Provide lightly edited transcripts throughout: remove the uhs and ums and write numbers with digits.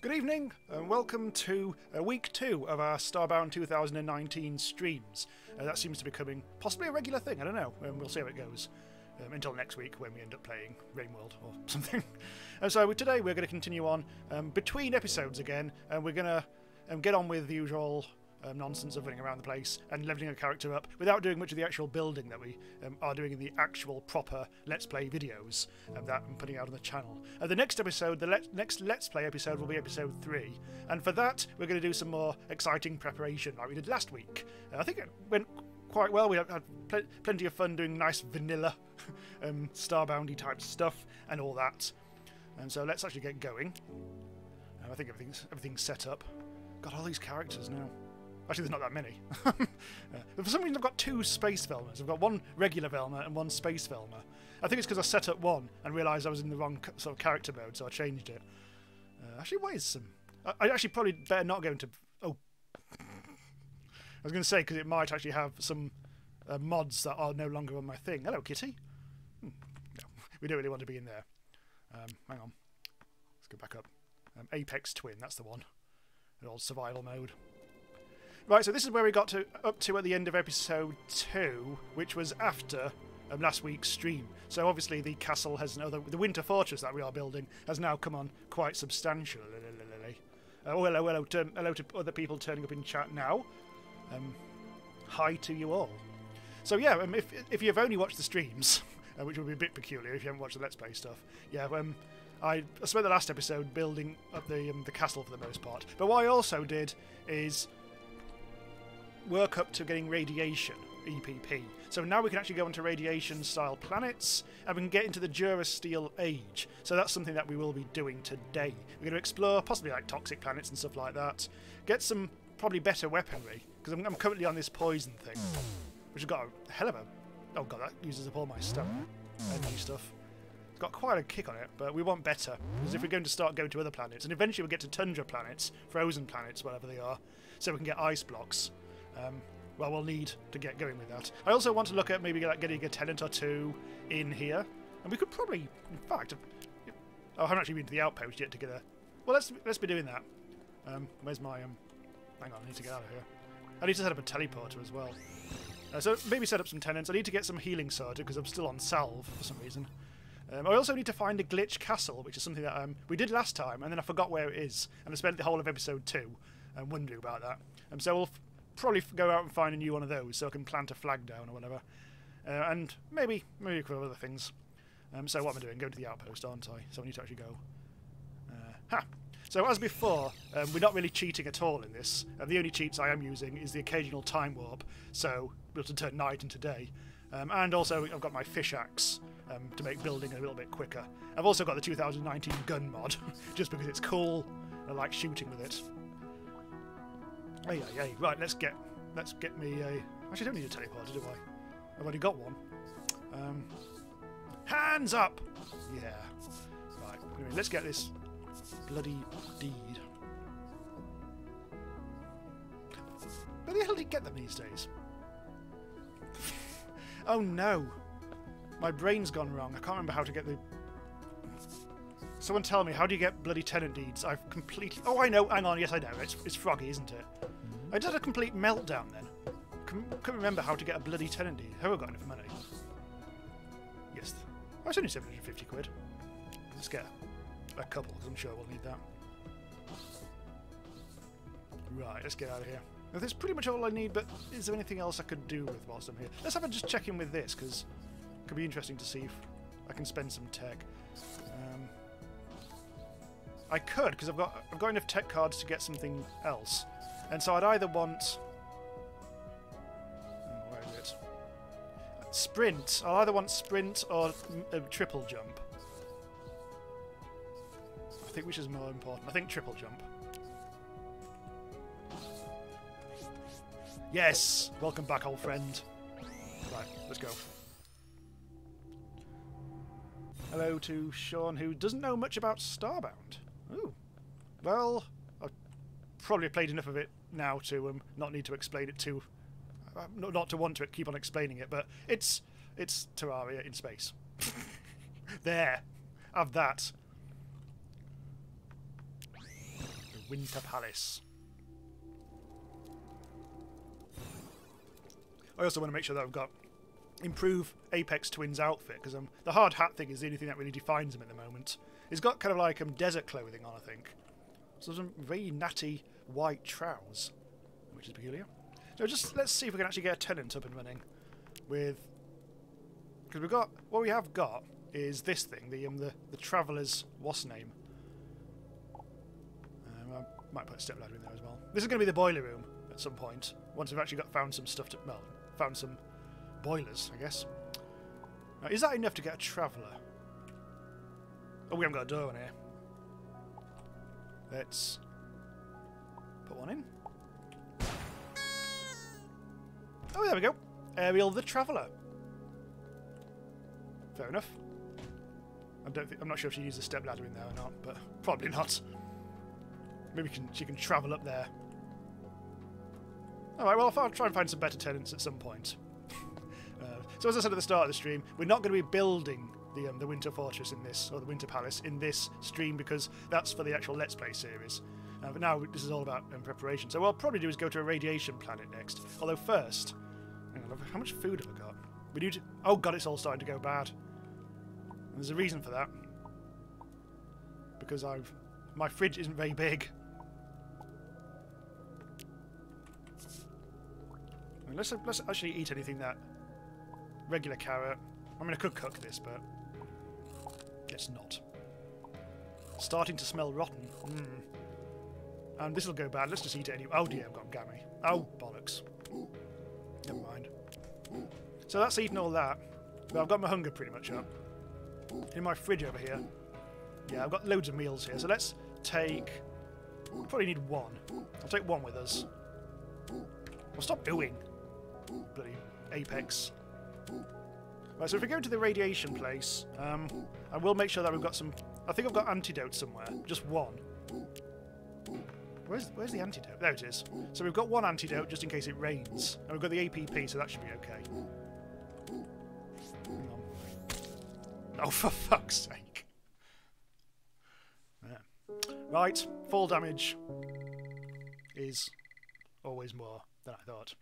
Good evening and welcome to week 2 of our Starbound 2019 streams. That seems to be becoming possibly a regular thing, I don't know, we'll see how it goes. Until next week when we end up playing Rainworld or something. So today we're going to continue on between episodes again, and we're going to get on with the usual nonsense of running around the place and leveling a character up without doing much of the actual building that we are doing in the actual proper Let's Play videos that I'm putting out on the channel. The next episode, next Let's Play episode will be episode 3, and for that we're going to do some more exciting preparation like we did last week. I think it went quite well. We had plenty of fun doing nice vanilla Starboundy type stuff and all that. And so let's actually get going. I think everything's set up. Got all these characters now. Actually, there's not that many. But for some reason, I've got 2 space Velmas. I've got one regular Velma and one space Velma. I think it's because I set up one and realised I was in the wrong sort of character mode, so I changed it. Actually, what is some? I actually probably better not go into. Oh, I was going to say because it might actually have some mods that are no longer on my thing. Hello, Kitty. No, we don't really want to be in there. Hang on. Let's go back up. Apex Twin, that's the one. An old survival mode. Right, so this is where we got up to at the end of episode 2, which was after last week's stream. So obviously the castle has the winter fortress that we are building has now come on quite substantially. Oh, hello to other people turning up in chat now. Hi to you all. So yeah, if you've only watched the streams, which would be a bit peculiar if you haven't watched the Let's Play stuff, yeah, I spent the last episode building up the castle for the most part. But what I also did is work up to getting radiation, EPP. So now we can actually go into radiation-style planets, and we can get into the Durasteel age. So that's something that we will be doing today. We're going to explore possibly like toxic planets and stuff like that. Get some probably better weaponry, because I'm currently on this poison thing, which has got a hell of a... Oh god, that uses up all my stuff. Energy stuff. It's got quite a kick on it, but we want better, because if we're going to start going to other planets, and eventually we'll get to tundra planets, frozen planets, whatever they are, so we can get ice blocks. Well, we'll need to get going with that. I also want to look at maybe like getting a tenant or 2 in here, and we could probably, in fact, I haven't actually been to the outpost yet to get a. Well, let's be doing that. Where's my hang on, I need to get out of here. I need to set up a teleporter as well. So maybe set up some tenants. I need to get some healing sorted because I'm still on salve for some reason. I also need to find a glitch castle, which is something that we did last time, and then I forgot where it is, and I spent the whole of episode 2 wondering about that. So we'll probably go out and find a new one of those so I can plant a flag down or whatever. And maybe a couple of other things. So what am I doing? Going to the outpost, aren't I? So I need to actually go. So as before, we're not really cheating at all in this. The only cheats I am using is the occasional time warp, so we'll to turn night into day. And also I've got my fish axe to make building a little bit quicker. I've also got the 2019 gun mod, just because it's cool. I like shooting with it. Hey, right, let's get me a... Actually, I don't need a teleporter, do I? I've already got one. Hands up! Yeah. Right, anyway, let's get this bloody deed. Where the hell did you get them these days? Oh no! My brain's gone wrong. I can't remember how to get the... Someone tell me, how do you get bloody tenant deeds? I've completely... Oh, I know. Hang on. Yes, I know. It's Froggy, isn't it? I did a complete meltdown then. Couldn't remember how to get a bloody tenant deed. Have I got enough money? Yes. Oh, it's only 750 quid. Let's get a couple, because I'm sure we'll need that. Right, let's get out of here. Now, that's pretty much all I need, but is there anything else I could do with whilst I'm here? Let's have a just check in with this, because it could be interesting to see if I can spend some tech. I could, because I've got enough tech cards to get something else. And so I'd either want... where is it? Sprint. I'll either want sprint or a triple jump. I think which is more important. I think triple jump. Yes! Welcome back, old friend. Right, let's go. Hello to Sean, who doesn't know much about Starbound. Ooh. Well, I've probably played enough of it now to not need to explain it to... not to want to keep on explaining it, but it's Terraria in space. There. Have that. Winter Palace. I also want to make sure that I've got improve Apex Twins outfit, because the hard hat thing is the only thing that really defines him at the moment. He's got kind of like desert clothing on, I think. So some very natty white trousers, which is peculiar. So just let's see if we can actually get a tenant up and running with, because we've got what we have got is this thing, the Traveller's what's name. I might put a stepladder in there as well. This is going to be the boiler room at some point once we've actually found some stuff to found some boilers, I guess. Now, is that enough to get a Traveller? Oh, we haven't got a door in here. Let's put one in. Oh, there we go. Ariel the Traveller. Fair enough. I'm not sure if she used a stepladder in there or not, but probably not. Maybe she can travel up there. Alright, well, I'll try and find some better tenants at some point. So as I said at the start of the stream, we're not going to be building the Winter Fortress in this, or the Winter Palace in this stream, because that's for the actual Let's Play series. But now this is all about preparation. So what I'll probably do is go to a radiation planet next. Although first, hang on, how much food have I got? We need to, oh god, it's all starting to go bad. And there's a reason for that. Because my fridge isn't very big. I mean, let's actually eat anything that regular carrot. I mean, I could cook this, but guess not. Starting to smell rotten. And this will go bad. Let's just eat it anyway. Oh dear, I've got gammy. Oh bollocks. Never mind. So that's eaten all that. But I've got my hunger pretty much up. In my fridge over here. Yeah, I've got loads of meals here. So let's take. Probably need one. I'll take one with us. I'll stop oohing. Bloody Apex. Right, so if we go to the radiation place, I will make sure that we've got some. I think I've got antidote somewhere. Just one. Where's the antidote? There it is. So we've got one antidote just in case it rains. And we've got the APP, so that should be okay. Hang on. Oh, for fuck's sake. Yeah. Right, fall damage is always more than I thought.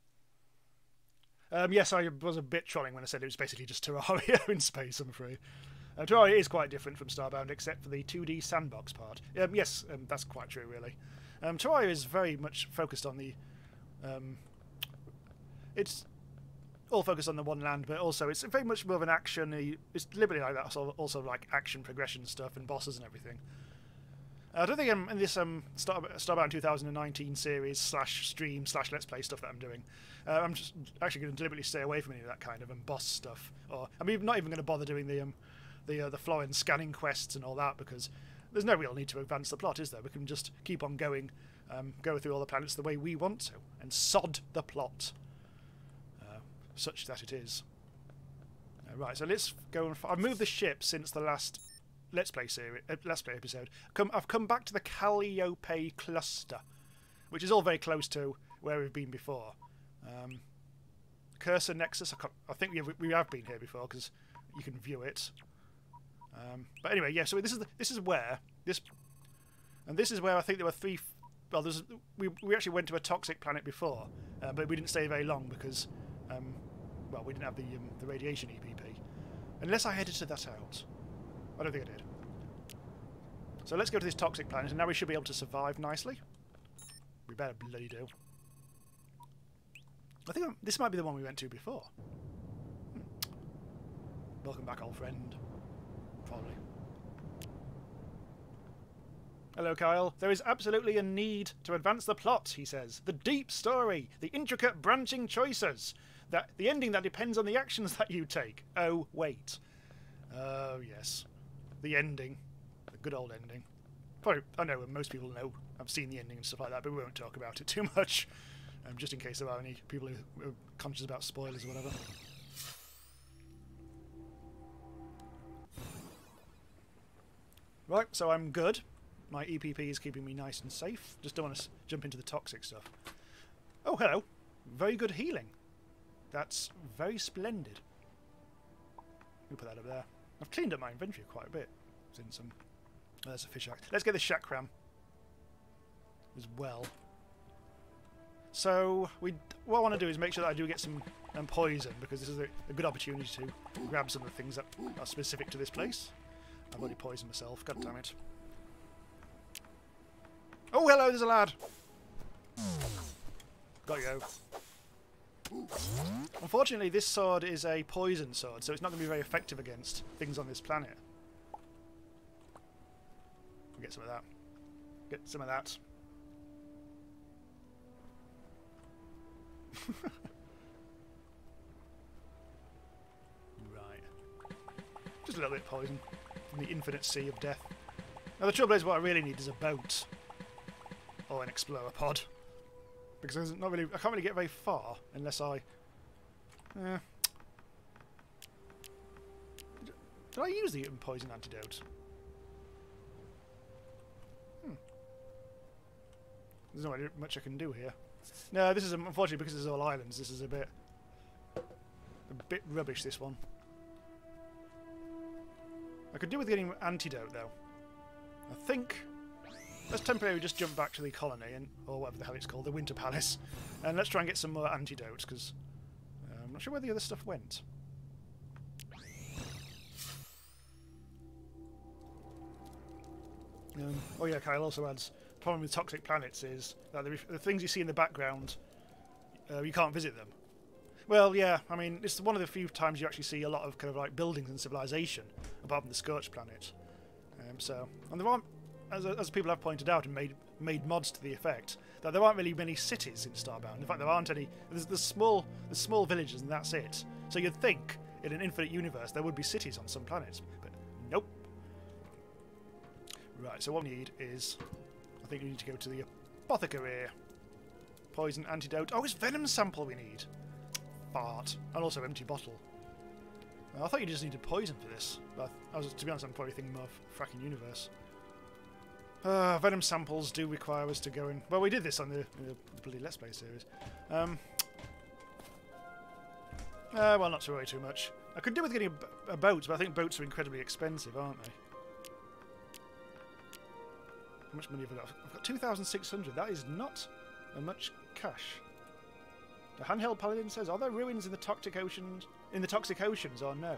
Yes, I was a bit trolling when I said it was basically just Terraria in space, I'm afraid. Terraria is quite different from Starbound, except for the 2D sandbox part. Yes, that's quite true, really. Terraria is very much focused on the... it's all focused on the one land, but also it's very much more of an action... It's deliberately like that, also like action progression stuff and bosses and everything. I don't think in this Starbound 2019 series /stream /let's play stuff that I'm doing, I'm just actually going to deliberately stay away from any of that kind of boss stuff. Or I'm not even going to bother doing the Florence scanning quests and all that, because there's no real need to advance the plot, is there? We can just keep on going, go through all the planets the way we want to, and sod the plot, such that it is. Right, so let's go and. I've moved the ship since the last Let's Play series, Let's Play episode. I've come back to the Calliope cluster, which is all very close to where we've been before. Cursor Nexus. I think we have been here before because you can view it. But anyway, yeah. So this is where I think there were three. Well, we actually went to a toxic planet before, but we didn't stay very long because well, we didn't have the radiation EPP. Unless I edited that out. I don't think I did. So let's go to this toxic planet, and now we should be able to survive nicely. We better bloody do. I think this might be the one we went to before. Welcome back, old friend. Probably. Hello, Kyle. There is absolutely a need to advance the plot, he says. The deep story, the intricate branching choices, the ending that depends on the actions that you take. Oh, wait. Oh, yes. The ending. The good old ending. Probably, I know most people know, I've seen the ending and stuff like that, but we won't talk about it too much. Just in case there are any people who are conscious about spoilers or whatever. Right, so I'm good. My EPP is keeping me nice and safe. Just don't want to jump into the toxic stuff. Oh, hello. Very good healing. That's very splendid. We'll put that up there. I've cleaned up my inventory quite a bit since there's a fish axe. Let's get the shack cram. as well. So what I want to do is make sure that I do get some poison, because this is a good opportunity to grab some of the things that are specific to this place. I've already poisoned myself, god damn it. Oh, hello, there's a lad! Got you. Unfortunately, this sword is a poison sword, so it's not going to be very effective against things on this planet. We'll get some of that. Get some of that. Right. Just a little bit of poison from the infinite sea of death. Now the trouble is, what I really need is a boat. Or an explorer pod. Because I can't really get very far unless I... Did I use the poison antidote? There's not much I can do here. No, this is unfortunately, because it's all islands. This is a bit rubbish. This one. I could do with getting antidote though. I think let's temporarily just jump back to the colony or whatever the hell it's called, the Winter Palace, and let's try and get some more antidotes because I'm not sure where the other stuff went. Oh yeah, Kyle also adds, the problem with toxic planets is that the things you see in the background, you can't visit them. Well, yeah, I mean, it's one of the few times you actually see a lot of kind of like buildings and civilization, apart from the Scorched planet. And there aren't, as people have pointed out and made mods to the effect, that there aren't really many cities in Starbound. In fact, there aren't any. There's small villages and that's it. So you'd think in an infinite universe there would be cities on some planets, but nope. Right, so what we need is, I think we need to go to the apothecary. Poison antidote. Oh, it's venom sample we need. Fart. And also empty bottle. I thought you just needed poison for this, but to be honest, I'm probably thinking more of fracking universe. Venom samples do require us to go in. Well, we did this on the bloody Let's Play series. Well, not to worry too much. I could do with getting a boat, but I think boats are incredibly expensive, aren't they? How much money have I got? I've got 2,600. That is not much cash. The handheld paladin says, "Are there ruins in the toxic oceans? In the toxic oceans, or no?"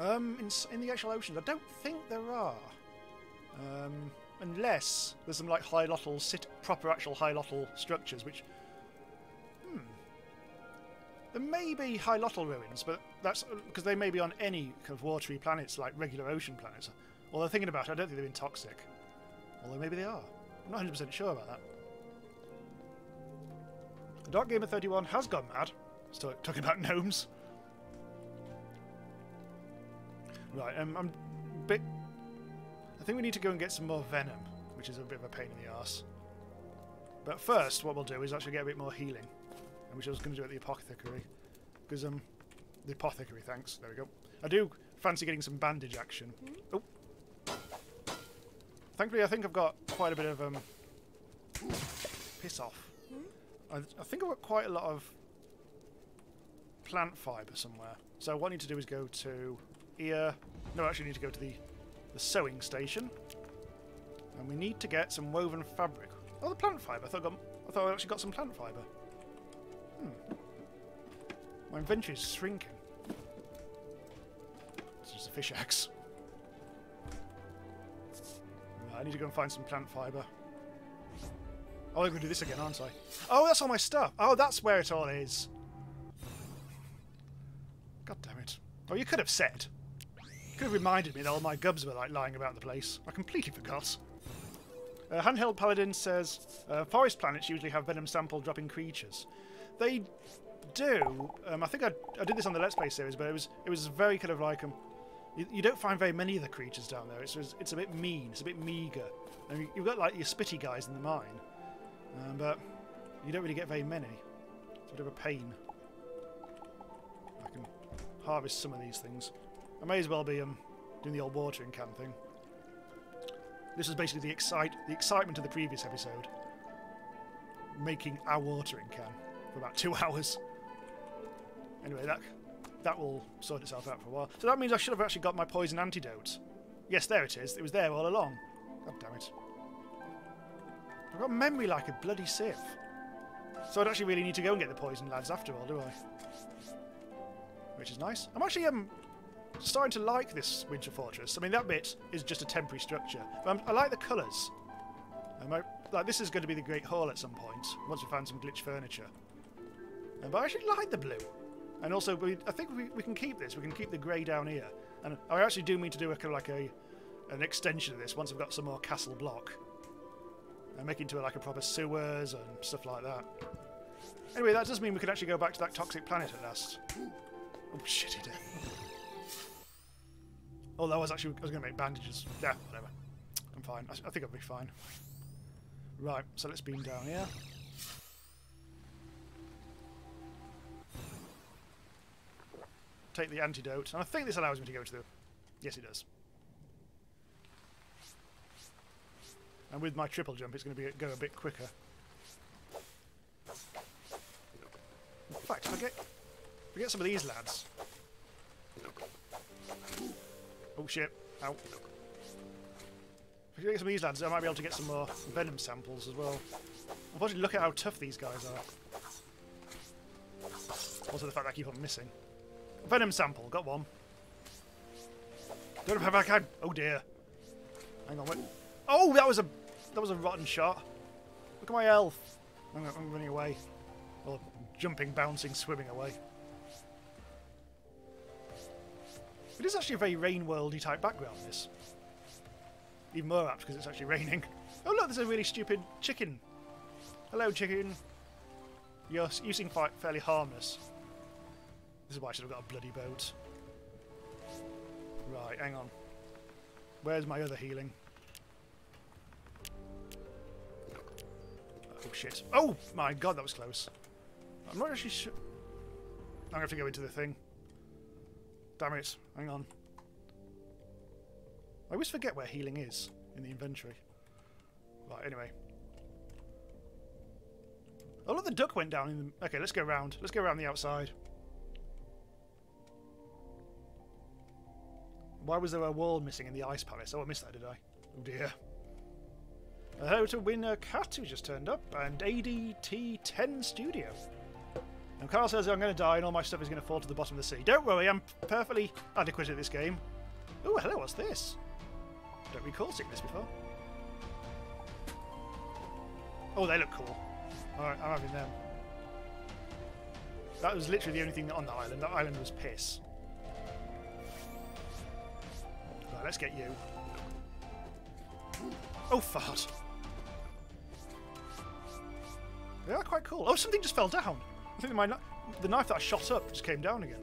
In the actual oceans, I don't think there are. Unless there's some like proper actual high-lottle structures, which there may be high-lottle ruins, but that's because they may be on any kind of watery planets like regular ocean planets. Although thinking about it, I don't think they've been toxic. Although maybe they are. I'm not 100% sure about that. Dark Gamer 31 has gone mad. Start talking about gnomes. Right, I'm a bit... I think we need to go and get some more venom, which is a bit of a pain in the arse. But first, what we'll do is actually get a bit more healing, which I was going to do at the apothecary. Because, the apothecary, thanks. There we go. I do fancy getting some bandage action. Oh! Thankfully, I think I've got quite a bit of, piss off. I think I've got quite a lot of plant fibre somewhere. So what I need to do is go to here. No, I actually need to go to the sewing station. And we need to get some woven fabric. Oh, the plant fibre. I thought I actually got some plant fibre. My inventory is shrinking. It's just a fish axe. Right, I need to go and find some plant fibre. Oh, I'm going to do this again, aren't I? Oh, that's all my stuff. Oh, that's where it all is. God damn it. Oh, you could have said. You could have reminded me that all my gubs were like lying about the place. I completely forgot. Handheld Paladin says, forest planets usually have venom sample dropping creatures. They do. I think I did this on the Let's Play series, but it was very kind of like you don't find very many of the creatures down there. It's a bit mean. It's a bit meagre. And you've got like your spitty guys in the mine. But you don't really get very many. It's a bit of a pain. I can harvest some of these things. I may as well be doing the old watering can thing. This is basically the excitement of the previous episode. Making our watering can for about 2 hours. Anyway, that will sort itself out for a while. So that means I should have actually got my poison antidote. Yes, there it is. It was there all along. God damn it. I've got memory like a bloody sieve. So I'd actually really need to go and get the poison lads after all, do I? Which is nice. I'm actually starting to like this winter fortress. I mean, that bit is just a temporary structure. But I like the colours. Like, this is going to be the Great Hall at some point, once we find some glitch furniture. But I actually like the blue. And also, I think we can keep this. We can keep the grey down here. And I actually do mean to do an extension of this once I've got some more castle block. And make it into like a proper sewers and stuff like that. Anyway, that does mean we can actually go back to that toxic planet at last. Oh, shit, he did. Oh, I was going to make bandages. Yeah, whatever. I'm fine. I think I'll be fine. Right, so let's beam down here. Take the antidote. And I think this allows me to go to the... Yes, it does. And with my triple jump, it's going to go a bit quicker. In fact, if I get some of these lads... Oh, shit. Ow. If I get some of these lads, I might be able to get some more venom samples as well. Unfortunately, look at how tough these guys are. Also the fact that I keep on missing. Venom sample, got one. Don't have back hand. Oh dear. Hang on, wait. Oh, that was a rotten shot. Look at my health. I'm running away. Or jumping, bouncing, swimming away. It is actually a very rain worldy type background, this. Even more apt because it's actually raining. Oh look, there's a really stupid chicken. Hello, chicken. You seem fairly harmless. This is why I should have got a bloody boat. Right, hang on. Where's my other healing? Oh shit. Oh my god, that was close. I'm not actually sure. I'm going to have to go into the thing. Damn it. Hang on. I always forget where healing is in the inventory. Right, anyway. Oh look, the duck went down in the... Okay, let's go around. Let's go around the outside. Why was there a wall missing in the ice palace? Oh, I missed that, did I? Oh dear. Hello to Winner Cat, who just turned up, and ADT10 Studio. And Carl says I'm going to die and all my stuff is going to fall to the bottom of the sea. Don't worry, I'm perfectly adequate at this game. Oh, hello, what's this? Don't recall seeing this before. Oh, they look cool. Alright, I'm having them. That was literally the only thing on the island. That island was piss. Right, let's get you. Oh, fart. They are quite cool. Oh, something just fell down. I think the knife that I shot up just came down again.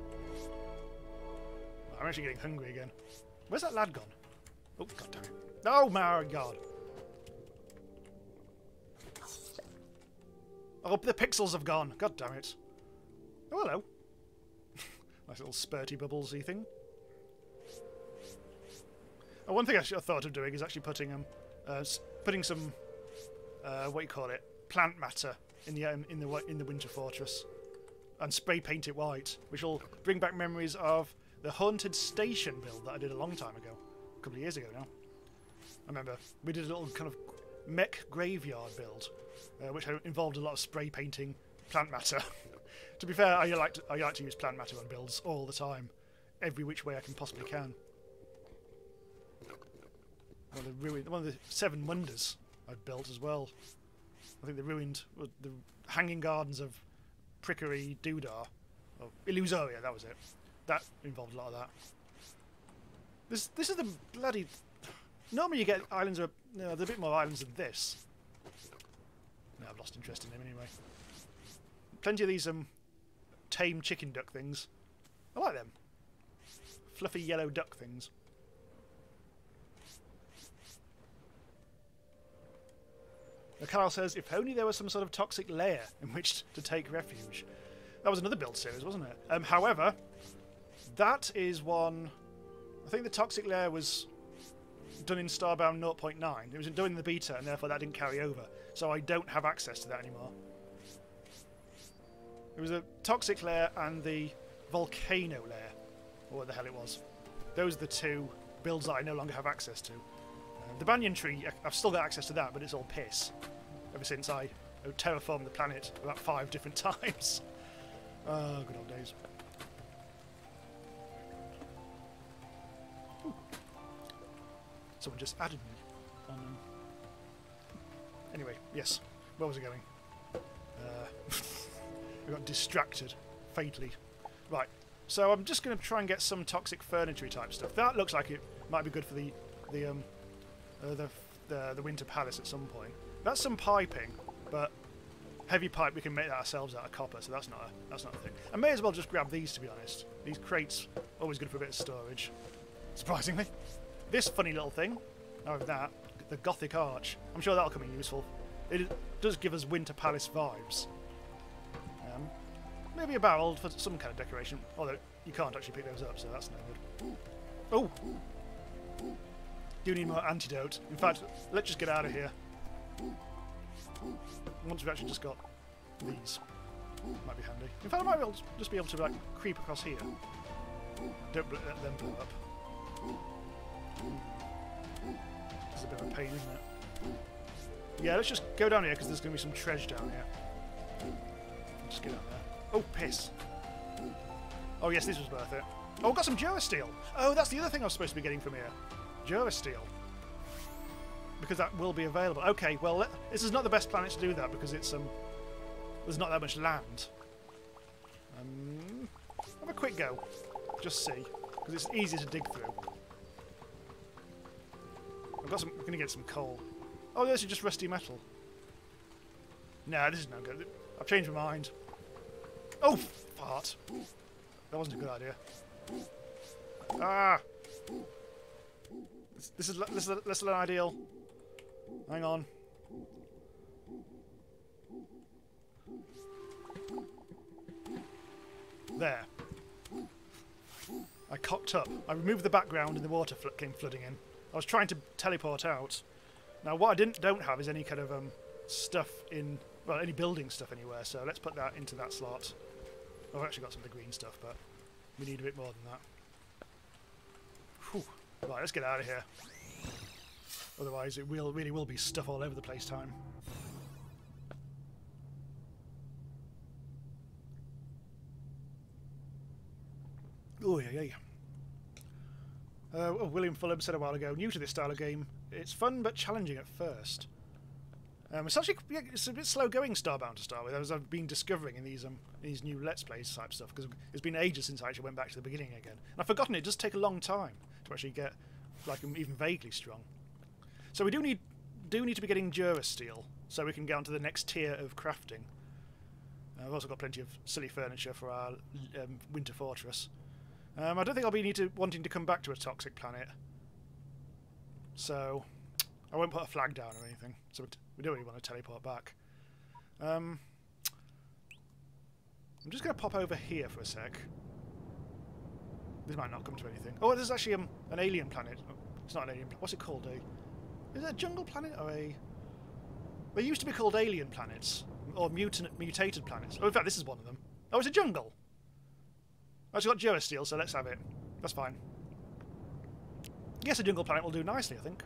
I'm actually getting hungry again. Where's that lad gone? Oh, god damn it. Oh my god. Oh, the pixels have gone. God damn it. Oh, hello. Nice little spurty bubblesy thing. Oh, one thing I thought of doing is actually putting some what do you call it, plant matter in the winter fortress, and spray paint it white, which will bring back memories of the haunted station build that I did a long time ago, a couple of years ago now. I remember we did a little kind of mech graveyard build, which involved a lot of spray painting plant matter. To be fair, I like to use plant matter on builds all the time, every which way I can possibly can. One of the 7 wonders I've built as well. I think the Hanging Gardens of Prickery Doodar, or Illusoria, that was it. That involved a lot of that. This is the bloody... Normally you get islands are... No, there's a bit more islands than this. No, I've lost interest in them anyway. Plenty of these tame chicken duck things. I like them. Fluffy yellow duck things. Carl says, if only there was some sort of toxic lair in which to take refuge. That was another build series, wasn't it? However, that is one... I think the toxic lair was done in Starbound 0.9. It was done in the beta, and therefore that didn't carry over. So I don't have access to that anymore. It was a toxic lair and the volcano lair, or what the hell it was. Those are the 2 builds that I no longer have access to. The banyan tree, I've still got access to that, but it's all piss. ever since I terraformed the planet about 5 different times. Oh, good old days. Ooh. Someone just added me. Anyway, yes. Where was I going? I got distracted, fatally. Right, so I'm just going to try and get some toxic furniture type stuff. That looks like it might be good for the Winter Palace at some point. That's some piping, but heavy pipe we can make that ourselves out of copper, so that's not a thing. I may as well just grab these, to be honest. These crates, always good for a bit of storage. Surprisingly, this funny little thing. Oh, that the Gothic arch. I'm sure that'll come in useful. It does give us Winter Palace vibes. Maybe a barrel for some kind of decoration, although you can't actually pick those up, so that's no good. Oh! Do need more antidote. In fact, let's just get out of here. Once we've actually just got these. Might be handy. In fact, I might just be able to like creep across here. Don't let them blow up. It's a bit of a pain, isn't it? Yeah, let's just go down here because there's going to be some treasure down here. Just get down there. Oh, piss. Oh, yes, this was worth it. Oh, I've got some Durasteel. Oh, that's the other thing I was supposed to be getting from here. Durasteel. Because that will be available. Okay, well, this is not the best planet to do that because it's there's not that much land. Have a quick go. Just see. Because it's easy to dig through. I'm going to get some coal. Oh, this is just rusty metal. Nah, this is no good. I've changed my mind. Oh, fart. That wasn't a good idea. Ah! This is less than ideal. Hang on. There. I cocked up. I removed the background and the water came flooding in. I was trying to teleport out. Now, what I don't have is any kind of stuff in... Well, any building stuff anywhere, so let's put that into that slot. Oh, I've actually got some of the green stuff, but we need a bit more than that. Whew. Right, let's get out of here. Otherwise, it really will be stuff all over the place time. Oh, yeah. William Fulham said a while ago, new to this style of game, it's fun but challenging at first. It's actually it's a bit slow going Starbound to start with, as I've been discovering in these new Let's Plays type stuff, because it's been ages since I actually went back to the beginning again. And I've forgotten it does take a long time to actually get like even vaguely strong. So we do need to be getting Durasteel, so we can get onto the next tier of crafting. I've also got plenty of silly furniture for our winter fortress. I don't think I'll be wanting to come back to a toxic planet, so I won't put a flag down or anything. So we don't really want to teleport back. I'm just going to pop over here for a sec. This might not come to anything. Oh, there's actually an alien planet. Oh, it's not an alien planet. What's it called? Is it a jungle planet or a... They used to be called alien planets. Or mutated planets. Oh, in fact, this is one of them. Oh, it's a jungle. I've got Durasteel, so let's have it. That's fine. Yes, a jungle planet will do nicely, I think.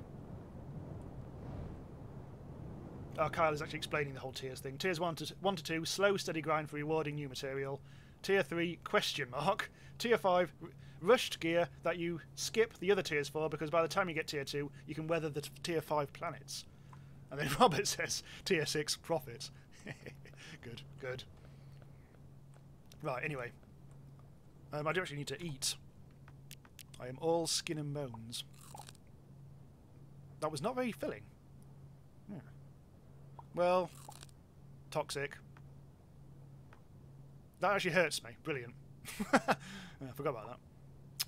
Kyle is actually explaining the whole tiers thing. Tiers 1 to 2, slow, steady grind for rewarding new material. Tier 3, question mark. Tier 5, rushed gear that you skip the other tiers for, because by the time you get Tier 2, you can weather the Tier 5 planets. And then Robert says, Tier 6, profit. Good. Right, anyway. I do actually need to eat. I am all skin and bones. That was not very filling. Yeah. Well, toxic. That actually hurts me. Brilliant. I forgot about that.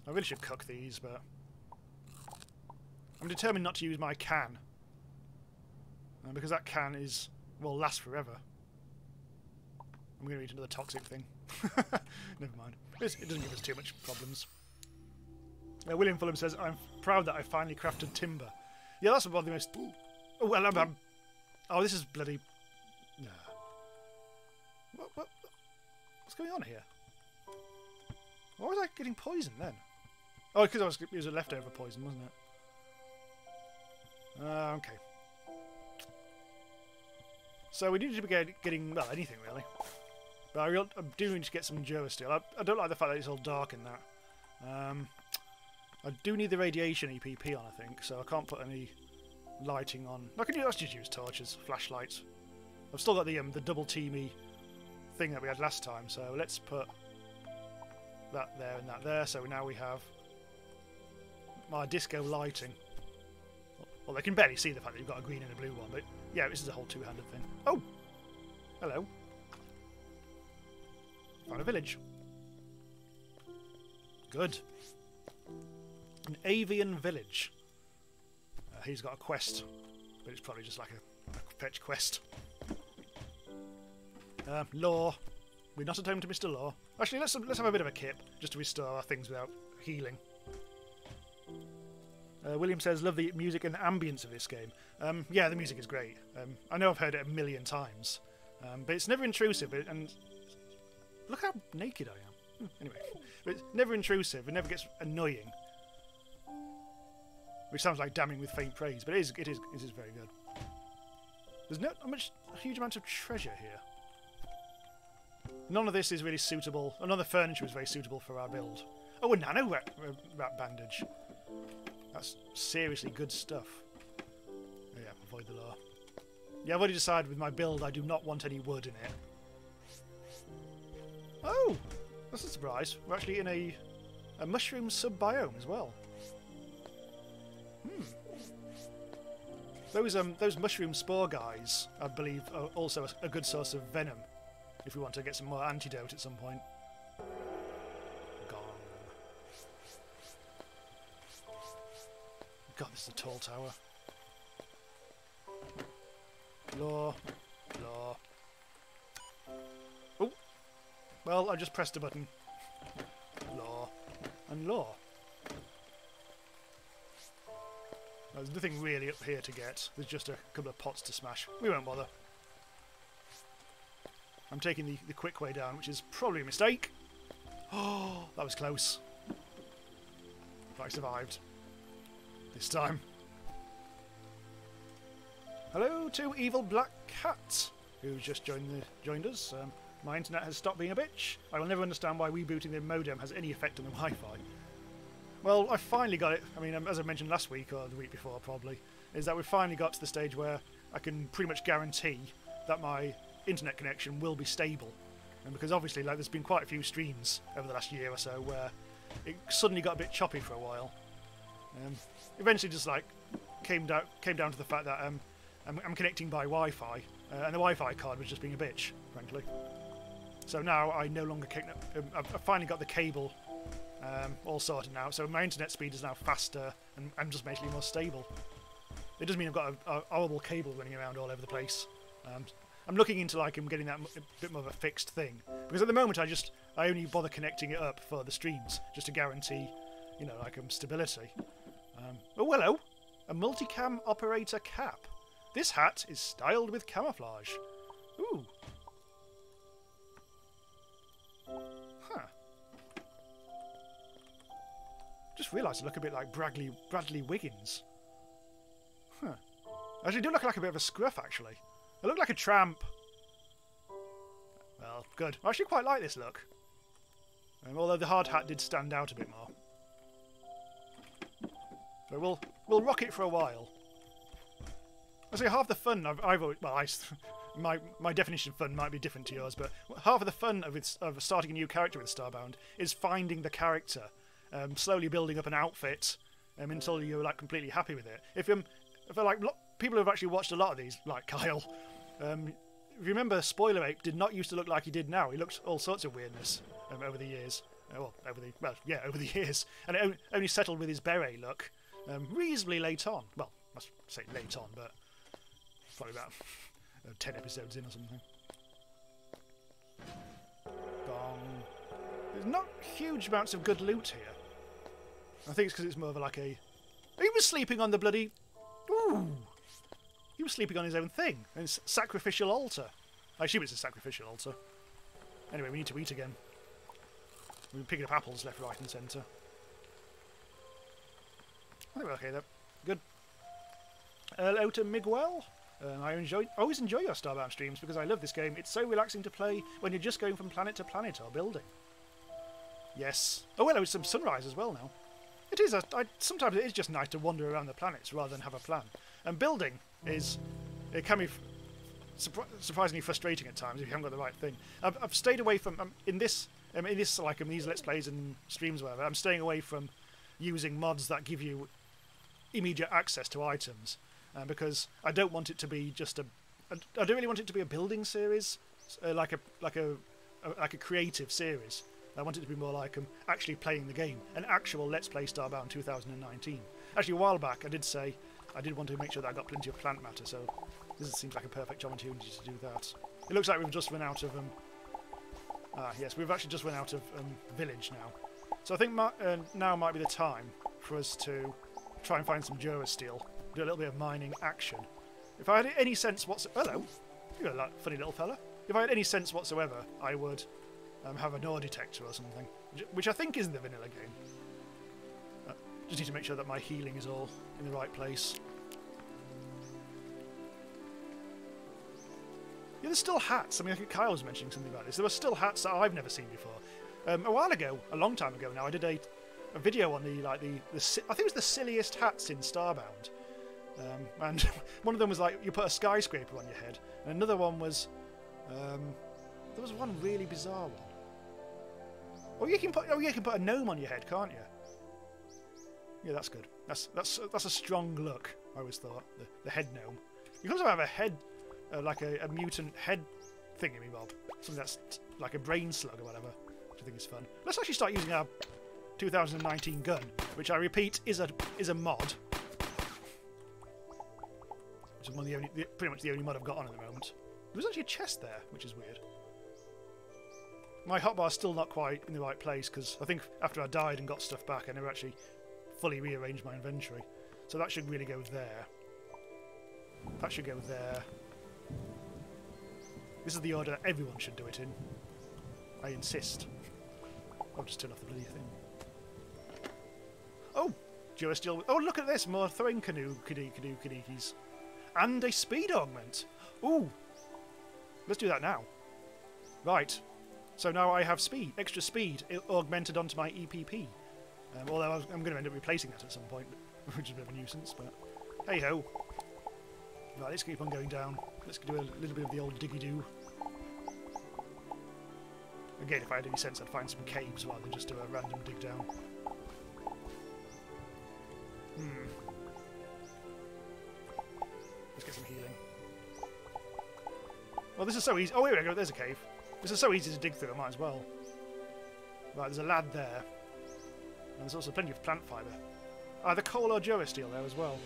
I really should cook these, but I'm determined not to use my can. Because that can will last forever. I'm going to eat another toxic thing. Never mind. It doesn't give us too much problems. William Fulham says, I'm proud that I finally crafted timber. Yeah, that's one of the most... Oh, well, oh, this is bloody... No. What's going on here? Why was I getting poisoned then? Oh, because it was a leftover poison, wasn't it? Okay. So we need to be getting, well, anything really. But I do need to get some Durasteel. I don't like the fact that it's all dark in that. I do need the radiation EPP on, I think, so I can't put any lighting on. I can just use torches, flashlights. I've still got the double teamy thing that we had last time, so let's put that there and that there. So now we have my disco lighting. Well, they can barely see the fact that you've got a green and a blue one, but yeah, this is a whole two-handed thing. Oh! Hello. Found a village. Good. An avian village. He's got a quest, but it's probably just like a fetch quest. Law. We're not at home to Mr. Law. Actually, let's have a bit of a kip, just to restore our things without healing. William says, love the music and ambience of this game. Yeah, the music is great. I know I've heard it a million times, but it's never intrusive, and look how naked I am. Anyway, but it's never intrusive, it never gets annoying. Which sounds like damning with faint praise, but it is very good. There's not a huge amount of treasure here. None of this is really suitable. None of the furniture is very suitable for our build. Oh, a nano rat bandage. That's seriously good stuff. Oh, yeah, avoid the law. Yeah, I've already decided with my build I do not want any wood in it. Oh, that's a surprise. We're actually in a mushroom sub-biome as well. Those mushroom spore guys, I believe, are also a good source of venom. If we want to get some more antidote at some point. Gone. God, this is a tall tower. Law. Law. Oh! Well, I just pressed a button. Law. And law. There's nothing really up here to get. There's just a couple of pots to smash. We won't bother. I'm taking the quick way down, which is probably a mistake. Oh, that was close. But I survived. This time. Hello to Evil Black Cat, who's just joined us. My internet has stopped being a bitch. I will never understand why rebooting the modem has any effect on the Wi-Fi. Well, I finally got it. I mean, as I mentioned last week, or the week before probably, is that we finally got to the stage where I can pretty much guarantee that my internet connection will be stable. And because obviously, like, there's been quite a few streams over the last year or so where it suddenly got a bit choppy for a while. Eventually, just like came down to the fact that I'm connecting by Wi-Fi, and the Wi-Fi card was just being a bitch, frankly. So now I no longer I've finally got the cable all sorted now, so my internet speed is now faster and I'm just basically more stable. It doesn't mean I've got a horrible cable running around all over the place. I'm looking into like getting that a bit more of a fixed thing, because at the moment I only bother connecting it up for the streams just to guarantee, you know, like stability. Oh hello, a multicam operator cap. This hat is styled with camouflage. Ooh. Huh. Just realised I look a bit like Bradley Wiggins. Huh. I actually do look like a bit of a scruff, actually. I look like a tramp. Well, good. I actually quite like this look. Although the hard hat did stand out a bit more. So we'll rock it for a while. I say half the fun I've always, well, my definition of fun might be different to yours, but half of the fun of starting a new character with Starbound is finding the character, slowly building up an outfit until you're like completely happy with it. If like people who have actually watched a lot of these, like Kyle, if you remember, Spoiler Ape did not used to look like he did now. He looked all sorts of weirdness over the years. Over the years, and it only settled with his beret look reasonably late on. Well, I must say late on, but probably about 10 episodes in or something. Gong. There's not huge amounts of good loot here. I think it's because it's more of like a... He was sleeping on the bloody... Ooh! He was sleeping on his own thing. And it's sacrificial altar. I assume it's a sacrificial altar. Anyway, we need to eat again. We've been picking up apples left, right and centre. I think we're okay though. Good. Hello to Miguel. I always enjoy your Starbound streams because I love this game. It's so relaxing to play when you're just going from planet to planet or building. Yes. Oh, well, it's some sunrise as well now. It is. Sometimes it is just nice to wander around the planets rather than have a plan. And building it can be surprisingly frustrating at times if you haven't got the right thing. I've stayed away from in these Let's Plays and streams, whatever. I'm staying away from using mods that give you immediate access to items, because I don't want it to be just I don't really want it to be a building series, like a creative series. I want it to be more like actually playing the game, an actual Let's Play Starbound 2019. Actually, a while back I did say I did want to make sure that I got plenty of plant matter, so this seems like a perfect opportunity to do that. It looks like we've just run out of yes, we've actually just run out of village now. So I think now might be the time for us to try and find some Durasteel, do a little bit of mining action. If I had any sense hello, you're a funny little fella. If I had any sense whatsoever, I would have an ore detector or something, which I think is in the vanilla game. Just need to make sure that my healing is all in the right place. Yeah, there's still hats. I mean, I think Kyle was mentioning something about this. There were still hats that I've never seen before. A while ago, a long time ago now, I did a video on I think it was the silliest hats in Starbound. And one of them was like you put a skyscraper on your head, and another one was there was one really bizarre one. Oh, you can put a gnome on your head, can't you? Yeah, that's good. That's a strong look. I always thought the head gnome. You can also have a head, like a mutant head thingy-me-bob, something that's like a brain slug or whatever, which I think is fun. Let's actually start using our 2019 gun, which I repeat is a mod. Which is pretty much the only mod I've got on at the moment. There's actually a chest there, which is weird. My hotbar's still not quite in the right place because I think after I died and got stuff back, I never actually fully rearranged my inventory. So that should really go there. That should go there. This is the order that everyone should do it in. I insist. I'll just turn off the bloody thing. Oh! Durasteel. Oh, look at this! More throwing canoe kadookies. And a speed augment. Ooh! Let's do that now. Right. So now I have speed, extra speed, augmented onto my EPP. Although I'm going to end up replacing that at some point, which is a bit of a nuisance, but hey-ho. Right, let's keep on going down. Let's do a little bit of the old diggy-doo. Again, if I had any sense, I'd find some caves rather than just do a random dig down. Let's get some healing. Well, this is so easy. Oh, here we go, there's a cave. This is so easy to dig through, I might as well. Right, there's a lad there. And there's also plenty of plant fibre. Either coal or Durasteel there as well.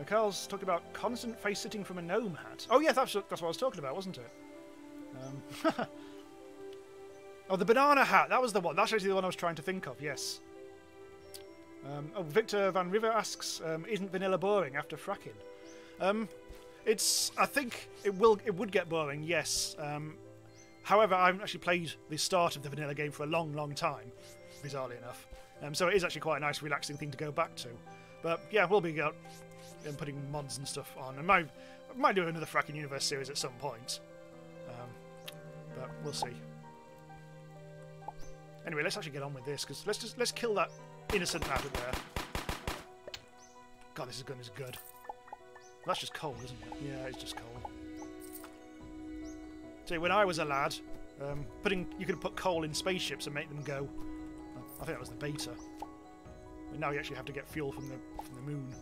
Carl's talking about constant face-sitting from a gnome hat. Oh yeah, that's what I was talking about, wasn't it? Oh, the banana hat, that was the one. That's actually the one I was trying to think of, yes. Oh, Victor Van River asks, isn't vanilla boring after fracking? I think it would get boring, yes. However, I haven't actually played the start of the vanilla game for a long, long time, bizarrely enough. So it is actually quite a nice, relaxing thing to go back to. But yeah, we'll be putting mods and stuff on. And I might do another Fracking Universe series at some point. But we'll see. Anyway, let's actually get on with this, because let's kill that innocent lad up there. God, this gun is good. That's just coal, isn't it? Yeah, it's just coal. See, when I was a lad, you could put coal in spaceships and make them go. I think that was the beta. But now you actually have to get fuel from the moon.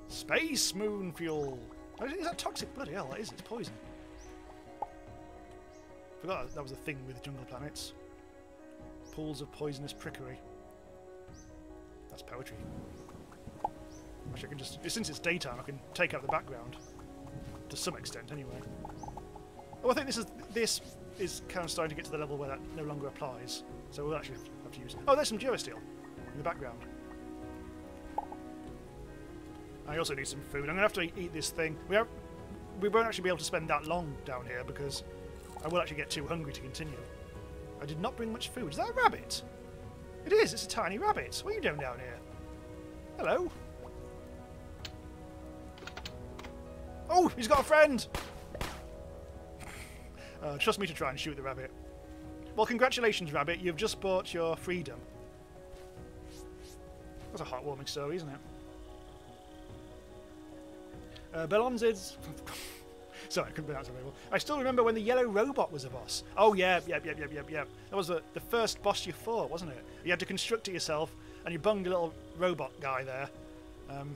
Space moon fuel. Is that toxic? Bloody hell, that is. It's poison. Forgot that was a thing with jungle planets. Pools of poisonous prickery. That's poetry. Actually, I can just, since it's daytime, I can take out the background to some extent, anyway. Oh, I think this is kind of starting to get to the level where that no longer applies, so we'll actually have to use it. Oh, there's some Durasteel in the background. I also need some food. I'm going to have to eat this thing. We won't actually be able to spend that long down here because I will actually get too hungry to continue. I did not bring much food. Is that a rabbit? It is. It's a tiny rabbit. What are you doing down here? Hello. Oh, he's got a friend! Trust me to try and shoot the rabbit. Well, congratulations, rabbit. You've just bought your freedom. That's a heartwarming story, isn't it? Belonzid's... Sorry, I couldn't pronounce it very well. I still remember when the yellow robot was a boss. Oh, yeah. That was the first boss you fought, wasn't it? You had to construct it yourself, and you bunged a little robot guy there,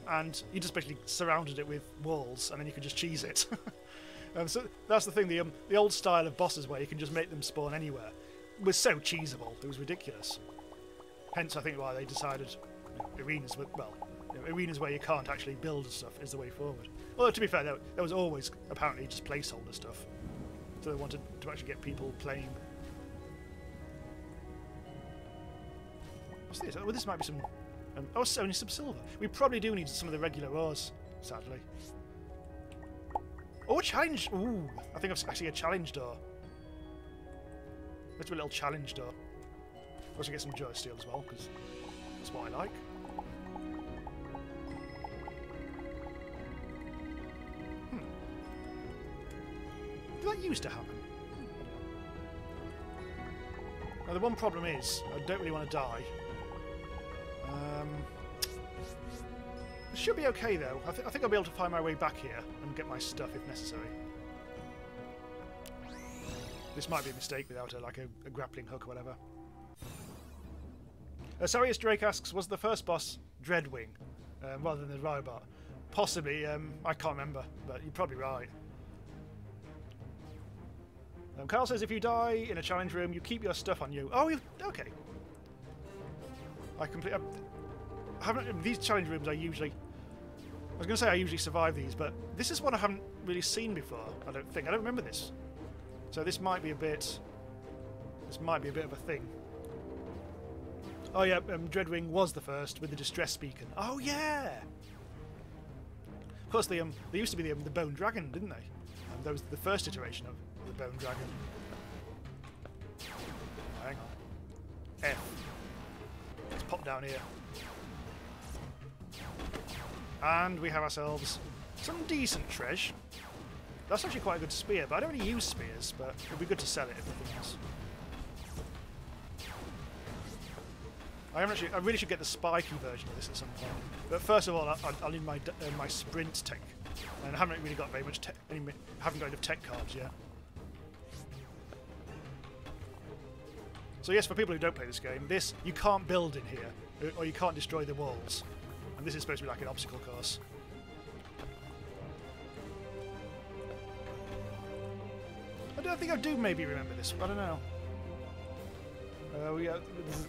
and you just basically surrounded it with walls, and then you could just cheese it. So that's the thing, the old style of bosses where you can just make them spawn anywhere was so cheesable, it was ridiculous. Hence, I think why they decided arenas where you can't actually build stuff is the way forward. Although, to be fair, there was always apparently just placeholder stuff. So they wanted to actually get people playing. What's this? Well, this might be some... oh, only some silver. We probably do need some of the regular ores, sadly. Oh, a challenge! Ooh, I think I've actually a challenge door. Let's do a little challenge door. Also get some Durasteel as well, because that's what I like. Did that used to happen? Now the one problem is, I don't really want to die. It should be okay though. I think I'll be able to find my way back here and get my stuff if necessary. This might be a mistake without a grappling hook or whatever. Sarius Drake asks, was the first boss Dreadwing rather than the robot? Possibly, I can't remember, but you're probably right. Carl says if you die in a challenge room, you keep your stuff on you. Oh, okay. I haven't. These challenge rooms I usually survive these, but this is one I haven't really seen before. I don't think. I don't remember this. So this might be a bit. This might be a bit of a thing. Oh yeah, Dreadwing was the first with the distress beacon. Oh yeah. Of course, they used to be the Bone Dragon, didn't they? That was the first iteration of the Bone Dragon. Hang on. F. Let's pop down here. And we have ourselves some decent treasure. That's actually quite a good spear, but I don't really use spears, but it'd be good to sell it if nothing else. I really should get the spiky version of this at some point. But first of all, I'll need my sprint tech, and I haven't really got very much haven't got enough tech cards yet. So yes, for people who don't play this game, you can't build in here, or you can't destroy the walls, and this is supposed to be like an obstacle course. I think I do maybe remember this, but I don't know. There's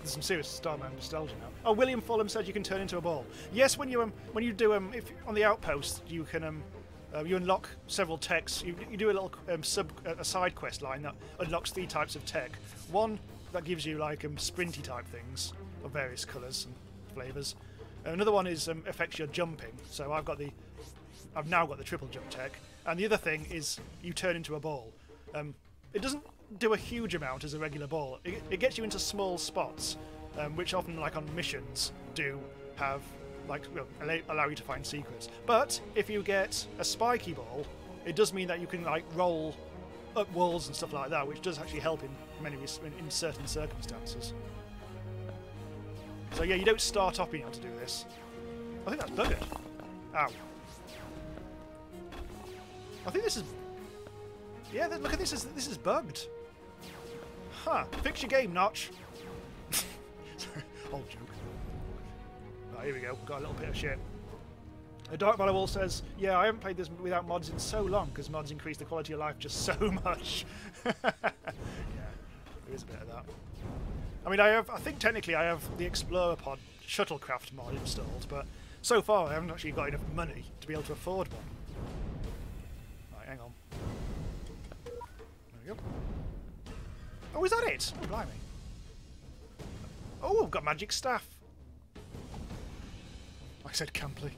some serious Starbound nostalgia now. Oh, William Fulham said you can turn into a ball. Yes, when you do if on the outpost you can you unlock several techs. You do a little a side quest line that unlocks 3 types of tech. One that gives you like sprinty type things of various colours and flavours. Another one is affects your jumping. So I've now got the triple jump tech. And the other thing is you turn into a ball. It doesn't do a huge amount as a regular ball. It gets you into small spots, which often, like on missions, do have allow you to find secrets. But if you get a spiky ball, it does mean that you can like roll up walls and stuff like that, which does actually help in certain circumstances. So yeah, you don't start off being able to do this. I think that's buggered. Ow. I think this is. Yeah, look at this. This is bugged. Huh. Fix your game, Notch. Old joke. Right, here we go. Got a little bit of shit. Dark Valor says, yeah, I haven't played this without mods in so long because mods increase the quality of life just so much. Yeah, there is a bit of that. I mean, I think technically I have the Explorer Pod Shuttlecraft mod installed, but so far I haven't actually got enough money to be able to afford one. Right, hang on. There we go. Oh, is that it? Oh, blimey. Oh, I've got magic staff. I said camply.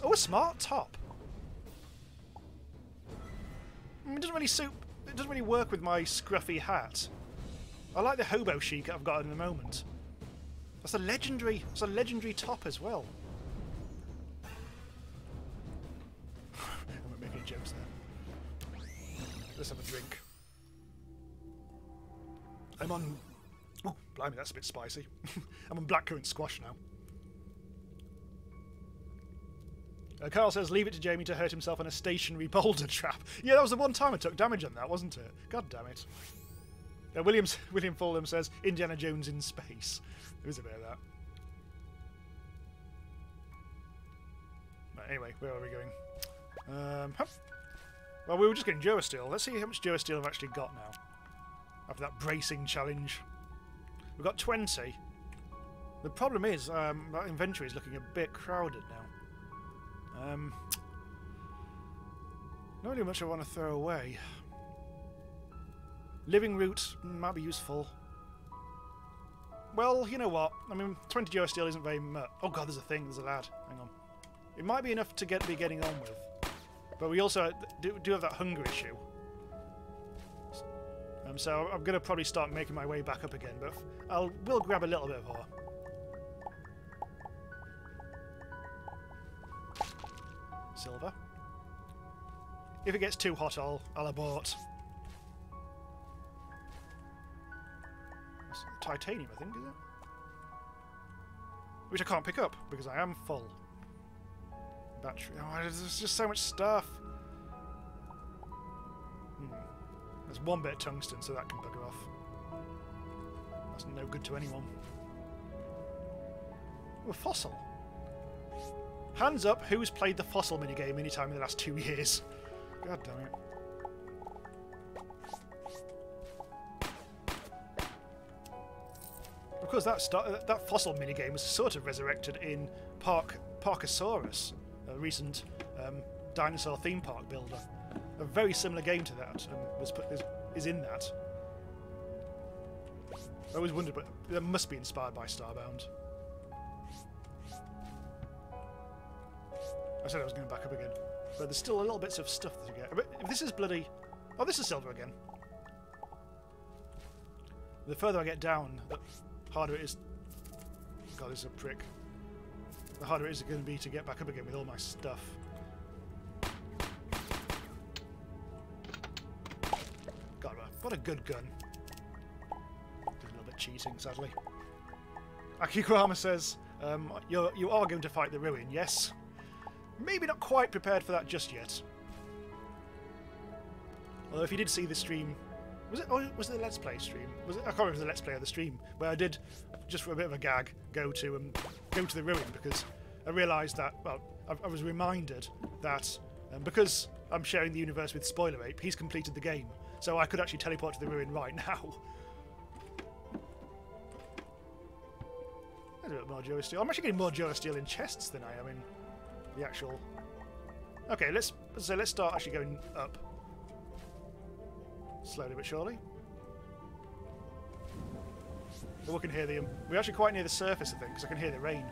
Oh, a smart top. It doesn't really suit. It doesn't really work with my scruffy hat. I like the hobo chic I've got in the moment. That's a legendary. It's a legendary top as well. I'm making a let's have a drink. I'm on... Oh, blimey, that's a bit spicy. I'm on blackcurrant squash now. Carl says, leave it to Jamie to hurt himself on a stationary boulder trap. Yeah, that was the one time I took damage on that, wasn't it? God damn it. William Fulham says, Indiana Jones in space. There is a bit of that. Right, anyway, where are we going? Well, we were just getting Durasteel. Let's see how much Durasteel I've actually got now. After that bracing challenge. We've got 20. The problem is, that inventory is looking a bit crowded now. Not really much I want to throw away. Living root might be useful. Well, you know what? I mean, 20 Durasteel isn't very much. Oh god, there's a thing. There's a lad. Hang on. It might be enough to be getting on with. But we also do have that hunger issue. So I'm going to probably start making my way back up again. But we'll grab a little bit of ore. Silver. If it gets too hot, I'll abort. That's titanium, I think, is it? Which I can't pick up because I am full. Battery. Oh, there's just so much stuff. There's one bit of tungsten, so that can bugger off. That's no good to anyone. Oh, a fossil. Hands up, who's played the fossil minigame any time in the last 2 years? God damn it. Of course, that fossil minigame was sort of resurrected in Parkosaurus, a recent dinosaur theme park builder. A very similar game to that is in that. I always wondered, but that must be inspired by Starbound. I said I was going back up again, but there's still a little bits of stuff to get. But if this is bloody... Oh, this is silver again. The further I get down, the harder it is... God, this is a prick. The harder it is going to be to get back up again with all my stuff. God, what a good gun. Did a little bit cheating, sadly. Akikurama says, you are going to fight the ruin, yes? Maybe not quite prepared for that just yet. Although if you did see the stream... Was it the Let's Play stream? I can't remember if it was the Let's Play or the stream, where I did, just for a bit of a gag, go to the ruin, because I realised that, well, I was reminded that because I'm sharing the universe with Spoiler Ape, he's completed the game, so I could actually teleport to the ruin right now. There's a bit more Durasteel. I'm actually getting more Durasteel in chests than I am in the actual... Okay, let's start actually going up. Slowly but surely. But we can hear the... We're actually quite near the surface, I think, because I can hear the rain.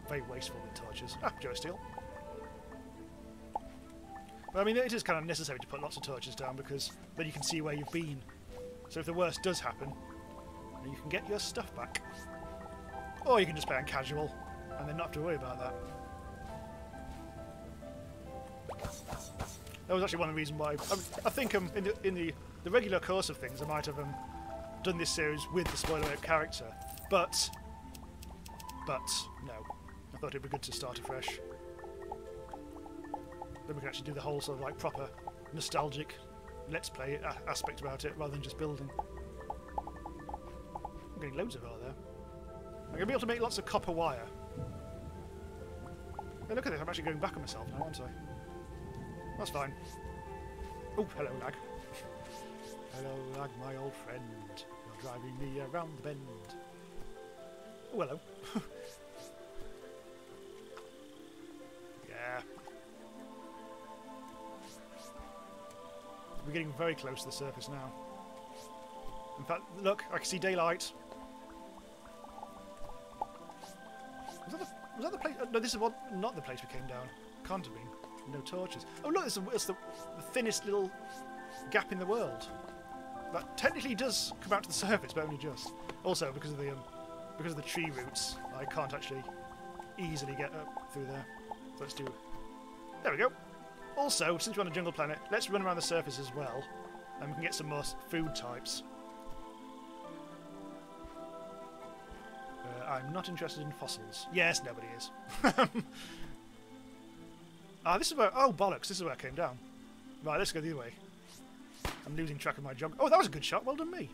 Very wasteful with torches. Ah, Durasteel. But I mean, it is kind of necessary to put lots of torches down, because then you can see where you've been. So if the worst does happen, you can get your stuff back. Or you can just play on casual, and then not have to worry about that. That was actually one of the reasons why... I think in the regular course of things, I might have done this series with the Spoiler Ape character, but no. I thought it'd be good to start afresh. Then we can actually do the whole sort of like proper nostalgic let's play aspect about it, rather than just building. I'm getting loads of ore there. I'm going to be able to make lots of copper wire. Hey, look at this, I'm actually going back on myself now, aren't I? That's fine. Oh, hello, lag. Hello, lag, my old friend. You're driving me around the bend. Oh, hello. Yeah. We're getting very close to the surface now. In fact, look, I can see daylight. Was that the place? No, this is not the place we came down. Can't have been. No torches. Oh look, it's the thinnest little gap in the world. That technically does come out to the surface, but only just. Also, because of the tree roots, I can't actually easily get up through there. So let's do. There we go. Also, since we're on a jungle planet, let's run around the surface as well, and we can get some more food types. I'm not interested in fossils. Yes, nobody is. Ah, this is where... Oh, bollocks, this is where I came down. Right, let's go the other way. I'm losing track of my jog. Oh, that was a good shot. Well done, me.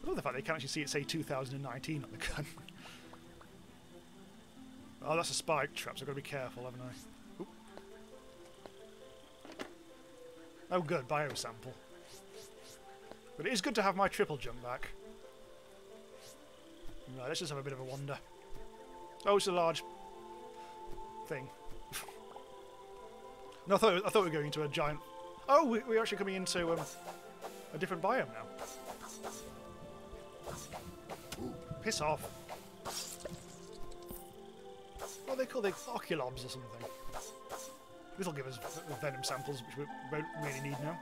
I love the fact that you can actually see it say 2019 on the gun. Oh, that's a spike trap, so I've got to be careful, haven't I? Oop. Oh, good. Biosample. But it is good to have my triple jump back. Right, let's just have a bit of a wander. Oh, it's a large thing. No, I thought we were going into a giant... Oh, we're actually coming into a different biome now. Piss off. What are they called? Oculobs or something. This'll give us venom samples, which we won't really need now.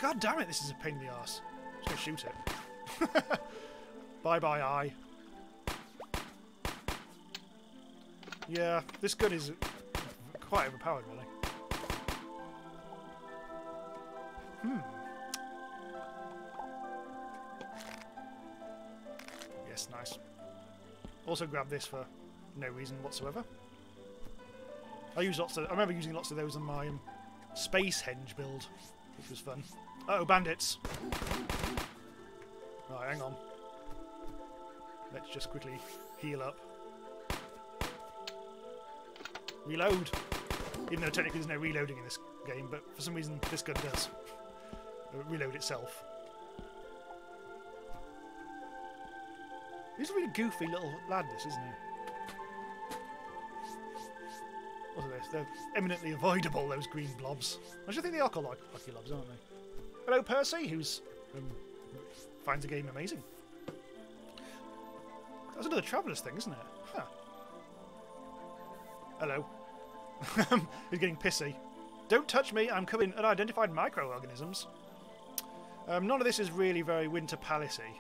God damn it, this is a pain in the arse. I'm just going to shoot it. Bye-bye, eye. Yeah, this gun is quite overpowered, really. Yes, nice. Also grab this for no reason whatsoever. I remember using lots of those on my space henge build, which was fun. Uh-oh, bandits! Right, hang on. Let's just quickly heal up. Reload! Even though technically there's no reloading in this game, but for some reason this gun does. Reload itself. He's a really goofy little lad, this, isn't he? What's this? They're eminently avoidable, those green blobs. I should think they are called oculobs, aren't they? Hello, Percy, who's finds the game amazing. That's another Traveller's thing, isn't it? Huh. Hello. He's getting pissy. Don't touch me, I'm covering unidentified microorganisms. None of this is really very Winter Palace-y,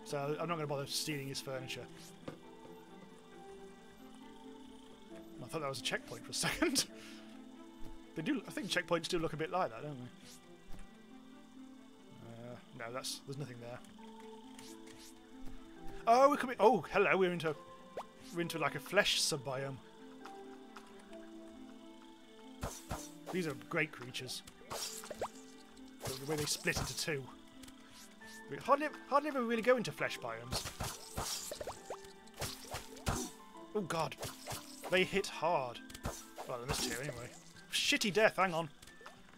so I'm not going to bother stealing his furniture. I thought that was a checkpoint for a second. They do. I think checkpoints do look a bit like that, don't they? No, there's nothing there. Oh, we're coming. Oh, hello. We're into like a flesh sub-biome. These are great creatures. The way they split into two. We hardly ever really go into flesh biomes. Oh god, they hit hard. Well, they missed here anyway. Shitty death. Hang on.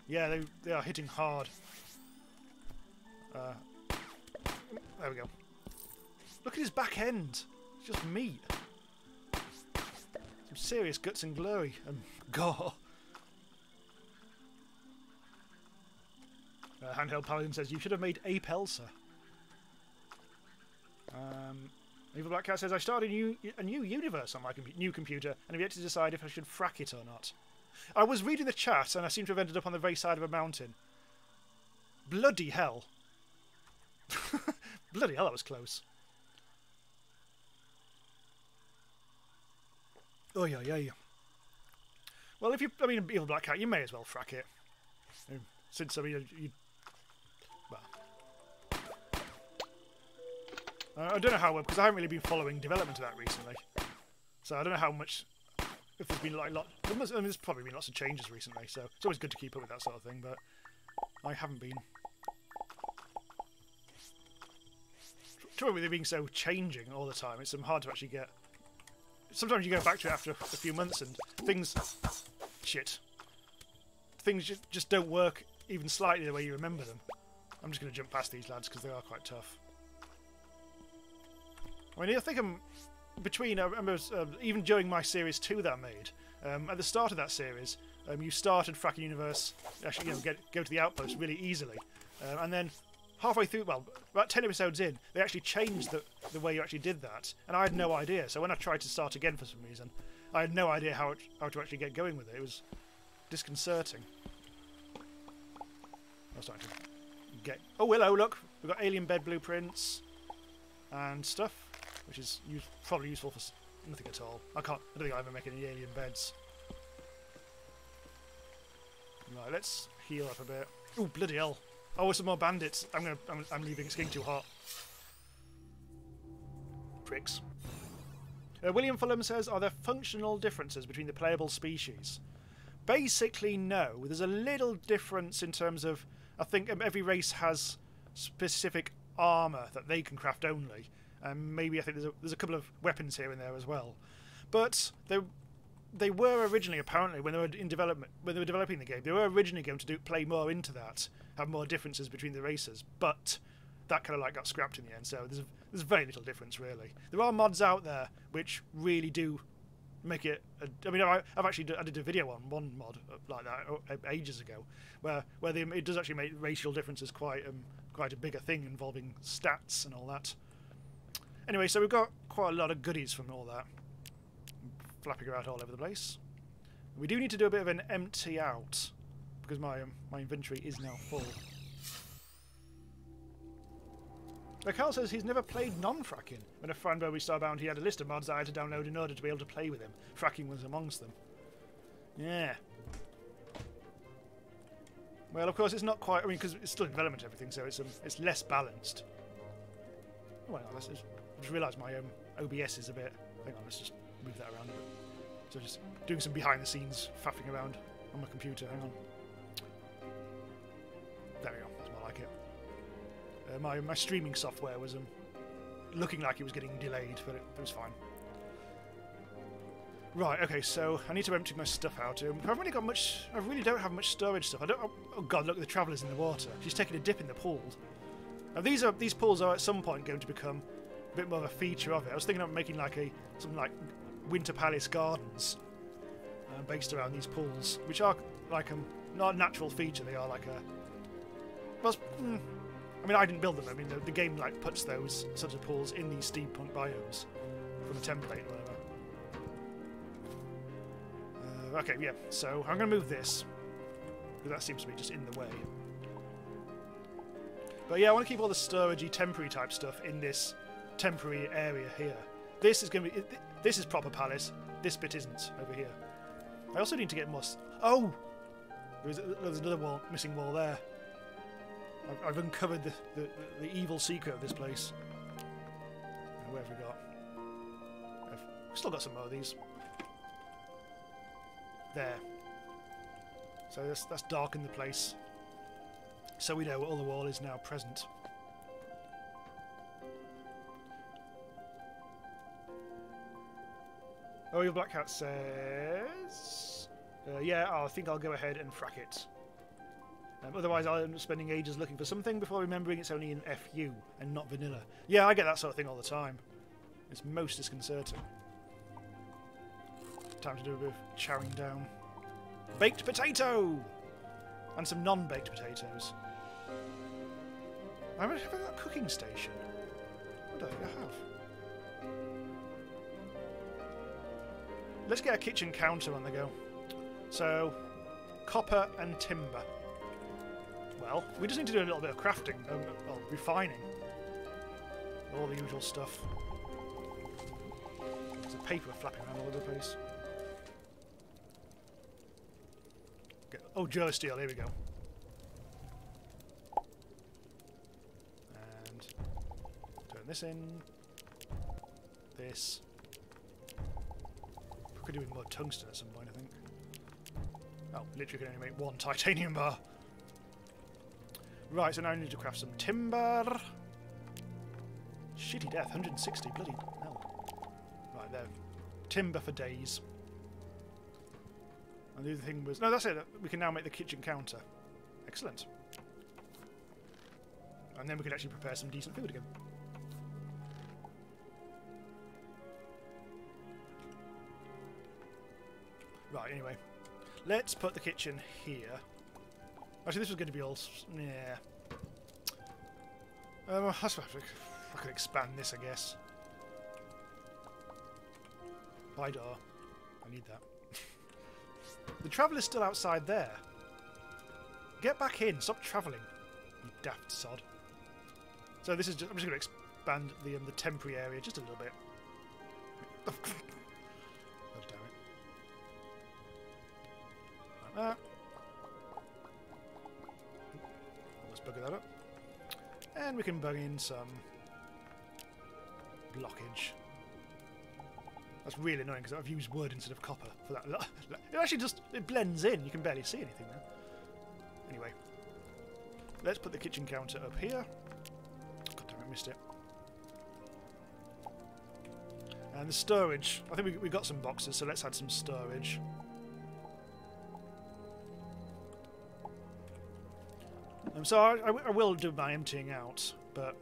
Yeah, they are hitting hard. There we go. Look at his back end. It's just meat. Some serious guts and glory and gore. Handheld Paladin says, you should have made Ape Elsa. Evil Black Cat says, I started a new universe on my new computer and have yet to decide if I should frack it or not. I was reading the chat and I seem to have ended up on the very side of a mountain. Bloody hell. Bloody hell, that was close. Oh, yeah. Well, I mean, Evil Black Cat, you may as well frack it. Since, I mean, I don't know how well, because I haven't really been following development of that recently. So I don't know how much, if there's been like there's probably been lots of changes recently, so it's always good to keep up with that sort of thing, but I haven't been. Trouble with it being so changing all the time, it's hard to actually get. Sometimes you go back to it after a few months and things just don't work even slightly the way you remember them. I'm just going to jump past these lads because they are quite tough. I mean, I think I'm between. I remember even during my series 2 that I made. At the start of that series, you started Fracking Universe, actually, go to the outpost really easily, and then halfway through, well, about 10 episodes in, they actually changed the way you actually did that, and I had no idea. So when I tried to start again for some reason, I had no idea how to actually get going with it. It was disconcerting. I was starting to get. Oh, hello! Look, we've got alien bed blueprints and stuff, which is probably useful Nothing at all. I don't think I'll ever make any alien beds. Right, let's heal up a bit. Ooh, bloody hell. Oh, some more bandits. I'm leaving. It's getting too hot. Pricks. William Fulham says, are there functional differences between the playable species? Basically, no. There's a little difference in terms of, I think every race has specific armour that they can craft only. And maybe I think there's a couple of weapons here and there as well. But they were originally, apparently, when they were in development, when they were developing the game, they were originally going to play more into that, have more differences between the races. But that kind of like got scrapped in the end. So there's very little difference really. There are mods out there which really do make it. I mean, I did a video on one mod like that ages ago, where it does actually make racial differences quite a bigger thing involving stats and all that. Anyway, so we've got quite a lot of goodies from all that, flapping around all over the place. We do need to do a bit of an empty out because my inventory is now full. Carl says he's never played non-fracking. When a friend where we Starbound, he had a list of mods that I had to download in order to be able to play with him. Fracking was amongst them. Yeah. Well, of course, it's not quite. I mean, because it's still in development and everything, so it's less balanced. Oh, hang on, I just realised my OBS is a bit. Hang on, let's just move that around a bit. So just doing some behind-the-scenes faffing around on my computer. Hang on. There we go. That's more like it. My streaming software was looking like it was getting delayed, but it was fine. Right, okay, so I need to empty my stuff out. I've really got much. I really don't have much storage stuff. Oh god, look, the traveller's in the water. She's taking a dip in the pool. Now these pools are at some point going to become a bit more of a feature of it. I was thinking of making like something like Winter Palace Gardens based around these pools, which are like not a natural feature. They are like a. Well, I mean, I didn't build them. I mean, the game like puts those sorts of pools in these steampunk biomes from a template or whatever. Okay, yeah. So I'm going to move this because that seems to be just in the way. But yeah, I want to keep all the storagey, temporary type stuff in this temporary area here. This is going to be. This is proper palace. This bit isn't over here. I also need to get more. Oh, there's another wall, missing wall there. I've uncovered the evil secret of this place. Where have we got? I've still got some more of these. There. So that's darkened the place. So we know all the wall is now present. Oh, your Black Cat says... yeah, I think I'll go ahead and frack it. Otherwise I'll end up spending ages looking for something before remembering it's only in FU and not vanilla. Yeah, I get that sort of thing all the time. It's most disconcerting. Time to do a bit of chowing down. Baked potato! And some non-baked potatoes. Have I got a cooking station? What do I think I have? Let's get a kitchen counter on the go. So, copper and timber. Well, we just need to do a little bit of crafting, well, refining. All the usual stuff. There's a paper flapping around all over the place. Oh, Durasteel, here we go. And turn this in. This. We could do with more tungsten at some point, I think. Oh, literally can only make one titanium bar. Right, so now I need to craft some timber. Shitty death, 160, bloody hell. Right, there. Timber for days. And the other thing was... No, that's it. We can now make the kitchen counter. Excellent. And then we can actually prepare some decent food again. Right, anyway. Let's put the kitchen here. Actually, this was going to be all... Yeah. I could expand this, I guess. By door. I need that. The traveller's still outside there. Get back in. Stop travelling. You daft sod. So this is just... I'm just going to expand the temporary area just a little bit. God damn it. Like that. Let's bugger that up. And we can bung in some blockage. That's really annoying because I've used wood instead of copper for that. It actually just it blends in. You can barely see anything there. Anyway, let's put the kitchen counter up here. God damn it, missed it. And the storage. I think we got some boxes, so let's add some storage. So I will do my emptying out, but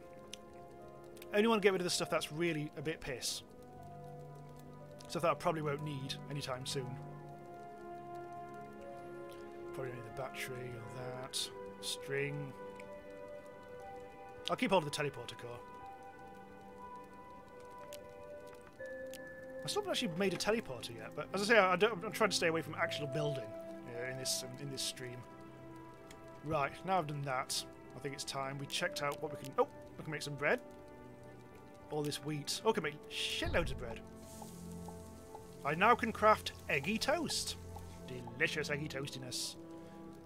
I only want to get rid of the stuff that's really a bit piss. Stuff that I probably won't need anytime soon. Probably need the battery or that. String. I'll keep hold of the teleporter core. I still haven't actually made a teleporter yet, but as I say, I'm trying to stay away from actual building in this stream. Right, now I've done that, I think it's time we checked out what we can... Oh, we can make some bread. All this wheat. Oh, we can make shitloads of bread. I now can craft eggy toast. Delicious eggy toastiness.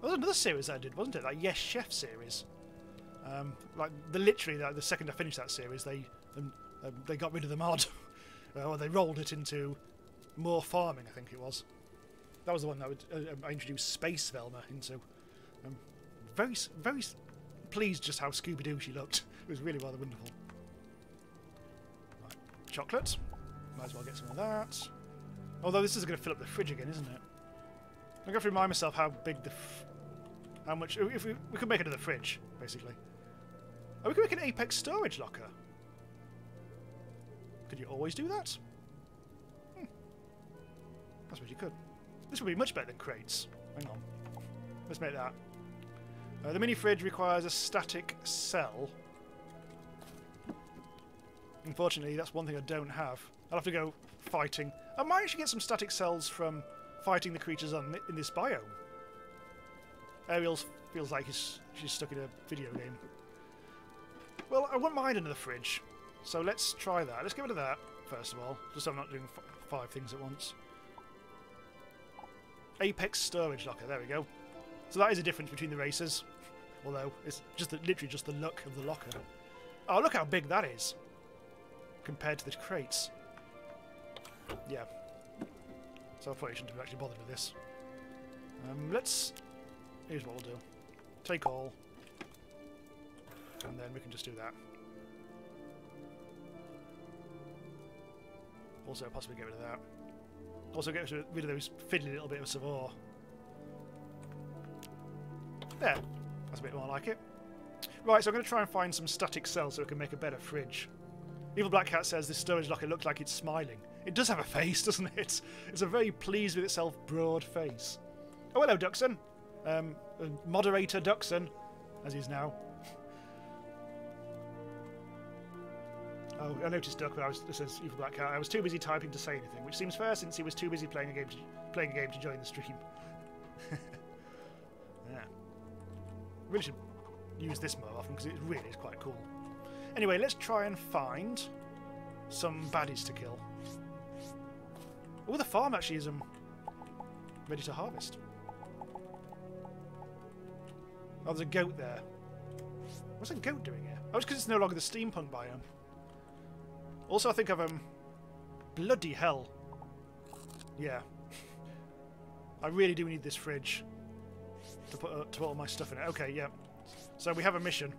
There was another series I did, wasn't it? That Yes Chef series. Like literally, the second I finished that series, they got rid of the mod, or they rolled it into more farming. I think it was. That was the one that I introduced Space Velma into. Very pleased just how Scooby-Doo she looked. It was really rather wonderful. Right, chocolate. Might as well get some of that. Although this is going to fill up the fridge again, isn't it? I have to remind myself how big how much... If we could make another fridge, basically. Oh, we could make an Apex storage locker. Could you always do that? I suppose you could. This would be much better than crates. Hang on. Let's make that. The mini fridge requires a static cell. Unfortunately, that's one thing I don't have. I'll have to go fighting. I might actually get some static cells from fighting the creatures in this biome. Ariel feels like she's stuck in a video game. Well, I wouldn't mind another fridge. So let's try that. Let's get rid of that, first of all. Just so I'm not doing 5 things at once. Apex storage locker. There we go. So that is a difference between the races. Although, it's just literally just the look of the locker. Oh, look how big that is. Compared to the crates. Yeah. So I probably shouldn't have actually bothered with this. Here's what we'll do. Take all. And then we can just do that. Also, possibly get rid of that. Also, get rid of those fiddly little bit of Savannah. There. That's a bit more like it. Right, so I'm going to try and find some static cells so we can make a better fridge. Evil Black Cat says this storage locker looks like it's smiling. It does have a face, doesn't it? It's a very pleased with itself broad face. Oh, hello, Duxon. Moderator Duxon, as he's now. Oh, I noticed Duck, but this says Evil Black Cat. I was too busy typing to say anything, which seems fair since he was too busy playing a game to join the stream. Yeah. Really should use this more often because it really is quite cool. Anyway, let's try and find some baddies to kill. Oh, the farm actually is ready to harvest. Oh, there's a goat there. What's a goat doing here? Oh, it's because it's no longer the steampunk biome. Also, I think of bloody hell. Yeah. I really do need this fridge to put all my stuff in it. Okay, yeah. So we have a mission.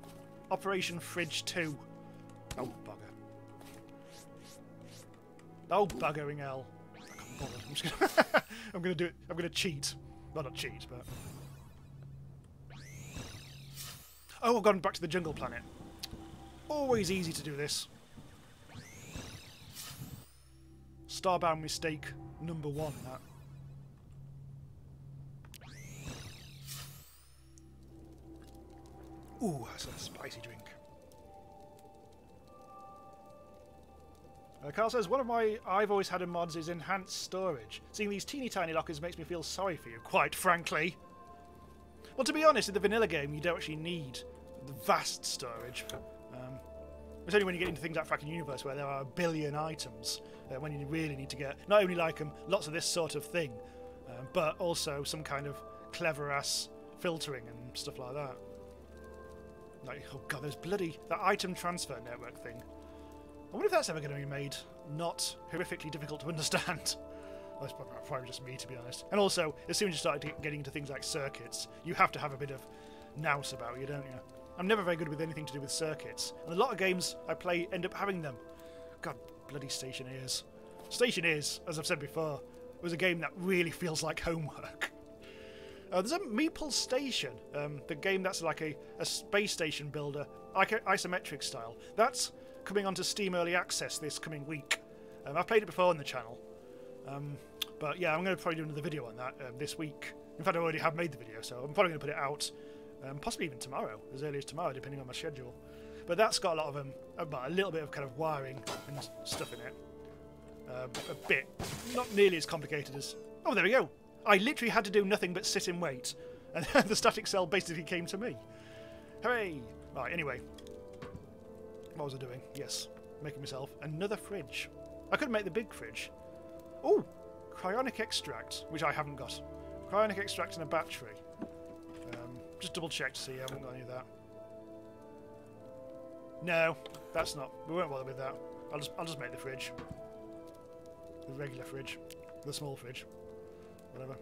Operation Fridge 2. Oh, bugger. Oh, buggering hell. I can't bother. I'm just gonna I'm gonna do it. I'm gonna cheat. Well, not cheat, but... Oh, I've gone back to the jungle planet. Always easy to do this. Starbound mistake number 1, that. Ooh, that's a spicy drink. Carl says, one of my I've always had in mods is enhanced storage. Seeing these teeny tiny lockers makes me feel sorry for you, quite frankly. Well, to be honest, in the vanilla game, you don't actually need the vast storage. It's only when you get into things like Fracking Universe where there are a billion items when you really need to get not only like lots of this sort of thing, but also some kind of clever ass filtering and stuff like that. Like, oh god, there's bloody that item transfer network thing. I wonder if that's ever going to be made not horrifically difficult to understand. That's probably just me, to be honest. And also, as soon as you start getting into things like circuits, you have to have a bit of nous about you, don't you? I'm never very good with anything to do with circuits, and a lot of games I play end up having them. God, bloody Stationeers. Stationeers, as I've said before, was a game that really feels like homework. There's a Meeple Station, the game that's like a space station builder, like isometric style. That's coming onto Steam Early Access this coming week. I've played it before on the channel, but yeah, I'm going to probably do another video on that this week. In fact, I already have made the video, so I'm probably going to put it out possibly even tomorrow, as early as tomorrow, depending on my schedule. But that's got a lot of a little bit of kind of wiring and stuff in it. A bit, not nearly as complicated as. Oh, there we go. I literally had to do nothing but sit and wait, and the static cell basically came to me. Hooray! Right. Anyway, what was I doing? Yes, making myself another fridge. I could make the big fridge. Oh, cryonic extract, which I haven't got. Cryonic extract and a battery. Just double check to see I haven't got any of that. No, that's not. We won't bother with that. I'll just make the fridge. The regular fridge. The small fridge. Whatever.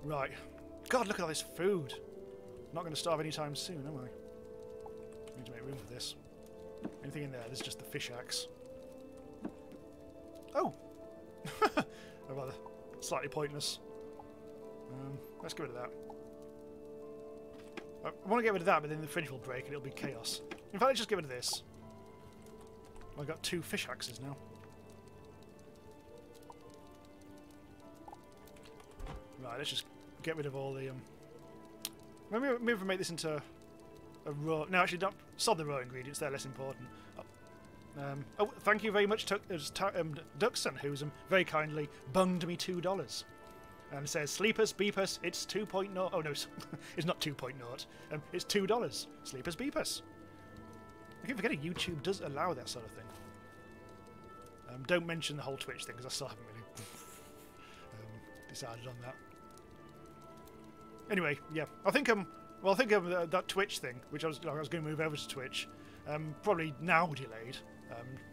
Right. God, look at all this food. Not going to starve anytime soon, am I? Need to make room for this. Anything in there? There's just the fish axe. Oh! Rather slightly pointless. Let's get rid of that. I want to get rid of that, but then the fridge will break and it'll be chaos. In fact, let's just get rid of this. I've got 2 fish axes now. Right, let's just get rid of all the... Maybe if we make this into a raw... No, actually, don't sod the raw ingredients. They're less important. Oh, thank you very much, Duxon, who's very kindly bunged me $2. And it says, Sleepers, Beepus, it's 2.0. Oh, no, it's not 2.0. It's $2. Sleepers, Beepus. I keep forgetting YouTube does allow that sort of thing. Don't mention the whole Twitch thing, because I still haven't really decided on that. Anyway, yeah, I think that Twitch thing, which I was going to move over to Twitch, probably now delayed.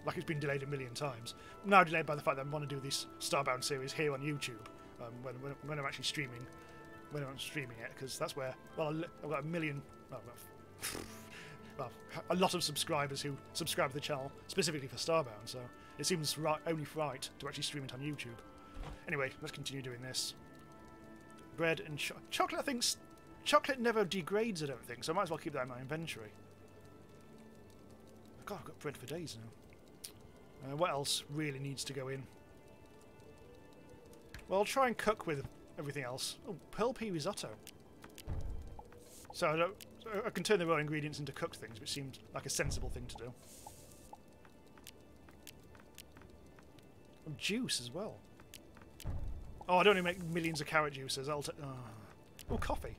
Like it's been delayed a million times. Now delayed by the fact that I want to do this Starbound series here on YouTube when I'm actually streaming, it, because that's where I've got a lot of subscribers who subscribe to the channel specifically for Starbound. So it seems only right to actually stream it on YouTube. Anyway, let's continue doing this. Bread and chocolate. I think chocolate never degrades, I don't think, so I might as well keep that in my inventory. God, I've got bread for days now. What else really needs to go in? Well, I'll try and cook with everything else. Oh, pearl pea risotto. So I can turn the raw ingredients into cooked things, which seems like a sensible thing to do. And juice as well. Oh, I don't even make millions of carrot juices. Oh, coffee.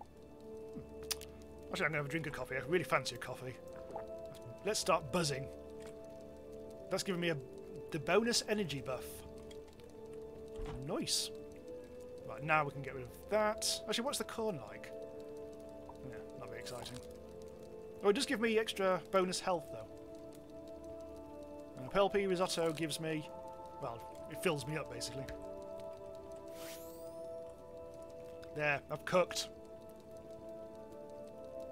Actually, I'm going to have a drink of coffee. I really fancy a coffee. Let's start buzzing. That's giving me the bonus energy buff. Nice. Right, now we can get rid of that. Actually, what's the corn like? Yeah, not very exciting. Oh, it does give me extra bonus health, though. Pearl pea risotto gives me... Well, it fills me up, basically. There, I've cooked.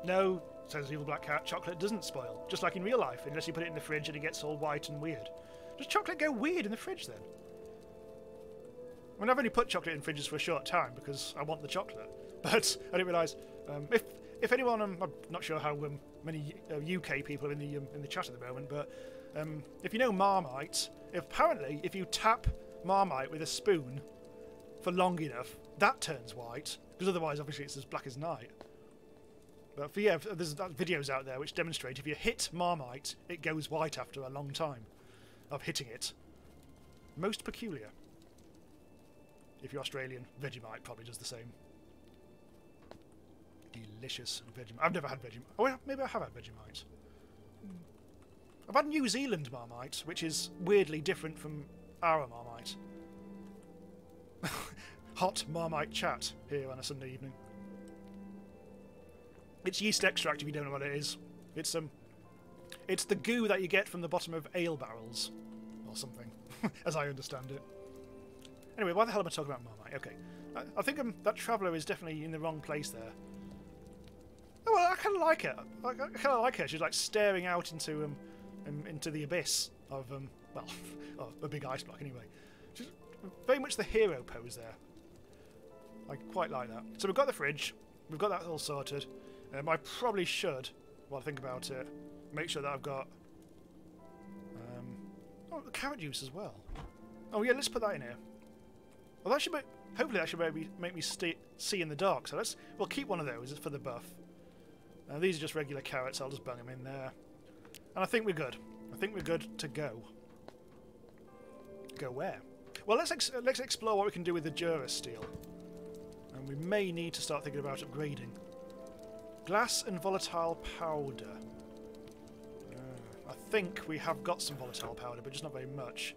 No, says the evil black cat, chocolate doesn't spoil. Just like in real life, unless you put it in the fridge and it gets all white and weird. Does chocolate go weird in the fridge, then? I mean, I've only put chocolate in fridges for a short time because I want the chocolate. But I didn't realise... if anyone... I'm not sure how many UK people are in the chat at the moment, but if you know Marmite, apparently if you tap Marmite with a spoon for long enough, that turns white, because otherwise obviously it's as black as night. But yeah, there's videos out there which demonstrate if you hit Marmite, it goes white after a long time of hitting it. Most peculiar. If you're Australian, Vegemite probably does the same. Delicious Vegemite. I've never had Vegemite. Oh, maybe I have had Vegemite. I've had New Zealand Marmite, which is weirdly different from our Marmite. Hot Marmite chat here on a Sunday evening. It's yeast extract if you don't know what it is. It's the goo that you get from the bottom of ale barrels. Or something, as I understand it. Anyway, why the hell am I talking about Marmite? Okay. I think that traveller is definitely in the wrong place there. Oh, well, I kind of like it. I kind of like her. She's like staring out into the abyss of well, a big ice block anyway. She's very much the hero pose there. I quite like that. So we've got the fridge. We've got that all sorted. I probably should, while I think about it, make sure that I've got carrot juice as well. Oh yeah, let's put that in here. Well, that should hopefully that should maybe make me see in the dark. So we'll keep one of those for the buff. These are just regular carrots. I'll just bung them in there, and I think we're good. I think we're good to go. Go where? Well, let's explore what we can do with the Durasteel, and we may need to start thinking about upgrading. Glass and volatile powder. I think we have got some volatile powder, but just not very much.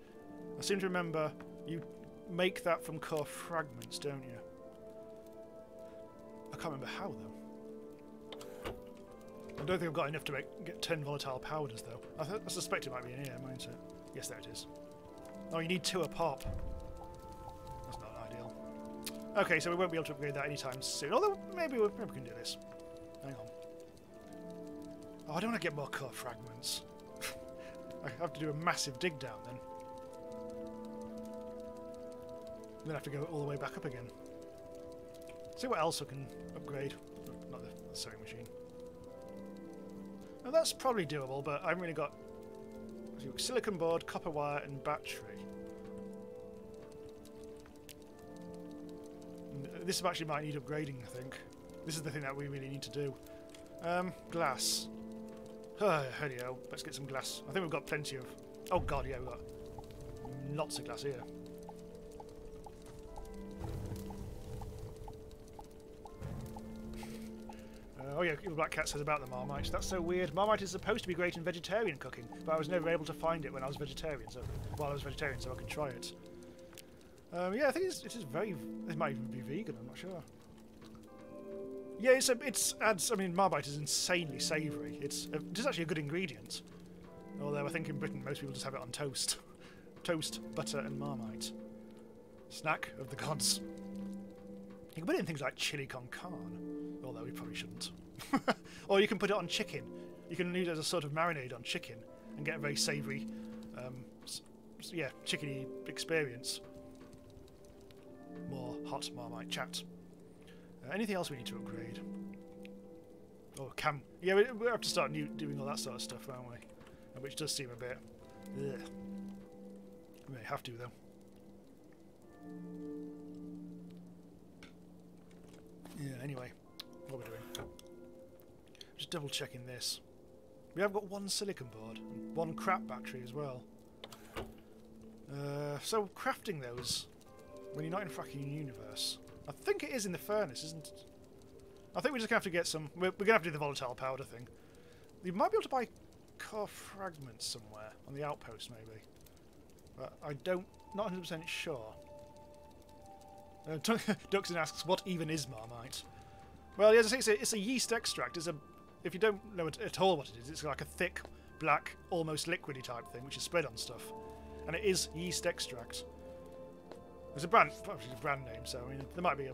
I seem to remember you make that from core fragments, don't you? I can't remember how, though. I don't think I've got enough to get 10 volatile powders, though. I suspect it might be in here, mightn't it? Yes, there it is. Oh, you need 2 a pop. That's not ideal. Okay, so we won't be able to upgrade that anytime soon. Although, maybe we can do this. Hang on. Oh, I don't want to get more core fragments. I have to do a massive dig down then. I'm going to have to go all the way back up again. See what else I can upgrade. Not the sewing machine. Now that's probably doable, but I haven't really got silicon board, copper wire and battery. And this actually might need upgrading, I think. This is the thing that we really need to do. Glass. Holy hell, let's get some glass. I think we've got plenty of... Oh god, yeah, we've got lots of glass here. Oh yeah, Black Cat says about the Marmite. That's so weird. Marmite is supposed to be great in vegetarian cooking, but I was never able to find it when I was vegetarian, so I could try it. Yeah, I think it is very... It might even be vegan, I'm not sure. Yeah, I mean, Marmite is insanely savoury. It's actually a good ingredient. Although I think in Britain most people just have it on toast. Toast, butter and Marmite. Snack of the gods. You can put it in things like chili con carne, although we probably shouldn't. Or you can put it on chicken. You can use it as a sort of marinade on chicken and get a very savoury, yeah, chickeny experience. More hot Marmite chat. Anything else we need to upgrade? Oh, yeah, we have to start doing all that sort of stuff, won't we? Which does seem a bit... Ugh. We may have to, though. Yeah, anyway. What are we doing? Just double checking this. We have got 1 silicon board and 1 crap battery as well. So crafting those when you're not in fracking universe. I think it is in the furnace, isn't it? I think we're just going to have to get some... We're going to have to do the volatile powder thing. You might be able to buy core fragments somewhere. On the outpost, maybe. But not 100% sure. Duxon asks, what even is Marmite? Well, as I say, it's a yeast extract. If you don't know at all what it is, it's like a thick, black, almost liquidy type thing, which is spread on stuff. And it is yeast extract. There's a brand, probably a brand name, so I mean, there might be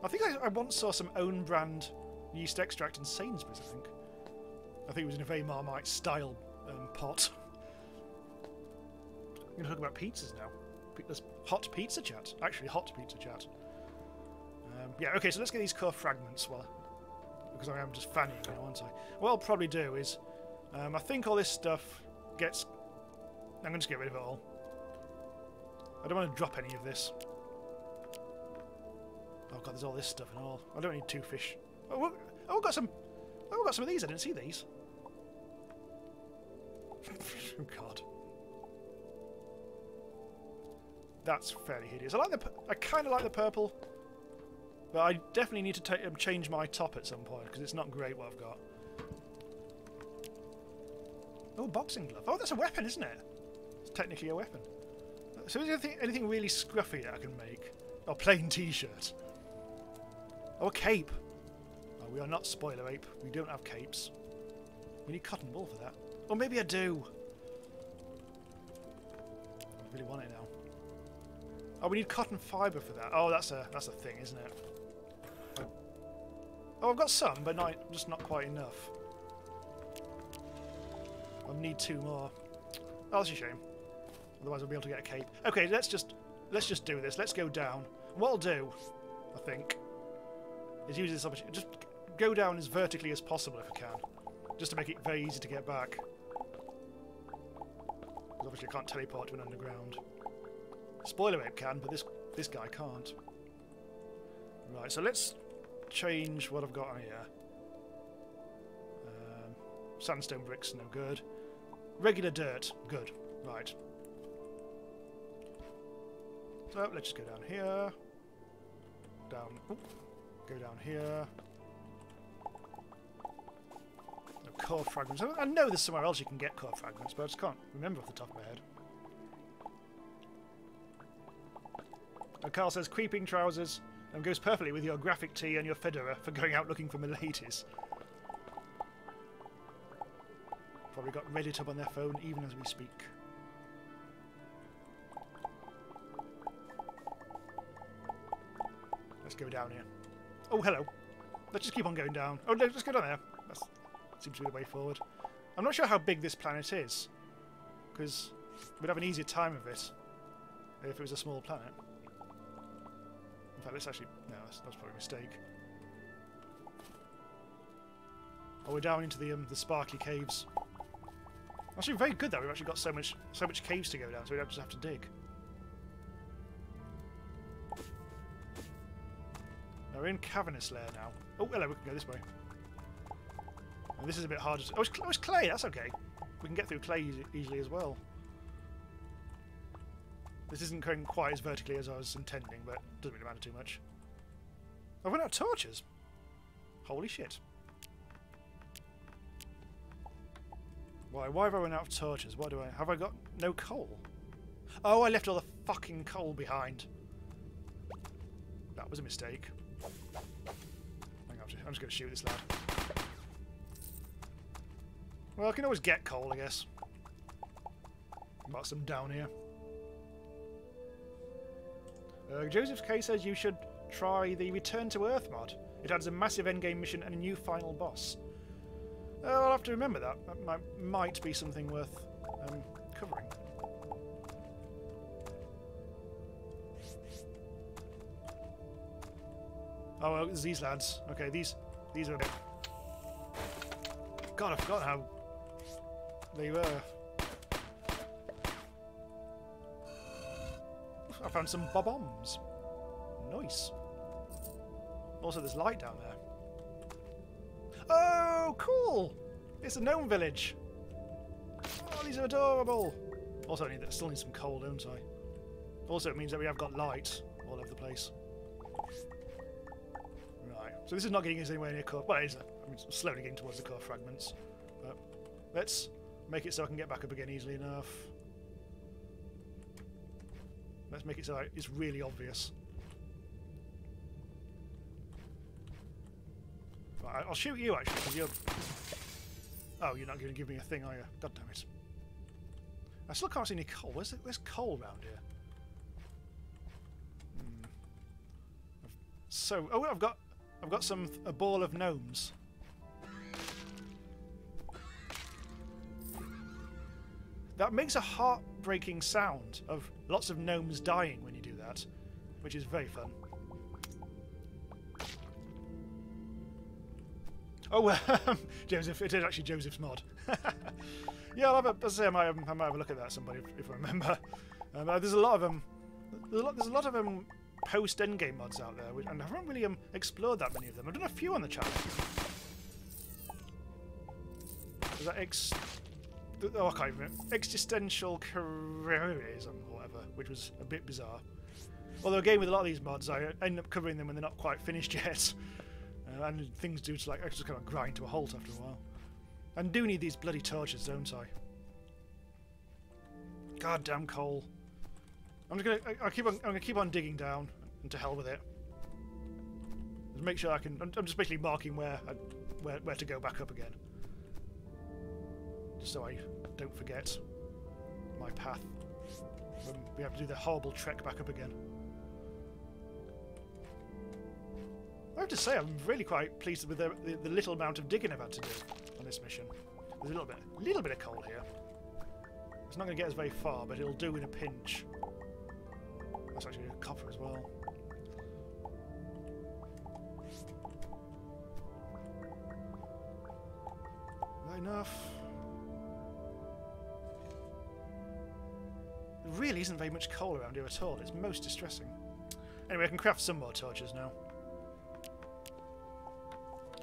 I think I once saw some own brand yeast extract in Sainsbury's. I think it was in a very Marmite style pot. I'm going to talk about pizzas now. There's hot pizza chat. Actually, hot pizza chat. Yeah. Okay. So let's get these core fragments. Because I am just fanning, aren't I? What I'll probably do is, I think all this stuff gets. I'm going to just get rid of it all. I don't want to drop any of this. Oh god, there's all this stuff and all. I don't need 2 fish. Oh, I've got some. Oh, I've got some of these. I didn't see these. Oh god, that's fairly hideous. I kind of like the purple, but I definitely need to change my top at some point because it's not great what I've got. Oh, boxing glove. Oh, that's a weapon, isn't it? It's technically a weapon. So is there anything really scruffy that I can make? Oh, plain t-shirt. Oh, a cape. Oh, we are not spoiler ape. We don't have capes. We need cotton wool for that. Or maybe I do. I really want it now. Oh, we need cotton fibre for that. Oh, that's a thing, isn't it? Oh, I've got some, but just not quite enough. I'll need 2 more. Oh, that's a shame. Otherwise, I'll be able to get a cape. Okay, let's just do this. Let's go down. What I'll do, I think, is use this opportunity. Just go down as vertically as possible if I can, just to make it very easy to get back. Because obviously, I can't teleport to an underground. Spoiler ape can, but this guy can't. Right, so let's change what I've got on here. Sandstone bricks, no good. Regular dirt, good. Right. So let's just go down here. Down. Oop, go down here. No core fragments. I know there's somewhere else you can get core fragments, but I just can't remember off the top of my head. And Carl says, creeping trousers and goes perfectly with your graphic tee and your fedora for going out looking for ladies. Probably got Reddit up on their phone even as we speak. Let's go down here. Oh, hello. Let's just keep on going down. Oh, no, let's go down there. That seems to be the way forward. I'm not sure how big this planet is, because we'd have an easier time of it if it was a small planet. In fact, let's actually... No, that's probably a mistake. Oh, we're down into the sparkly caves. Actually, very good that we've actually got so much caves to go down, so we don't just have to dig. Now we're in cavernous lair now. Oh, hello, we can go this way. And this is a bit harder to... Oh, it's clay, that's okay. We can get through clay easily as well. This isn't going quite as vertically as I was intending, but it doesn't really matter too much. I've run out of torches. Holy shit. Why have I run out of torches? What do I... Have I got no coal? Oh, I left all the fucking coal behind. That was a mistake. Hang on, I'm just going to shoot this lad. Well, I can always get coal, I guess. Got some down here. Joseph K says you should try the Return to Earth mod. It adds a massive endgame mission and a new final boss. I'll have to remember that. That might be something worth covering. Oh, well, it's these lads. Okay, these are a bit... God, I forgot how they were. I found some bob-ombs. Nice. Also, there's light down there. Oh, cool! It's a gnome village. Oh, these are adorable. Also, I still need some coal, don't I? Also, it means that we have got light all over the place. Right. So this is not getting us anywhere near core. Well, it is. I mean, it's slowly getting towards the core fragments. But let's make it so I can get back up again easily enough. Let's make it so it's really obvious. Right, I'll shoot you actually, because you're... Oh, you're not going to give me a thing, are you? God damn it. I still can't see any coal. Where's coal around here? So, oh, I've got a ball of gnomes. That makes a heartbreaking sound of lots of gnomes dying when you do that, which is very fun. Oh, Joseph, it is actually Joseph's mod. Yeah, I'll have a, as I say, I might have a look at that somebody if I remember. There's a lot of them. There's a lot of post endgame mods out there, and I haven't really explored that many of them. I've done a few on the channel. Is that I can't even remember. Existential careers or whatever, which was a bit bizarre. Although again, with a lot of these mods, I end up covering them when they're not quite finished yet. And things do just kind of grind to a halt after a while. And do need these bloody torches, don't I? Goddamn coal. I'm gonna keep on digging down, and to hell with it. Just make sure I can. I'm just basically marking where to go back up again, just so I don't forget my path when we have to do the horrible trek back up again. I have to say, I'm really quite pleased with the little amount of digging I've had to do on this mission. There's a little bit of coal here. It's not going to get us very far, but it'll do in a pinch. That's actually a copper as well. Is that enough? There really isn't very much coal around here at all. It's most distressing. Anyway, I can craft some more torches now.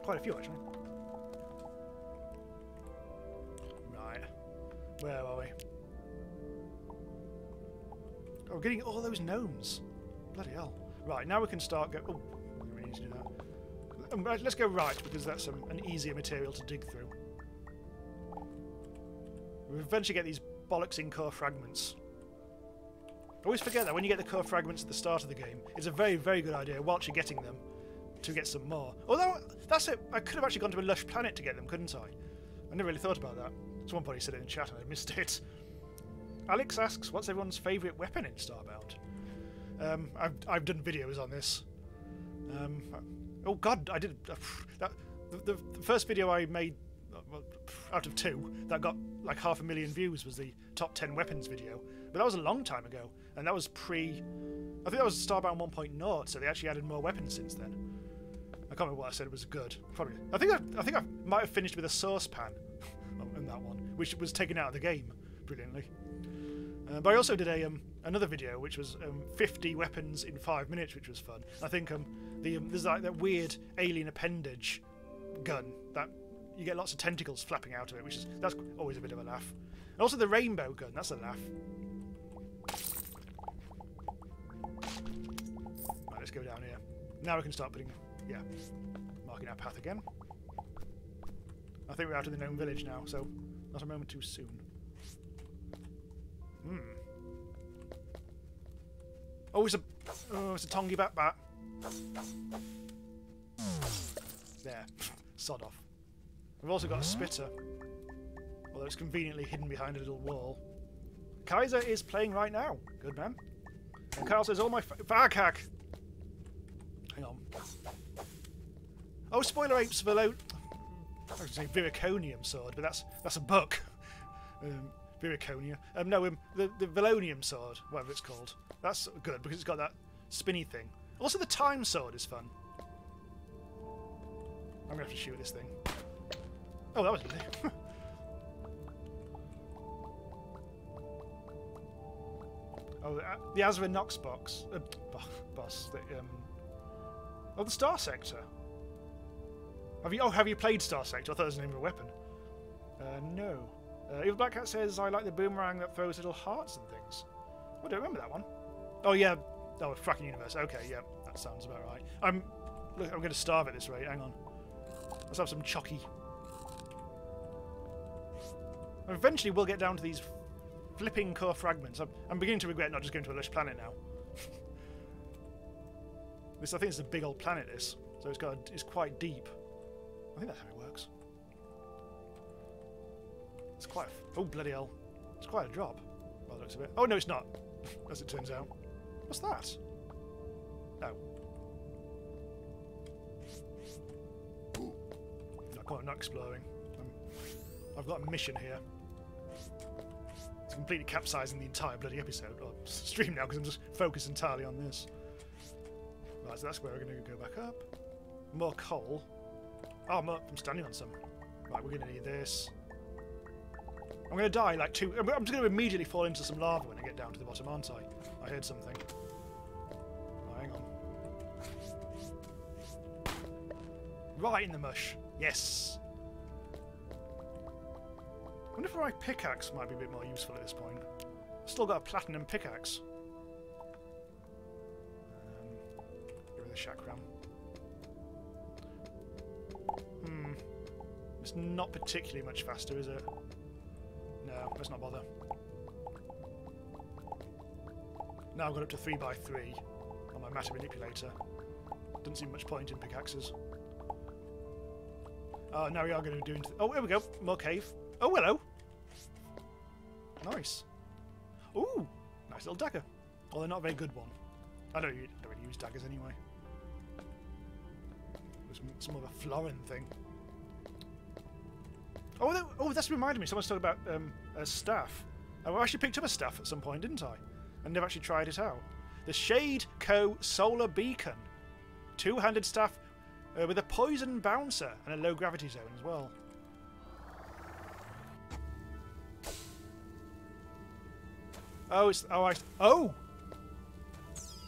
Quite a few, actually. Right. Where are we? Oh, we're getting all those gnomes. Bloody hell. Right, now we can start Oh, we really need to do that. Let's go right, because that's an easier material to dig through. We'll eventually get these bollocksing core fragments. I always forget that when you get the core fragments at the start of the game, it's a very, very good idea, whilst you're getting them, to get some more. Although, that's it. I could have actually gone to a lush planet to get them, couldn't I? I never really thought about that. Someone said it in chat and I missed it. Alex asks, what's everyone's favourite weapon in Starbound? I've done videos on this. Oh god, I did... the first video I made, well, out of 2, that got like 500,000 views was the top 10 weapons video. But that was a long time ago, and that was pre... I think that was Starbound 1.0, so they actually added more weapons since then. I can't remember what I said. It was good. Probably. I think I might have finished with a saucepan in that one, which was taken out of the game brilliantly. But I also did another video, which was 50 weapons in 5 minutes, which was fun. I think there's like that weird alien appendage gun that you get lots of tentacles flapping out of it, that's always a bit of a laugh. And also the rainbow gun. That's a laugh. Right, let's go down here. Now we can start putting. Yeah, marking our path again. I think we're out of the Gnome village now, so not a moment too soon. Oh, it's a tongy bat. There, sod off. We've also got a spitter, although it's conveniently hidden behind a little wall. Kaiser is playing right now. Good man. And Carl says, "All my fuck hack." Hang on. Oh, spoiler apes I was going to say Viriconium sword, but that's a book. Viriconia. No, the Velonium sword, whatever it's called. That's good because it's got that spinny thing. Also, the time sword is fun. I'm going to have to shoot this thing. Oh, that was easy. Oh, the Azra Nox boss. Oh, the Star Sector. Have you played Star Sector? I thought it was the name of a weapon. No. Evil Black Cat says, I like the boomerang that throws little hearts and things. I don't remember that one. Oh, yeah. Oh, Fracking Universe. Okay, yeah. That sounds about right. I'm going to starve at this rate. Hang on. Let's have some chocky. Eventually, we'll get down to these flipping core fragments. I'm beginning to regret not just going to a lush planet now. I think it's a big old planet, this. So it's quite deep. I think that's how it works. It's quite oh, bloody hell. It's quite a drop, by the looks of it. Oh, no, it's not, as it turns out. What's that? No. No, come on, I'm not exploring. I've got a mission here. It's completely capsizing the entire bloody episode, or stream now, because I'm just focused entirely on this. Right, so that's where we're going to go back up. More coal. Oh, I'm standing on some. Right, we're going to need this. I'm going to die like two... I'm just going to immediately fall into some lava when I get down to the bottom, aren't I? I heard something. Oh, hang on. Right in the mush. Yes! I wonder if my pickaxe might be a bit more useful at this point. I've still got a platinum pickaxe. Give it a chakram. It's not particularly much faster, is it? No, let's not bother. Now I've got up to 3x3 on my matter manipulator. Doesn't seem much point in pickaxes. Oh, now we are going to be doing... Oh, here we go. More cave. Oh, hello. Nice. Ooh, nice little dagger. Although not a very good one. I don't really use daggers anyway. It was some of a florin thing. Oh, that's reminded me. Someone's talking about a staff. I actually picked up a staff at some point, didn't I? And never actually tried it out. The Shade Co. Solar Beacon. Two-handed staff with a poison bouncer and a low gravity zone as well. Oh, it's... Oh!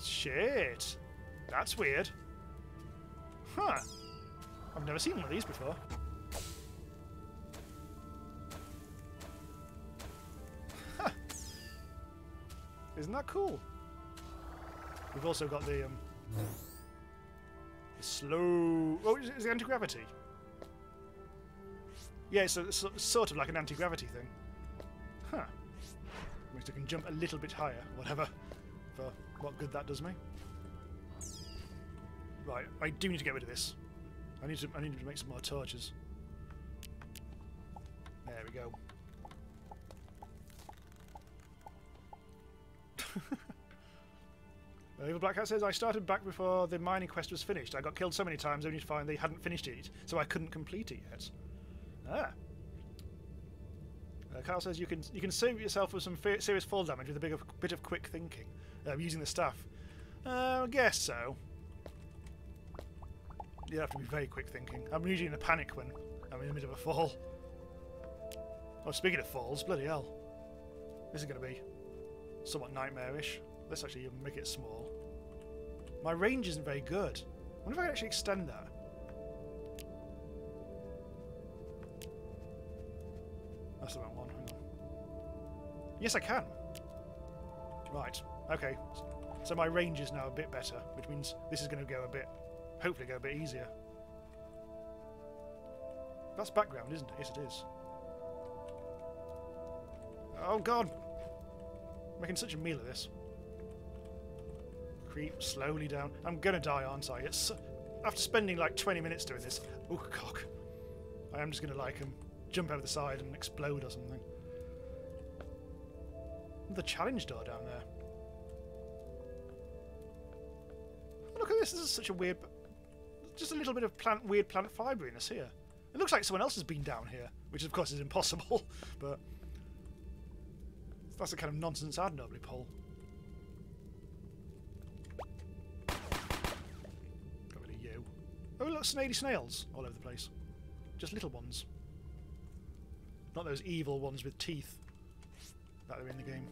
Shit. That's weird. Huh. I've never seen one of these before. Huh. Isn't that cool? We've also got the slow... Oh, is it anti-gravity? Yeah, it's sort of like an anti-gravity thing. Huh. Means I can jump a little bit higher, whatever, for what good that does me. Right, I do need to get rid of this. I need to make some more torches. There we go. Evil Black Cat says, I started back before the mining quest was finished. I got killed so many times only to find they hadn't finished it, so I couldn't complete it yet. Ah. Carl says you can save yourself with some serious fall damage with a bit of quick thinking using the staff. I guess so. You have to be very quick thinking. I'm usually in a panic when I'm in the middle of a fall. Oh, speaking of falls, bloody hell. This is going to be somewhat nightmarish. Let's actually make it small. My range isn't very good. I wonder if I can actually extend that. That's the wrong one. Hang on. Yes, I can. Right. Okay. So my range is now a bit better, which means this is going to go a bit... Hopefully go a bit easier. That's background, isn't it? Yes, it is. Oh, God! I'm making such a meal of this. Creep slowly down. I'm going to die, aren't I? It's... After spending like 20 minutes doing this... Oh, cock. I am just going to like jump over the side and explode or something. The challenge door down there. Oh, look at this. This is such a weird... Just a little bit of weird plant fiberiness here. It looks like someone else has been down here, which of course is impossible, but that's the kind of nonsense I'd normally pull. Got rid of you. Oh, look, snaily snails all over the place. Just little ones. Not those evil ones with teeth that are in the game.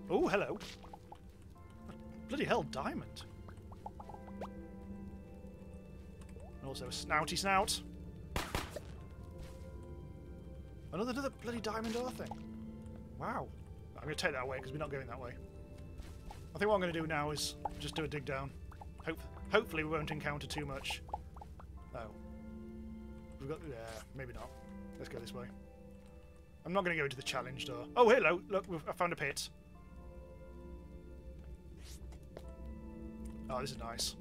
Oh, hello. Bloody hell, diamond. And also a snouty snout. Another bloody diamond ore thing. Wow. I'm going to take that away because we're not going that way. I think what I'm going to do now is just do a dig down. Hopefully we won't encounter too much. Oh. We've got... Yeah, maybe not. Let's go this way. I'm not going to go into the challenge door. Oh, hello. Look, I found a pit. Oh, this is nice.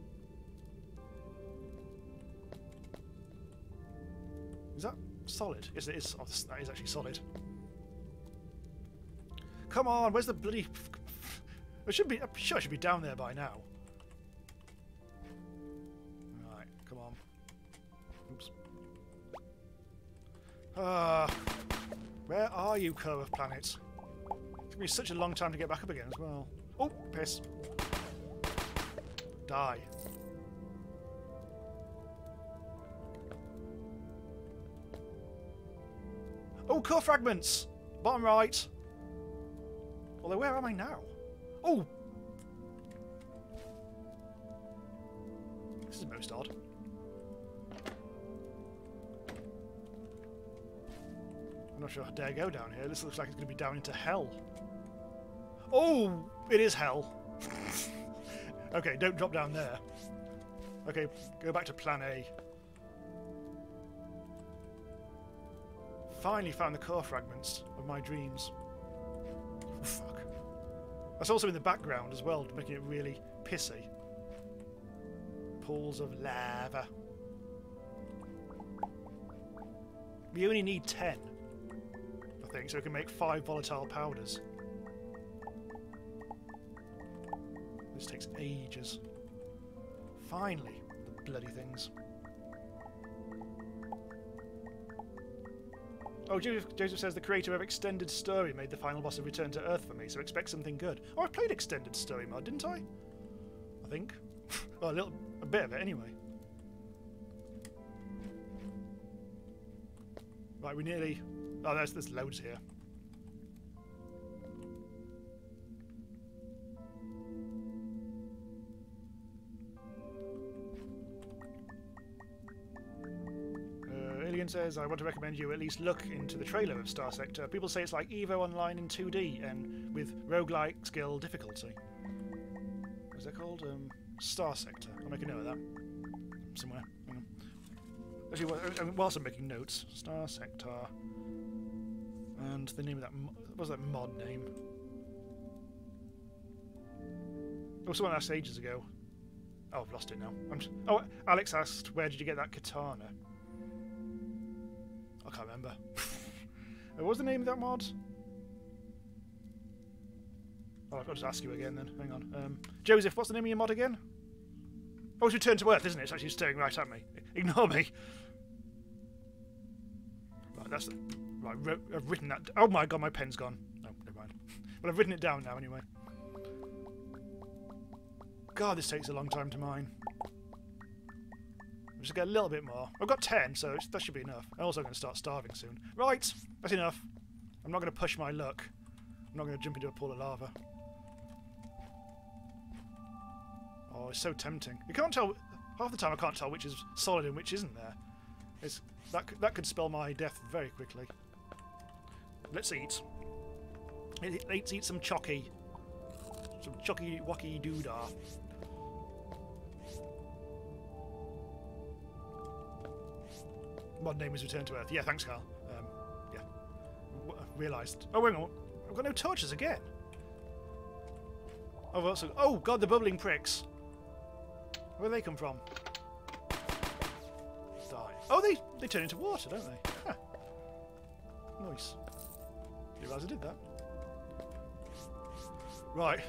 Is that solid? Yes, it is. Oh, that is actually solid. Come on, where's the bloody... It should be... I'm sure it should be down there by now. Right, come on. Oops. Where are you, core of planets? It's going to be such a long time to get back up again as well. Oh, piss. Die. Oh, core fragments! Bottom right. Although, where am I now? Oh! This is most odd. I'm not sure I dare go down here. This looks like it's going to be down into hell. Oh! It is hell. Okay, don't drop down there. Okay, go back to plan A. Finally found the core fragments of my dreams. Oh, fuck. That's also in the background as well, making it really pissy. Pools of lava. We only need 10, I think, so we can make 5 volatile powders. This takes ages. Finally, the bloody things. Oh, Joseph says the creator of Extended Story made the final boss of Return to Earth for me, so expect something good. Oh, I played Extended Story mod, didn't I? I think. Well, a bit of it anyway. Right, we nearly... Oh, there's loads here. Alien says, I want to recommend you at least look into the trailer of Star Sector. People say it's like EVO Online in 2D and with roguelike skill difficulty. What's that called? Star Sector. I'll make a note of that. Somewhere. Actually, whilst I'm making notes, Star Sector. And the name of that... What was that mod name? Oh, someone asked ages ago. Oh, I've lost it now. Oh, Alex asked, where did you get that katana? I can't remember. What was the name of that mod? Oh, I'll just ask you again then. Hang on. Joseph, what's the name of your mod again? Oh, it's Return to Earth, isn't it? It's actually staring right at me. Ignore me. Right, that's... Right, I've written that... Oh my god, my pen's gone. No, never mind. Well, I've written it down now anyway. God, this takes a long time to mine. Just get a little bit more. I've got 10, so that should be enough. I'm also going to start starving soon. Right, that's enough. I'm not going to push my luck. I'm not going to jump into a pool of lava. Oh, it's so tempting. You can't tell... Half the time I can't tell which is solid and which isn't there. That could spell my death very quickly. Let's eat. Let's eat some chocky. Some chocky wacky doodah. Mod name is Return to Earth. Yeah, thanks, Carl. Yeah. I realised... Oh, wait a minute. I've got no torches again. I've also... Oh, God, the bubbling pricks. Where do they come from? Die. Oh, they turn into water, don't they? Huh. Nice. Didn't realise I did that. Right.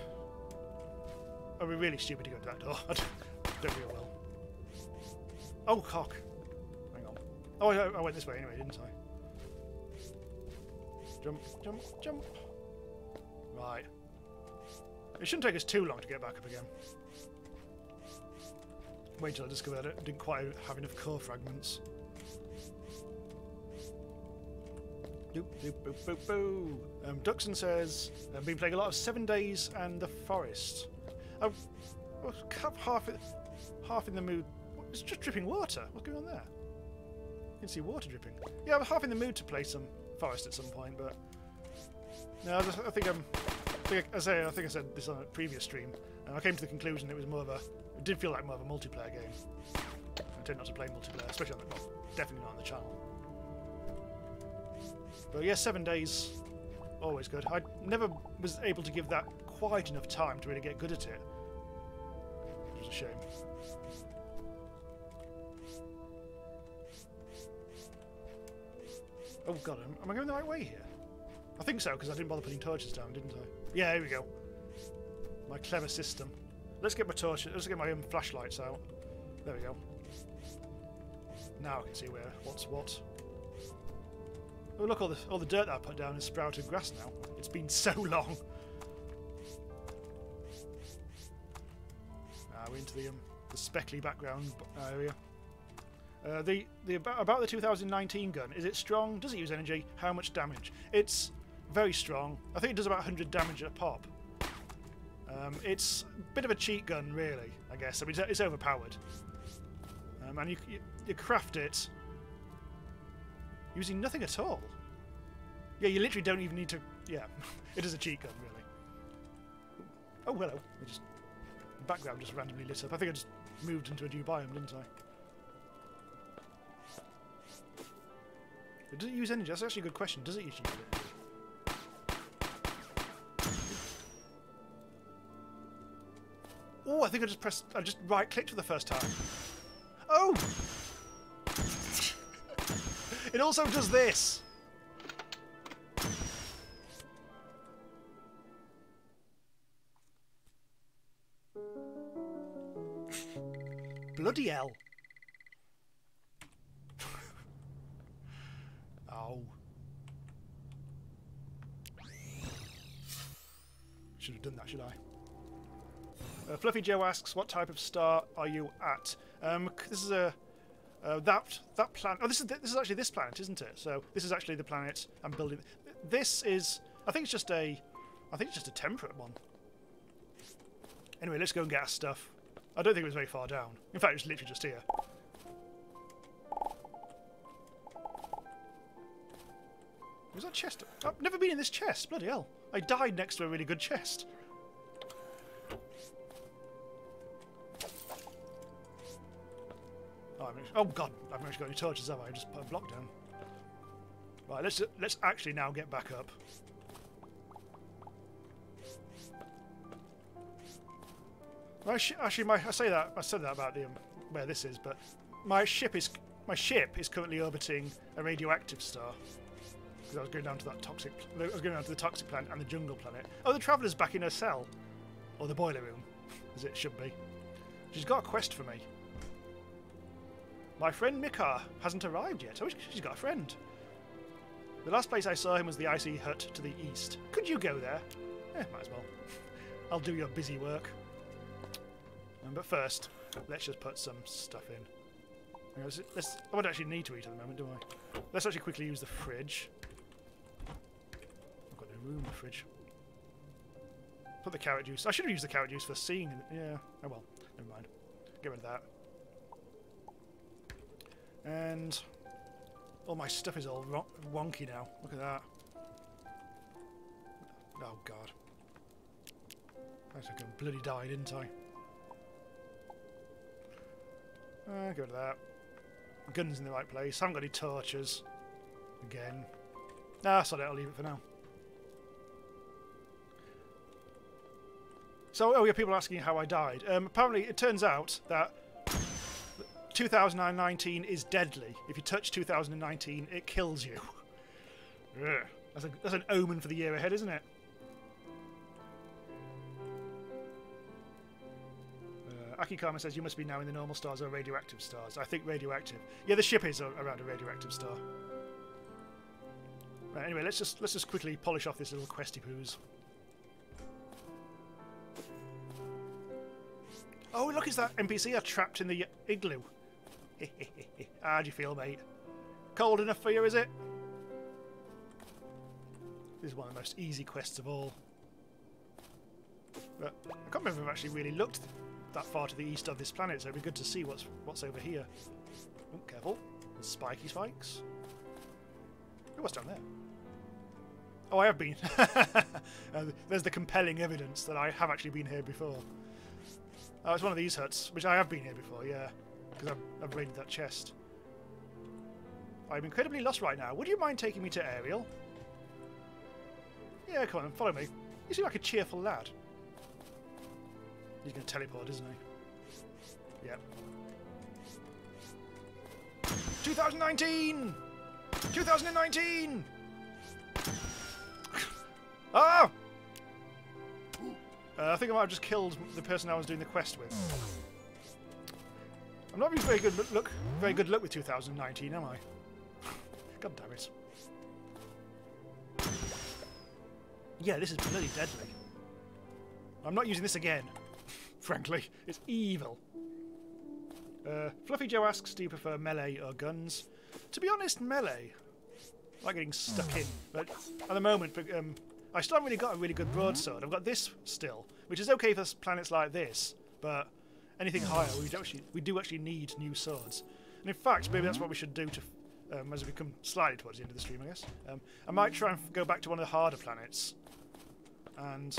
Are we really stupid to go to that door? I don't feel well. Oh, cock. Oh, I went this way anyway, didn't I? Jump, jump, jump. Right. It shouldn't take us too long to get back up again. Wait till I discover that I didn't quite have enough core fragments. Doop, doop, boop, boop, boo. Duxon says, I've been playing a lot of 7 Days and The Forest. I've half in the mood. It's just dripping water. What's going on there? You can see water dripping. Yeah, I'm half in the mood to play some Forest at some point, but no, I think I said this on a previous stream. I came to the conclusion it was more of a. It did feel like more of a multiplayer game. I tend not to play multiplayer, especially on the, well, definitely not on the channel. But yeah, 7 Days, always good. I never was able to give that quite enough time to really get good at it, which was a shame. Oh god, am I going the right way here? I think so, because I didn't bother putting torches down, didn't I? Yeah, here we go. My clever system. Let's get my torches, let's get my flashlights out. There we go. Now I can see what's what. Oh look, all the dirt that I put down is sprouted grass now. It's been so long. We're into the speckly background area. About the 2019 gun, is it strong? Does it use energy? How much damage? It's very strong. I think it does about 100 damage a pop. It's a bit of a cheat gun, really, I guess. I mean, it's overpowered. And you craft it using nothing at all. Yeah, you literally don't even need to... Yeah, it is a cheat gun, really. Oh, hello. The background just randomly lit up. I think I just moved into a new biome, didn't I? Does it use energy? That's actually a good question. Does it use energy? Oh, I think I just right-clicked for the first time. Oh! It also does this! Bloody hell. Oh. Should have done that, should I? Fluffy Joe asks, what type of star are you at? This is a... that planet... Oh, this is actually this planet, isn't it? So, this is actually the planet I'm building. This is... I think it's just a temperate one. Anyway, let's go and get our stuff. I don't think it was very far down. In fact, it was literally just here. Was that chest? I've never been in this chest. Bloody hell. I died next to a really good chest. Oh god, I haven't actually got any torches, have I? I just put a block down. Right, let's actually now get back up. Actually, I said that about the where this is, but my ship is currently orbiting a radioactive star because I was going down to that toxic. I was going down to the toxic planet and the jungle planet. Oh, the Traveller's back in her cell, or the boiler room, as it should be. She's got a quest for me. My friend Mikar hasn't arrived yet. Oh, she's got a friend. The last place I saw him was the icy hut to the east. Could you go there? Might as well. I'll do your busy work. But first, let's just put some stuff in. I won't actually need to eat at the moment, do I? Let's actually quickly use the fridge. I've got no room in the fridge. Put the carrot juice. I should have used the carrot juice for seeing. Yeah. Oh well. Never mind. Get rid of that. And all my stuff is all wonky now. Look at that. Oh god. I took a bloody die, didn't I? Get rid of that. Gun's in the right place. Haven't got any torches. Again. Sorry, I'll leave it for now. So, oh yeah, people are asking how I died. Apparently, it turns out that 2019 is deadly. If you touch 2019, it kills you. That's an omen for the year ahead, isn't it? Akikama says you must be now in the normal stars or radioactive stars. I think radioactive. Yeah, the ship is around a radioactive star. Right, anyway, let's just quickly polish off this little questy poos. Oh, look, it's that NPC trapped in the igloo. How do you feel, mate? Cold enough for you, is it? This is one of the most easy quests of all. But I can't remember if I've actually really looked that far to the east of this planet, so it'd be good to see what's over here. Oh, careful. There's spiky spikes. Oh, what's down there? Oh, I have been. There's the compelling evidence that I have actually been here before. Oh, it's one of these huts, which I have been here before, yeah. Because I've raided that chest. I'm incredibly lost right now. Would you mind taking me to Ariel? Yeah, come on, follow me. You seem like a cheerful lad. He's going to teleport, isn't he? Yep. 2019! 2019! Ah! I think I might have just killed the person I was doing the quest with. I'm not being very good luck with 2019, am I? God damn it. Yeah, this is bloody deadly. I'm not using this again. Frankly, it's evil. Fluffy Joe asks, do you prefer melee or guns? To be honest, melee. I like getting stuck in. But at the moment, I still haven't really got a really good broadsword. I've got this still, which is okay for planets like this, but anything higher, we do actually need new swords. And in fact, maybe that's what we should do to, as we come slightly towards the end of the stream, I guess. I might try and go back to one of the harder planets. And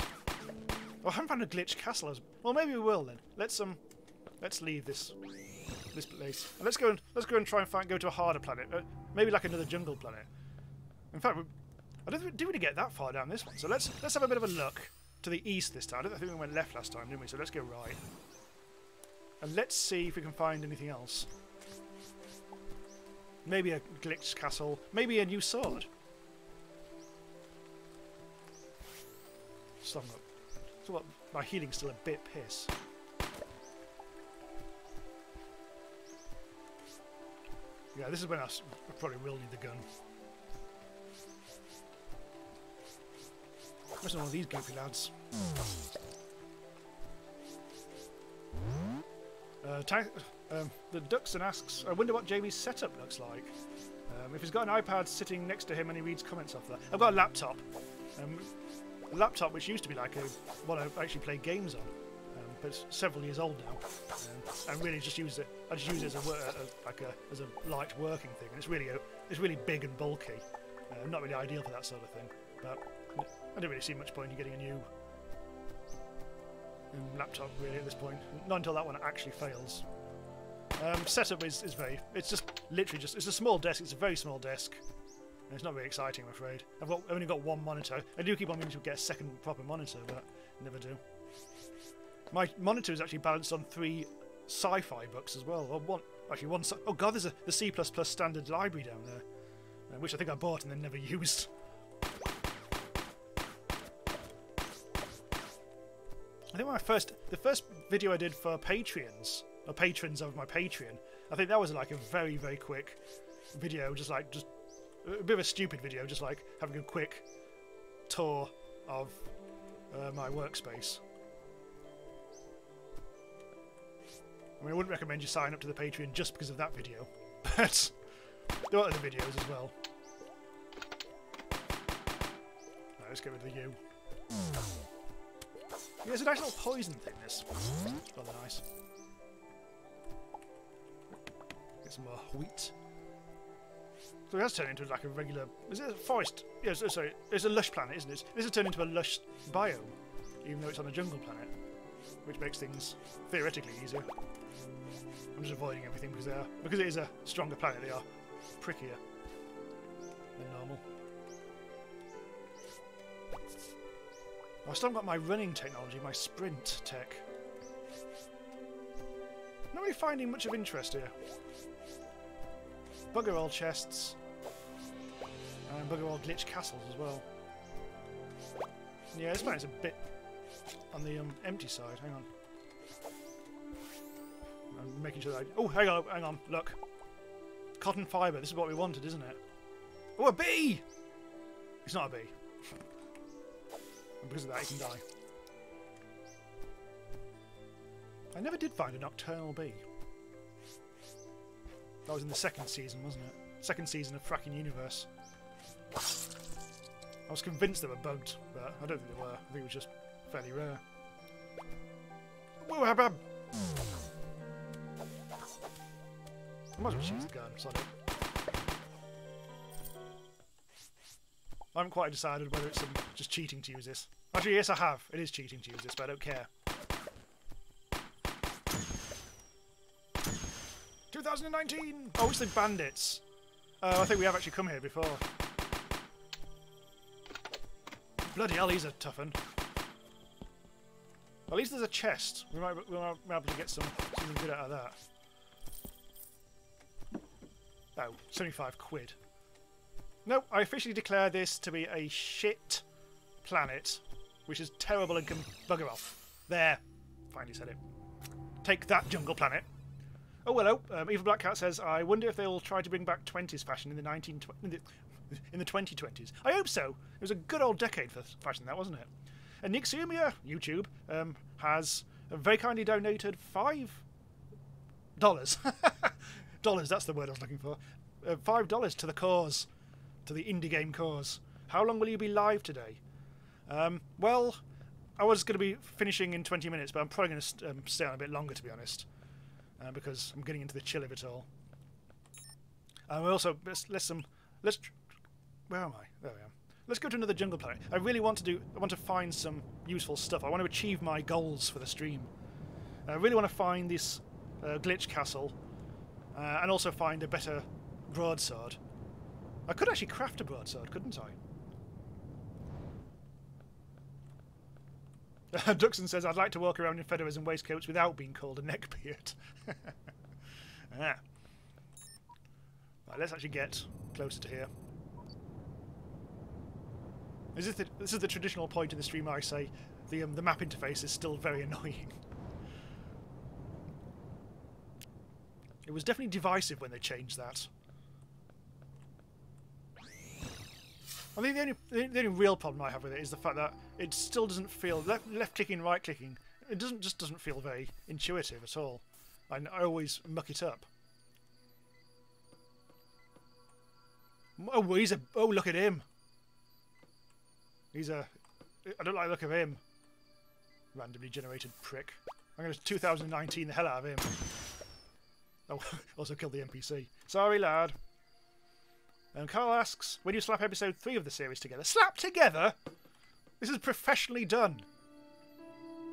I haven't found a glitch castle. Well, maybe we will then. Let's leave this place. And let's go and try and go to a harder planet. Maybe like another jungle planet. In fact, I didn't really get that far down this one. So let's have a bit of a look to the east this time. I think we went left last time, didn't we? So let's go right. And let's see if we can find anything else. Maybe a glitched castle. Maybe a new sword. Stop up. So what? My healing's still a bit piss. Yeah, this is when I probably will need the gun. Where's one of these goofy lads? The Duxon asks, I wonder what Jamie's setup looks like. If he's got an iPad sitting next to him and he reads comments off that. I've got a laptop. A laptop which used to be like what I actually play games on. But it's several years old now. And really just use it. I just use it as a light working thing. And it's really big and bulky. Not really ideal for that sort of thing. But I don't really see much point in getting a new laptop really at this point. Not until that one actually fails. Setup is very. It's just literally it's a small desk. It's a very small desk. And it's not very exciting, I'm afraid. I've only got one monitor. I do keep on meaning to get a second proper monitor, but never do. My monitor is actually balanced on 3 sci-fi books as well. Or one. Oh god, there's the C++ standard library down there, which I think I bought and then never used. I think the first video I did for Patreons, or patrons of my Patreon, I think that was like a very, very quick video, just a bit of a stupid video, just like having a quick tour of my workspace. I mean, I wouldn't recommend you sign up to the Patreon just because of that video, but there are other videos as well. Right, let's get rid of the U. Yeah, it's a nice little poison thing, this. It's rather nice. Get some more wheat. So it has turned into like a regular... Is it a forest? Yeah, sorry. It's a lush planet, isn't it? This has turned into a lush biome, even though it's on a jungle planet, which makes things theoretically easier. I'm just avoiding everything because it is a stronger planet. They are prickier than normal. I still haven't got my running technology, my sprint tech. Not really finding much of interest here. Bugger all chests. And bugger all glitch castles as well. Yeah, this planet's a bit on the empty side. Hang on. I'm making sure that oh, hang on, look. Cotton fibre, this is what we wanted, isn't it? Oh, a bee! It's not a bee. And because of that, he can die. I never did find a nocturnal bee. That was in the second season, wasn't it? Second season of Fracking Universe. I was convinced they were bugged, but I don't think they were. I think it was just fairly rare. Whoa, habab! I might as well use the gun, sorry. I haven't quite decided whether it's just cheating to use this. Actually, yes, I have. It is cheating to use this, but I don't care. 2019! Oh, it's the bandits. I think we have actually come here before. Bloody hell, he's a tough one. At least there's a chest. We might be able to get something good out of that. Oh, 75 quid. No, I officially declare this to be a shit planet, which is terrible and can bugger off. There. Finally said it. Take that, jungle planet. Oh, hello. Evil Black Cat says, I wonder if they'll try to bring back 20s fashion in the 2020s. I hope so. It was a good old decade for fashion, that, wasn't it? And Nick Sumia, YouTube, has very kindly donated $5. Dollars, that's the word I was looking for. $5 to the cause. To the indie game cause. How long will you be live today? Well, I was going to be finishing in 20 minutes, but I'm probably going to stay on a bit longer, to be honest. Because I'm getting into the chill of it all. We also where am I? There we are. Let's go to another jungle planet. I really want to find some useful stuff. I want to achieve my goals for the stream. I really want to find this glitch castle, and also find a better broadsword. I could actually craft a broadsword, couldn't I? Duxon says, I'd like to walk around in feathers and waistcoats without being called a neckbeard. Ah. Right, let's actually get closer to here. This is the traditional point in the stream where I say the map interface is still very annoying. It was definitely divisive when they changed that. I think the only real problem I have with it is the fact that it still doesn't feel left clicking, right clicking. It just doesn't feel very intuitive at all. I always muck it up. Oh, look at him. I don't like the look of him. Randomly generated prick. I'm going to 2019 the hell out of him. Oh, also killed the NPC. Sorry, lad. And Carl asks, when do you slap episode 3 of the series together? Slap together? This is professionally done.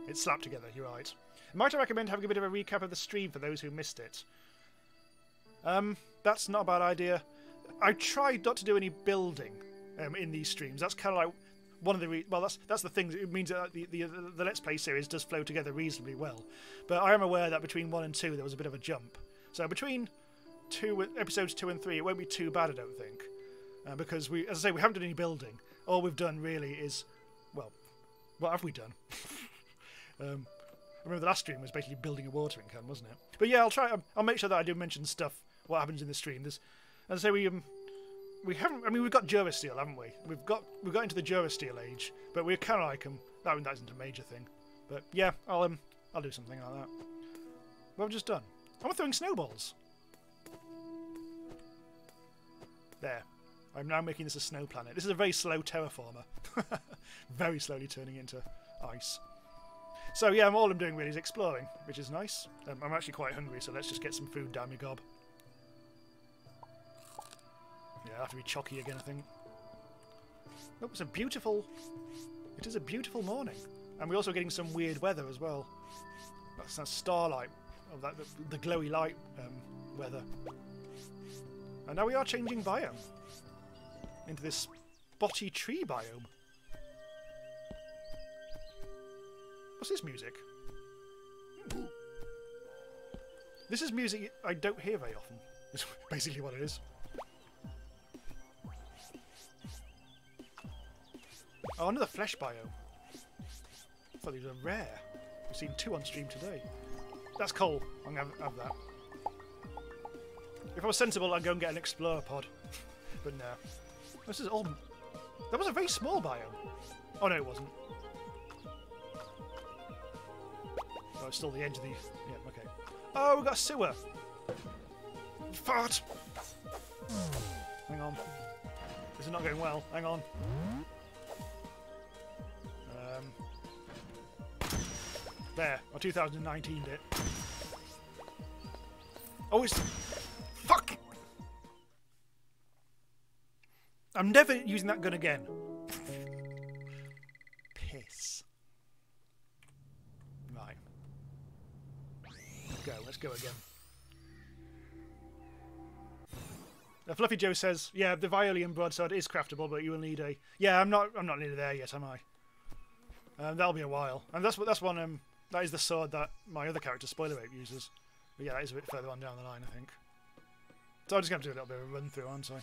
It's slapped together, you're right. Might I recommend having a bit of a recap of the stream for those who missed it? That's not a bad idea. I tried not to do any building in these streams. That's kind of like one of the that's the thing. It means that the Let's Play series does flow together reasonably well. But I am aware that between 1 and 2 there was a bit of a jump. So between episodes 2 and 3 it won't be too bad, I don't think, because as I say, we haven't done any building. All we've done really is, well, what have we done? I remember the last stream was basically building a watering can, wasn't it? But yeah, I'll make sure that I do mention stuff, what happens in the stream. As I say, we haven't. I mean, we've got Durasteel, haven't we? We've got into the Durasteel age, but we're kind of like that isn't a major thing. But yeah, I'll do something like that. What have I just done? I'm throwing snowballs. There. I'm now making this a snow planet. This is a very slow terraformer. Very slowly turning into ice. So yeah, all I'm doing really is exploring, which is nice. I'm actually quite hungry, so let's just get some food down my gob. Yeah, I'll have to be chocky again, I think. Oh, it is a beautiful morning. And we're also getting some weird weather as well. That's starlight, the glowy light weather. And now we are changing biome into this spotty tree biome. What's this music? This is music I don't hear very often. Is basically what it is. Oh, another flesh biome. I thought these were rare. We've seen 2 on stream today. That's coal. I'm going to have that. If I was sensible, I'd go and get an explorer pod. But no. This is all... That was a very small biome. Oh, no, it wasn't. Oh, it's still the edge of the... Yeah, okay. Oh, we've got a sewer. Fart! Hang on. This is not going well. Hang on. There. Our 2019 bit. Oh, it's... Fuck! I'm never using that gun again. Piss. Right. Let's go again. Fluffy Joe says, yeah, the Violian broadsword is craftable, but you will need a... Yeah, I'm not nearly there yet, am I? That'll be a while. And that's one, that is the sword that my other character, Spoiler Ape, uses. But yeah, that is a bit further on down the line, I think. So I'm just going to do a little bit of a run through, aren't I?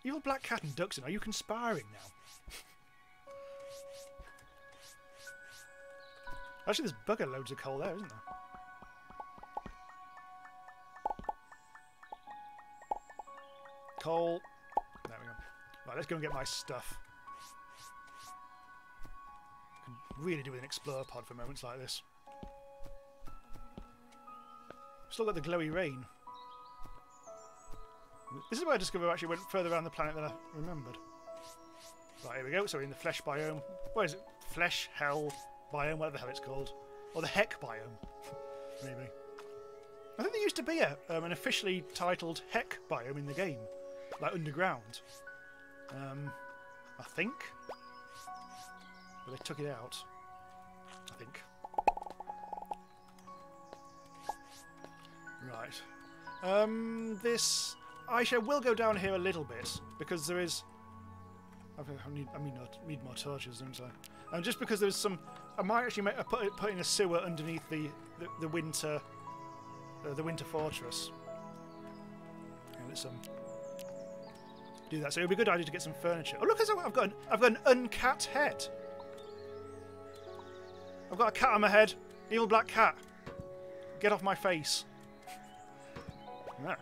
Evil Black Cat and Duxon, are you conspiring now? Actually, there's bugger loads of coal there, isn't there? Coal. There we go. Right, let's go and get my stuff. I can really do with an explorer pod for moments like this. Still got the glowy rain. This is where I discovered I actually went further around the planet than I remembered. Right, here we go. So we're in the flesh biome. What is it? Flesh, hell, biome, whatever the hell it's called. Or the heck biome, maybe. I think there used to be an officially titled heck biome in the game. Like underground. I think. But they took it out. I think. Right. This... I will go down here a little bit, because there is... need more torches, don't I? And just because there's some, I might actually put in a sewer underneath the winter fortress. And let's do that. So it would be a good idea to get some furniture. Oh look, I've got an uncat head. I've got a cat on my head. Evil black cat. Get off my face. No.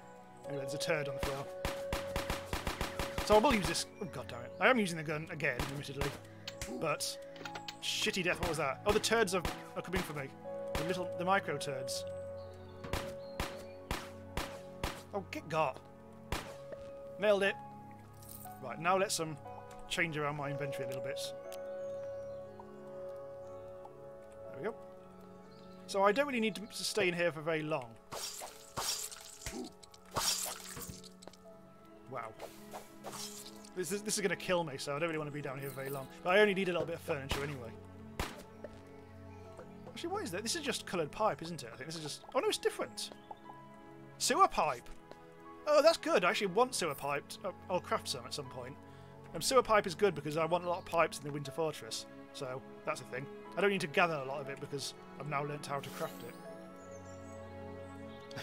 Anyway, there's a turd on the floor. So I will use this. Oh god damn it! I am using the gun again, admittedly, but shitty death. What was that? Oh, the turds are coming for me. The micro turds. Oh, get got. Nailed it. Right, now let's change around my inventory a little bit. There we go. So I don't really need to stay in here for very long. Wow. This is going to kill me, so I don't really want to be down here for very long. But I only need a little bit of furniture anyway. Actually, what is that? This is just coloured pipe, isn't it? I think this is just... Oh no, it's different. Sewer pipe. Oh, that's good. I actually want sewer pipe. I'll craft some at some point. Sewer pipe is good because I want a lot of pipes in the Winter Fortress. So, that's a thing. I don't need to gather a lot of it because I've now learnt how to craft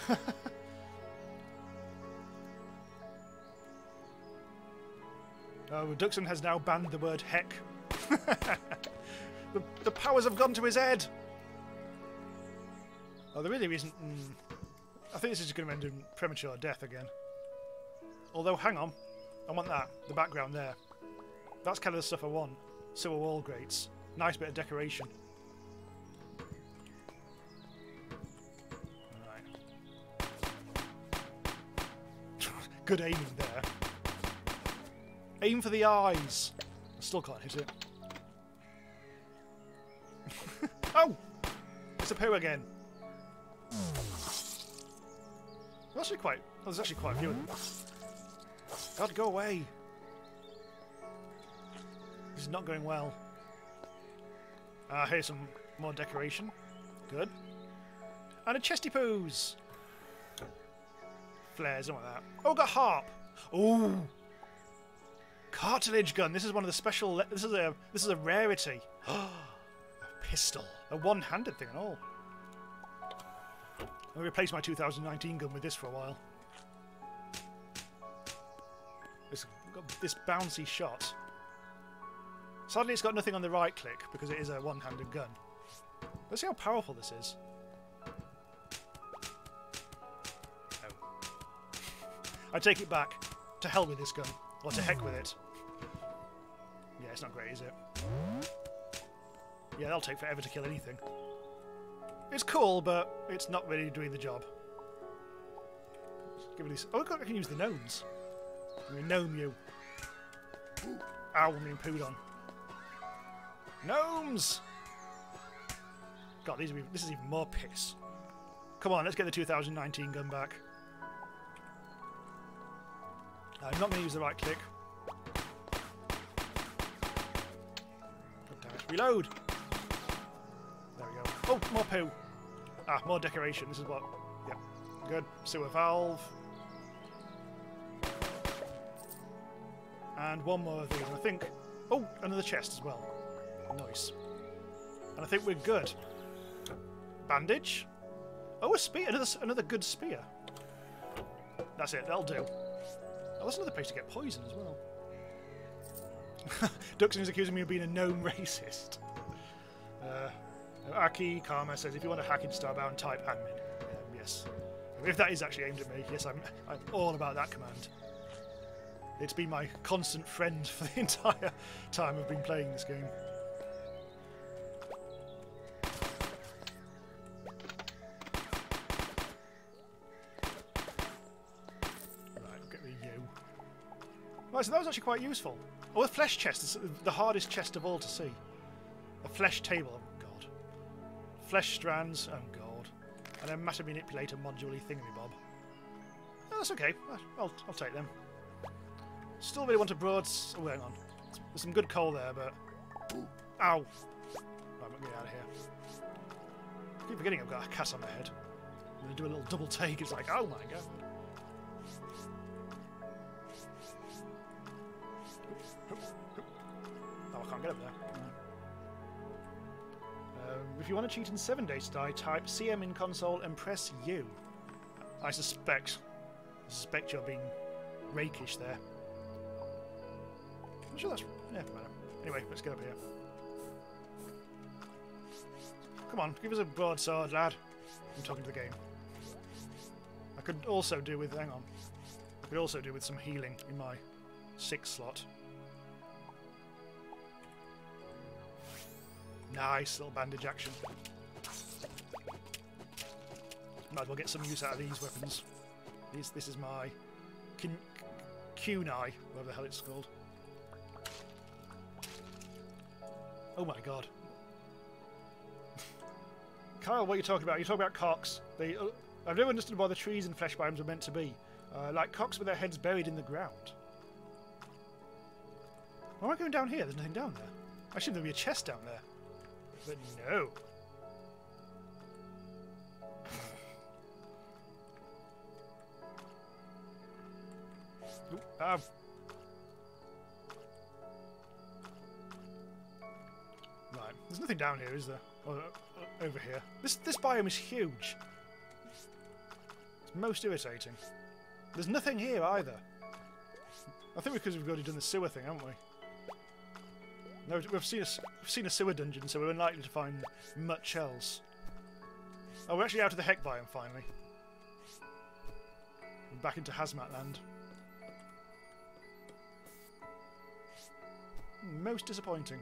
it. Oh, Duxon has now banned the word heck. the powers have gone to his head. Oh, there really isn't... I think this is just going to end in premature death again. Although, hang on. I want that. The background there. That's kind of the stuff I want. Sewer wall grates. Nice bit of decoration. Right. Good aiming there. Aim for the eyes. I still can't hit it. Oh! It's a poo again. There's actually quite a few of them. God, go away. This is not going well. Here's some more decoration. Good. And a chesty poos. Flares, don't want that. Oh, got harp. Ooh. Cartilage gun. This is one of the special. This is a rarity. A pistol. A one-handed thing and all. I'll replace my 2019 gun with this for a while. It's got this bouncy shot. Sadly, it's got nothing on the right click because it is a one-handed gun. Let's see how powerful this is. Oh. I take it back. To hell with this gun. Or to heck with it. Yeah, it's not great, is it? Yeah, that'll take forever to kill anything. It's cool, but it's not really doing the job. Give me these. Oh, I can use the gnomes. I'm gonna gnome you. Ow, I'm being pooed on. Gnomes! God, this is even more piss. Come on, let's get the 2019 gun back. I'm not going to use the right click. God damn it. Reload! There we go. Oh, more poo. Ah, more decoration. This is what... Yep. Good. Sewer valve. And one more of these. And I think... Oh, another chest as well. Nice. And I think we're good. Bandage. Oh, a spear. Another good spear. That's it. That'll do. Oh, that's another place to get poison as well. Duxon is accusing me of being a gnome racist. Aki Karma says, if you want to hack in Starbound, type admin. Yes. If that is actually aimed at me, yes, I'm all about that command. It's been my constant friend for the entire time I've been playing this game. Right, so that was actually quite useful. Oh, the flesh chest is the hardest chest of all to see. A flesh table, oh god. Flesh strands, oh god. And a matter manipulator module-y thingamabob. Oh, that's okay. I'll take them. Still really want a broad... Oh, hang on. There's some good coal there, but... Ow! Right, I'm going to get out of here. I keep forgetting I've got a cat on my head. I'm going to do a little double take. It's like, oh my god. can't get up there. If you want to cheat in 7 days to die, type CM in console and press U. I suspect you're being rakish there. I'm sure that's... yeah, doesn't matter. Anyway, let's get up here. Come on, give us a broadsword, lad. I'm talking to the game. I could also do with... hang on. I could also do with some healing in my 6 slot. Nice little bandage action. Might as well get some use out of these weapons. This is my kunai, whatever the hell it's called. Oh my god. Kyle, what are you talking about? You're talking about cocks. I've never understood why the trees and flesh biomes are meant to be. Like cocks with their heads buried in the ground. Why am I going down here? There's nothing down there. I assume there'd be a chest down there. But no. Ooh, right, there's nothing down here, is there? Over here. This biome is huge. It's most irritating. There's nothing here either. I think because we've already done the sewer thing, haven't we? No, we've seen a sewer dungeon, so we're unlikely to find much else. Oh, we're actually out of the heck biome finally. We're back into Hazmat land. Most disappointing.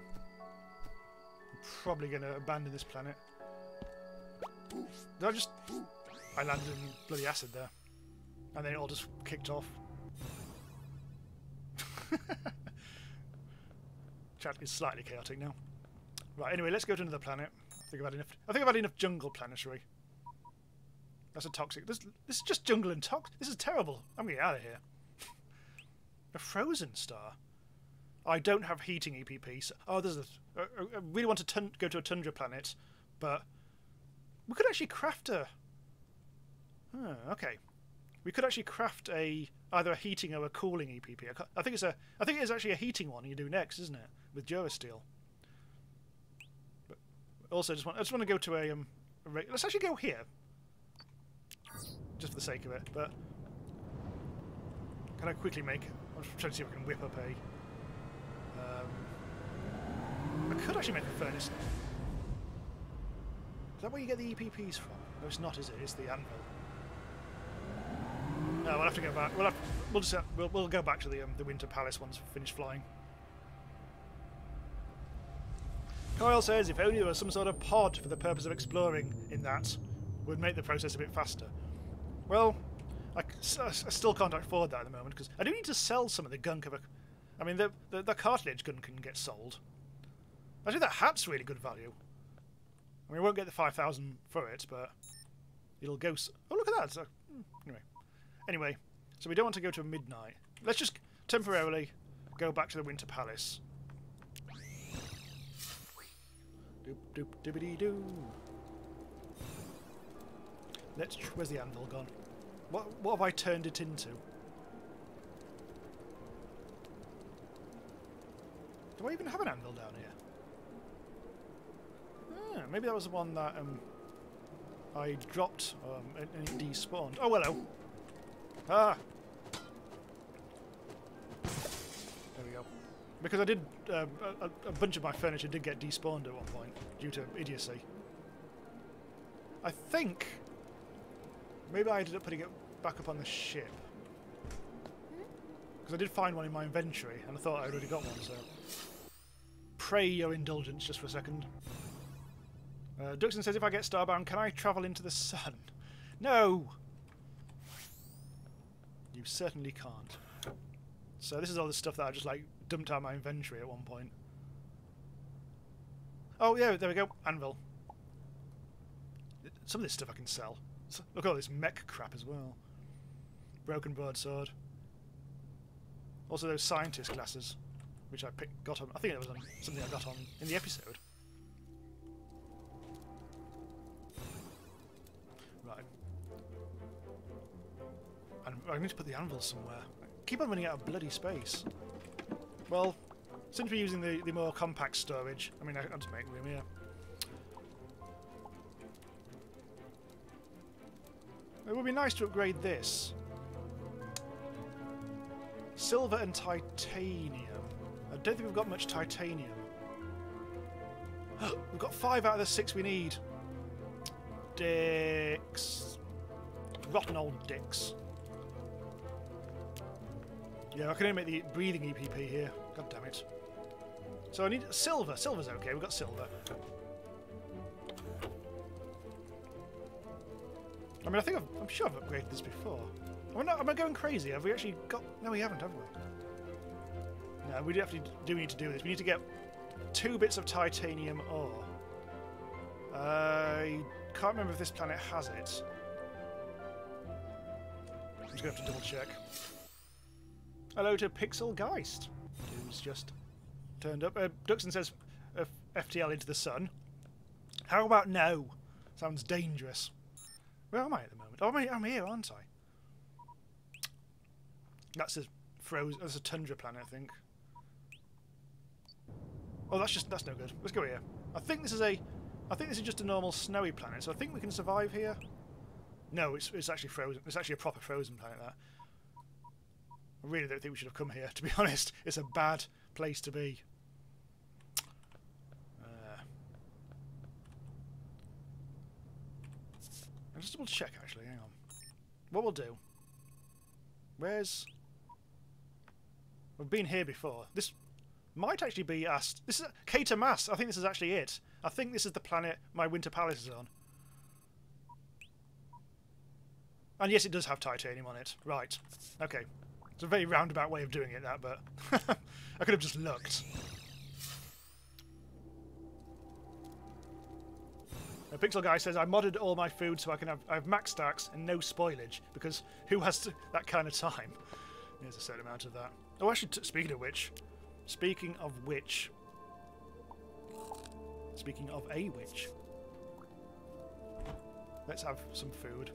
I'm probably going to abandon this planet. I landed in bloody acid there. And then it all just kicked off. Chat is slightly chaotic now. Right, anyway, let's go to another planet. I think I've had enough jungle planetary. That's a toxic... This is just jungle and toxic. This is terrible. I'm getting out of here. A frozen star. I don't have heating EPP. So, oh, there's I really want to go to a tundra planet, but we could actually craft a... Oh, okay. We could actually craft either a heating or a cooling EPP. I think it is actually a heating one you do next, isn't it? With Durasteel. But also, I just want to go to a let's actually go here, just for the sake of it. But can I quickly make? I'm trying to see if I can whip up a. I could actually make a furnace. Is that where you get the EPPs from? No, it's not, is it? It's the anvil. No, we'll have to go back. We'll go back to the Winter Palace once we finish flying. Kyle says if only there was some sort of pod for the purpose of exploring in that, would make the process a bit faster. Well, I still can't afford that at the moment because I do need to sell some of the gunk of a. I mean, the cartilage gun can get sold. Actually, that hat's really good value. I mean, we won't get the 5,000 for it, but it'll go. Oh, look at that! So, anyway, so we don't want to go to midnight. Let's just temporarily go back to the Winter Palace. Doop doop dibbity doo. Where's the anvil gone? What have I turned it into? Do I even have an anvil down here? Ah, maybe that was the one that I dropped and it despawned. Oh, hello. Ah! There we go. Because I did... a bunch of my furniture did get despawned at one point due to idiocy. I think... maybe I ended up putting it back up on the ship. Because I did find one in my inventory and I thought I'd already got one, so... Pray your indulgence just for a second. Duxon says, if I get Starbound, can I travel into the sun? No! You certainly can't. So this is all the stuff that I just like dumped out of my inventory at one point. Oh yeah, there we go. Anvil. Some of this stuff I can sell. Look at all this mech crap as well. Broken broadsword. Also those scientist glasses, which I got on. I think it was on something I got on in the episode. Right. And I need to put the anvil somewhere. Keep on running out of bloody space. Well, Since we're using the more compact storage, I mean, I'll just make room here. It would be nice to upgrade this. Silver and titanium. I don't think we've got much titanium. We've got 5 out of the 6 we need. Dicks. Rotten old dicks. Yeah, I can only make the breathing EPP here. God damn it. So I need silver. Silver's okay, we've got silver. I mean, I'm sure I've upgraded this before. Am I going crazy? Have we actually got... No, we haven't, have we? No, we definitely do need to do this. We need to get 2 bits of titanium ore. I can't remember if this planet has it. I'm just going to have to double check. Hello to Pixel Geist, who's just turned up. Duxon says FTL into the sun. How about no? Sounds dangerous. Where am I at the moment? Oh, I'm here, aren't I? That's a tundra planet, I think. Oh, that's no good. Let's go here. I think this is just a normal snowy planet, so I think we can survive here. No, it's actually frozen. It's actually a proper frozen planet. That. I really don't think we should have come here. To be honest, it's a bad place to be. I'll just double check actually. Hang on. What we'll do. We've been here before. This might actually be asked. This is Cater Mass. I think this is actually it. I think this is the planet my Winter Palace is on. And yes, it does have titanium on it. Right. Okay. It's a very roundabout way of doing it, that, but I could have just looked. A Pixel Guy says, I modded all my food so I have max stacks and no spoilage, because who has that kind of time? There's a certain amount of that. Oh, actually, speaking of a witch, let's have some food.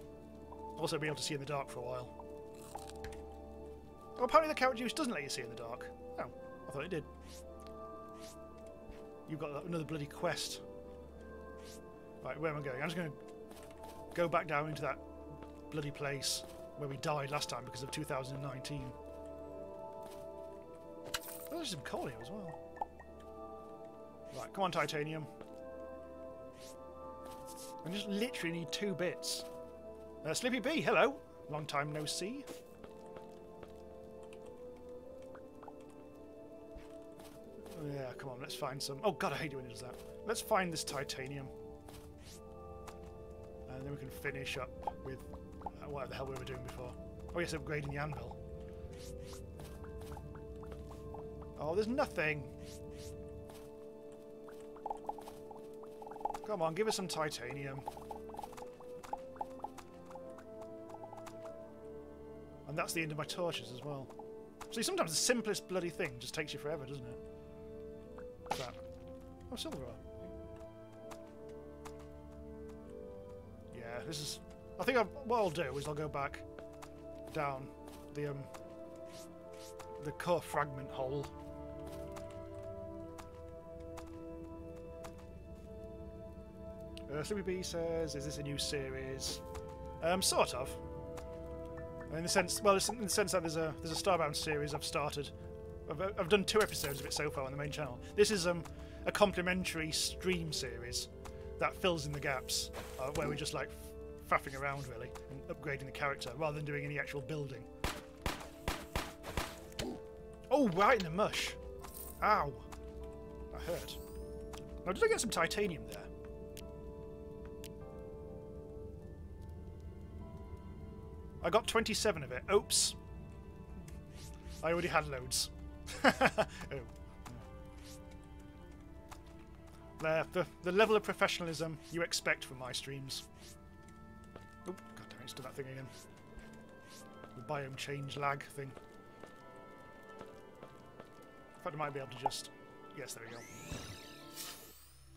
Also be able to see in the dark for a while. Oh, apparently the carrot juice doesn't let you see in the dark. Oh, I thought it did. You've got another bloody quest. Right, where am I going? I'm just going to go back down into that bloody place where we died last time because of 2019. Oh, there's some coal here as well. Right, come on, titanium. I just literally need 2 bits. Slippy B, hello. Long time no see. Yeah, come on, let's find some... Oh god, I hate it when it does that. Let's find this titanium. And then we can finish up with whatever the hell we were doing before. Oh yes, upgrading the anvil. Oh, there's nothing. Come on, give us some titanium. And that's the end of my torches as well. See, sometimes the simplest bloody thing just takes you forever, doesn't it? What's that? Oh, silver ore. Yeah, this is... I think what I'll do is I'll go back down the core fragment hole. Slippy B says, is this a new series? Sort of. In the sense, well, in the sense that there's a Starbound series I've started. I've done 2 episodes of it so far on the main channel. This is a complimentary stream series that fills in the gaps, where we're just like faffing around really and upgrading the character rather than doing any actual building. Oh, right in the mush! Ow! That hurt. Now, did I get some titanium there? I got 27 of it. Oops. I already had loads. Oh. There, the level of professionalism you expect from my streams. Oh, god damn it, it's done that thing again. The biome change lag thing. In fact, I might be able to just... Yes, there we go.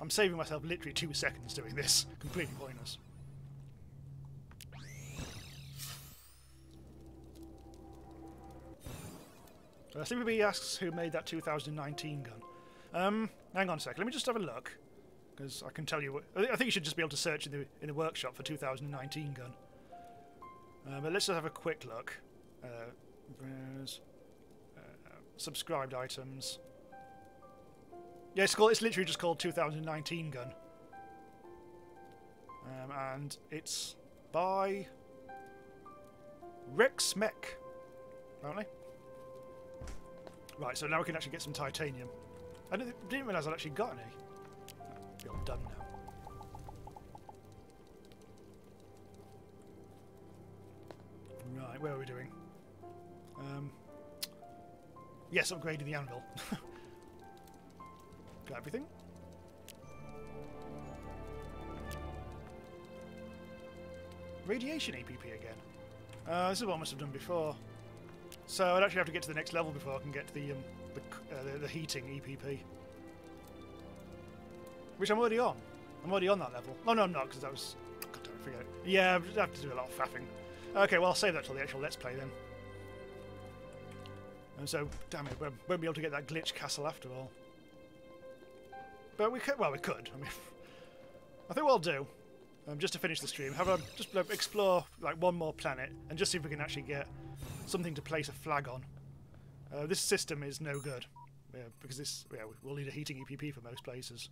I'm saving myself literally 2 seconds doing this. Completely pointless. Sleepy asks who made that 2019 gun. Hang on a sec. Let me just have a look, because I can tell you. I think you should just be able to search in the workshop for 2019 gun. But let's just have a quick look. Browse, subscribed items. Yeah, it's literally just called 2019 gun. And it's by Rex Mech, apparently. Right, so now we can actually get some titanium. I didn't realise I'd actually got any. I'm done now. Right, where are we doing? Yes, upgrading the anvil. Got everything? Radiation APP again. This is what I must have done before. So I'd actually have to get to the next level before I can get the heating EPP. Which I'm already on. I'm already on that level. Oh no, I'm not, because that was... God damn it, forget it. Yeah, I have to do a lot of faffing. Okay, well I'll save that till the actual Let's Play then. And so, damn it, we won't be able to get that glitch castle after all. But we could, well we could. I mean, I think what I'll do, just to finish the stream, just explore like one more planet and just see if we can actually get something to place a flag on. This system is no good, because we'll need a heating EPP for most places.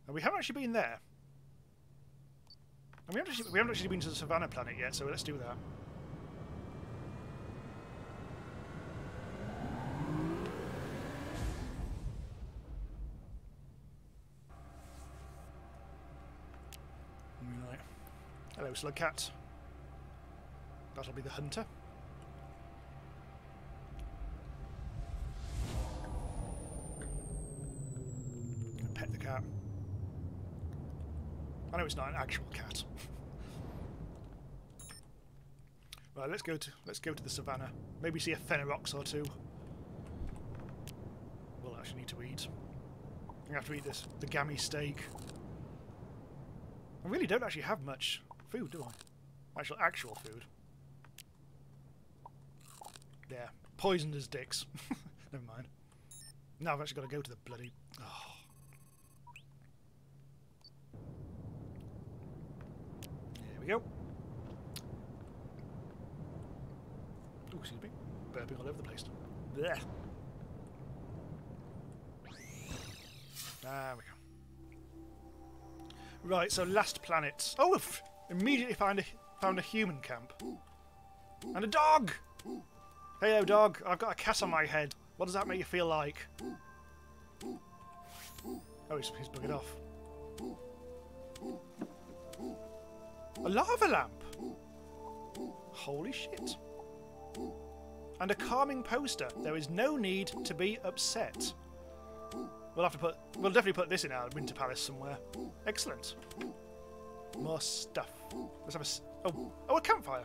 And we haven't actually been there. And we haven't actually been to the Savannah planet yet, so let's do that. Right. Hello, Slugcat. That'll be the hunter. Pet the cat. I know it's not an actual cat. Right, let's go to the savannah. Maybe see a Fenerox or two. We'll actually need to eat. I have to eat the gammy steak. I really don't actually have much food, do I? Actual food. Yeah, poisoned as dicks. Never mind. Now I've actually got to go to the bloody... Oh. There we go. Ooh, excuse me. Burping all over the place. Blech. There we go. Right, so last planet. Oh, immediately found a human camp. And a dog! Heyo, dog. I've got a cat on my head. What does that make you feel like? Oh, he's buggered off. A lava lamp! Holy shit. And a calming poster. There is no need to be upset. We'll definitely put this in our Winter Palace somewhere. Excellent. More stuff. Let's have a campfire.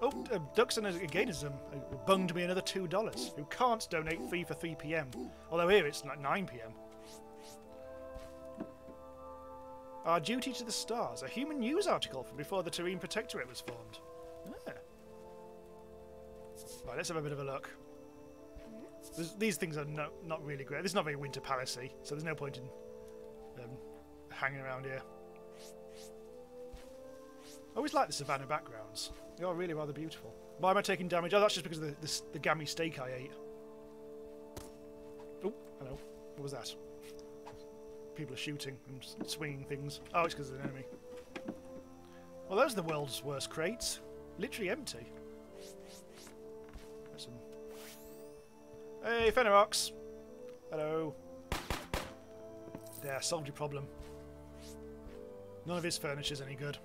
Oh, Duxon again has bunged me another $2. Who can't donate fee for 3 PM. Although here it's like 9 PM. Our Duty to the Stars, a human news article from before the Terrene Protectorate was formed. Ah. Right, let's have a bit of a look. These things are not really great. This is not very Winter Palace-y, so there's no point in hanging around here. I always like the Savannah backgrounds. They are really rather beautiful. Why am I taking damage? Oh, that's just because of the gammy steak I ate. Oh, hello. What was that? People are shooting and swinging things. Oh, it's because of an enemy. Well, those are the world's worst crates. Literally empty. There's some... Hey, Fenerox! Hello. There, solved your problem. None of his furniture's any good.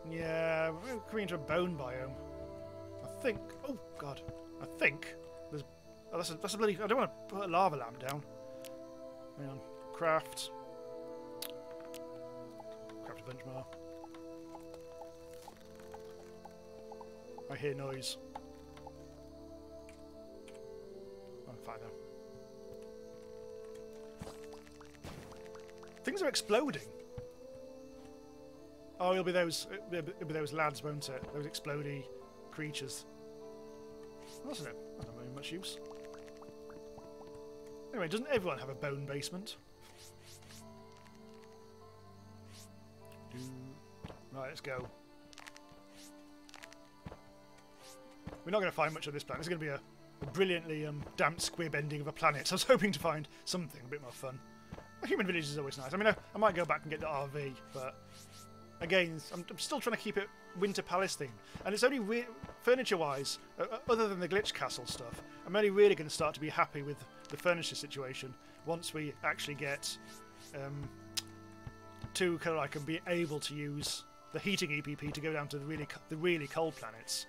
Yeah, we're coming into a bone biome. I think... Oh, God. I think... There's... Oh, that's a bloody... I don't want to put a lava lamp down. Hang on. Craft. Craft a bunch more. I hear noise. I'm fine now. Things are exploding. Oh, Oh, it'll be those lads, won't it? Those explodey creatures. Wasn't it? That's not very much use. Anyway, doesn't everyone have a bone basement? Right, let's go. We're not going to find much of this planet. It's going to be a brilliantly damp squib ending of a planet. So I was hoping to find something a bit more fun. A human village is always nice. I mean, I might go back and get the RV, but again, I'm still trying to keep it Winter Palace themed. And it's only furniture-wise, other than the glitch castle stuff, I'm only really going to start to be happy with the furniture situation once we actually get to kind of like be able to use the heating EPP to go down to the really cold planets.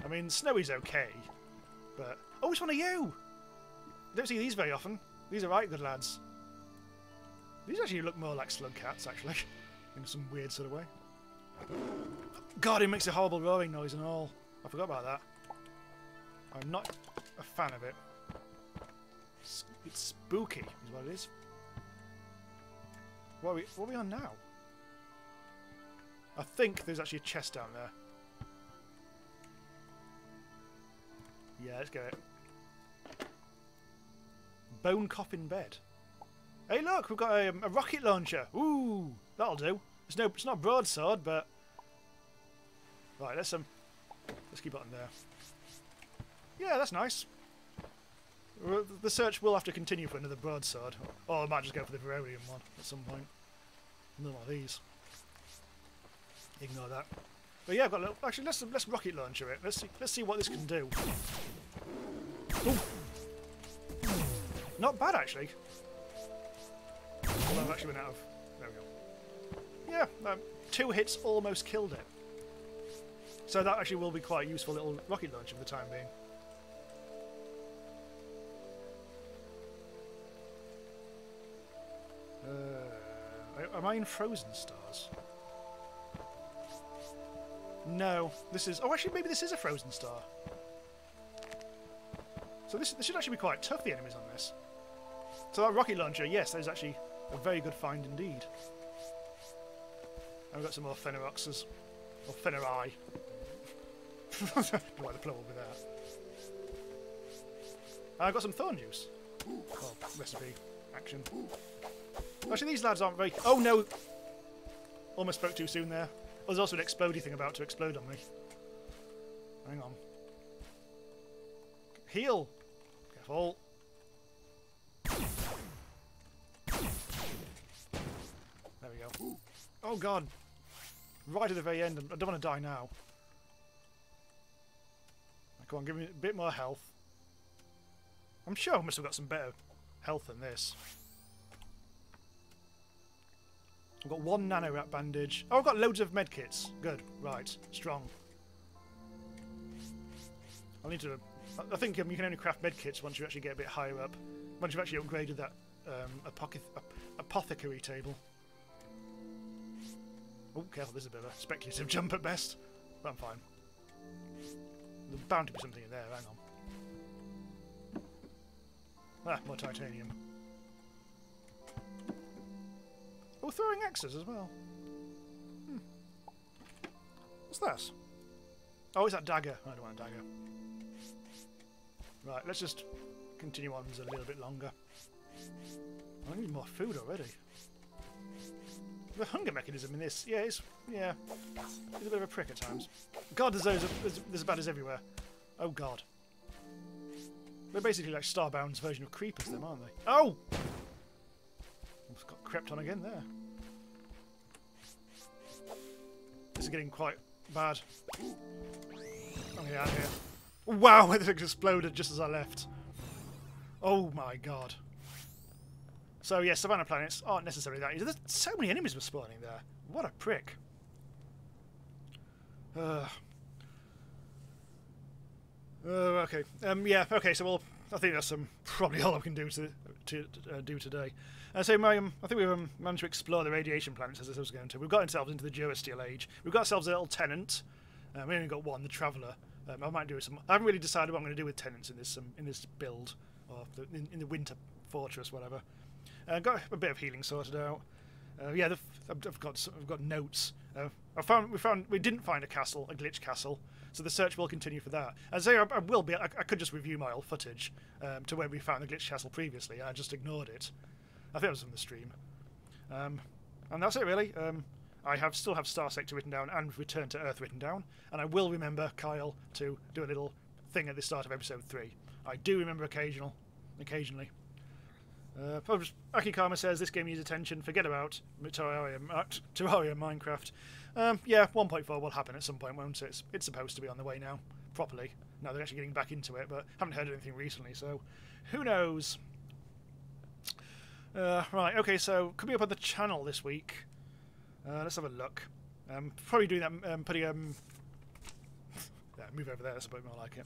I mean, Snowy's okay, but oh, it's one of you! Don't see these very often. These are right good lads. These actually look more like slug cats, actually, in some weird sort of way. God, it makes a horrible roaring noise and all. I forgot about that. I'm not a fan of it. It's spooky, is what it is. What are we on now? I think there's actually a chest down there. Yeah, let's get it. Bone coffin bed. Hey, look, we've got a rocket launcher. Ooh, that'll do. It's not broadsword, but right. Let's keep it on there. Yeah, that's nice. The search will have to continue for another broadsword, or I might just go for the Verarian one at some point. None of these. Ignore that. But yeah, I've got a little. Actually, let's rocket launcher it. Let's see what this can do. Ooh. Not bad actually. Although I've actually been out of. There we go. Yeah, 2 hits almost killed it. So that actually will be quite a useful little rocket launcher for the time being. Am I in Frozen Stars? No, this is... Oh, actually, maybe this is a Frozen Star. So this should actually be quite tough, the enemies on this. So that rocket launcher, yes, that is actually a very good find indeed. And we've got some more Fenneroxes. Or Fennerai. I don't know why the plural will be there. I've got some thorn juice. Oh, recipe. Action. Actually, these lads aren't very... Oh, no! Almost spoke too soon there. Oh, there's also an explodey thing about to explode on me. Hang on. Heal! Careful. There we go. Oh, God. Right at the very end. I don't want to die now. Come on, give me a bit more health. I'm sure I must have got some better health than this. I've got 1 nano-rat bandage. Oh, I've got loads of medkits. Good. Right. Strong. I'll need to... I think you can only craft medkits once you actually get a bit higher up. Once you've actually upgraded that apothecary table. Oh, careful. This is a bit of a speculative jump at best. But I'm fine. There's bound to be something in there. Hang on. Ah, more titanium. Oh, throwing axes as well. What's that? Oh, it's that dagger. I don't want a dagger. Right, let's just continue on a little bit longer. I need more food already. The hunger mechanism in this, yeah, it's a bit of a prick at times. God, there's badders everywhere. Oh God. They're basically like Starbound's version of creepers, them, aren't they? Oh! Almost got crept on again there. This is getting quite bad. I'm getting out of here. Wow, it exploded just as I left. Oh my God. So yeah, Savannah planets aren't necessarily that easy. There's so many enemies were spawning there. What a prick. Okay. Yeah. Okay. So I think that's probably all I can do to do today. So I think we've managed to explore the radiation planets as I was going to. We've got ourselves into the Durasteel age. We've got ourselves a little tenant. We only got one, the Traveller. I might do some. I haven't really decided what I'm going to do with tenants in this build, or in the Winter Fortress, whatever. Got a bit of healing sorted out. Yeah, I've got notes. We didn't find a castle, a glitch castle, so the search will continue for that. I say I could just review my old footage to where we found the glitch castle previously. I just ignored it. I think it was from the stream. And that's it really. I still have Star Sector written down and Return to Earth written down, and I will remember, Kyle, to do a little thing at the start of episode 3. I do remember occasionally. Akikama says this game needs attention. Forget about Terraria Minecraft. Yeah, 1.4 will happen at some point, won't it? It's supposed to be on the way now, properly. Now they're actually getting back into it, but haven't heard anything recently, so who knows? Right, okay, so coming up on the channel this week, let's have a look. Probably doing that, yeah, move over there, that's a bit more like it.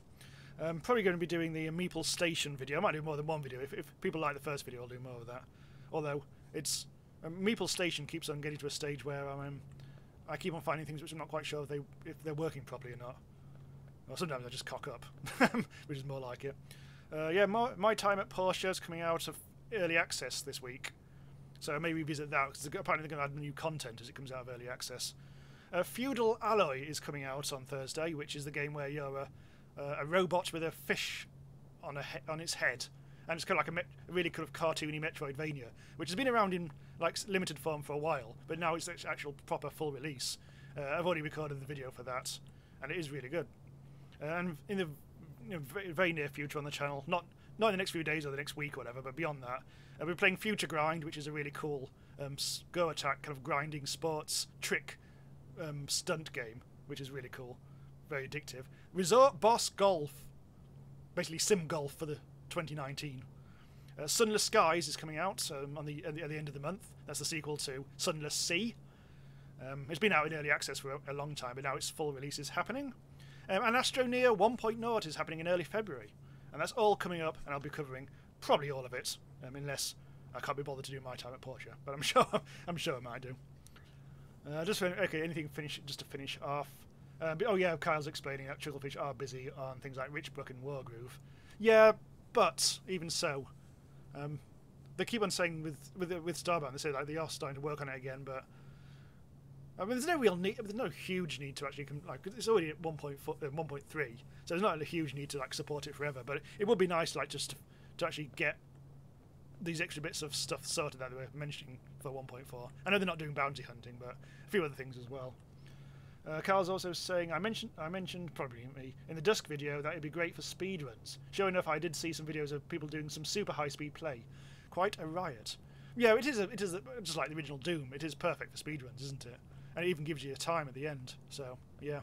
Probably going to be doing the Meeple Station video. I might do more than one video. If people like the first video, I'll do more of that. Although, it's Meeple Station keeps on getting to a stage where I keep on finding things which I'm not quite sure if they're working properly or not. Or sometimes I just cock up, which is more like it. Yeah, my time at Porsche is coming out of early access this week, so maybe revisit that because apparently they're going to add new content as it comes out of early access. Feudal Alloy is coming out on Thursday, which is the game where you're a robot with a fish on its head, and it's kind of like a really kind of cartoony Metroidvania, which has been around in like limited form for a while, but now it's its actual proper full release. I've already recorded the video for that, and it is really good. And in the very near future on the channel, not in the next few days or the next week or whatever, but beyond that, we're playing Future Grind, which is a really cool go attack kind of grinding sports trick stunt game, which is really cool, very addictive. Resort Boss Golf, basically sim golf for the 2019. Sunless Skies is coming out at the end of the month. That's the sequel to Sunless Sea. It's been out in early access for a long time, but now its full release is happening. And Astroneer 1.0 is happening in early February, and that's all coming up, and I'll be covering probably all of it, unless I can't be bothered to do my time at Porsche, but I'm sure I might do. Anything just to finish off. Oh yeah, Kyle's explaining that Chucklefish are busy on things like Richbrook and Wargroove. Yeah, but even so, they keep on saying with Starbound, they say like they are starting to work on it again, but I mean, there's no real need. There's no huge need to actually it's already at 1.3, so there's not a huge need to like support it forever. But it would be nice, like, just to actually get these extra bits of stuff sorted that they were mentioning for 1.4. I know they're not doing bounty hunting, but a few other things as well. Carl's also saying I mentioned probably me in the Dusk video that it'd be great for speedruns. Sure enough, I did see some videos of people doing some super high speed play. Quite a riot. Yeah, it is just like the original Doom. It is perfect for speedruns, isn't it? And it even gives you a time at the end. So yeah,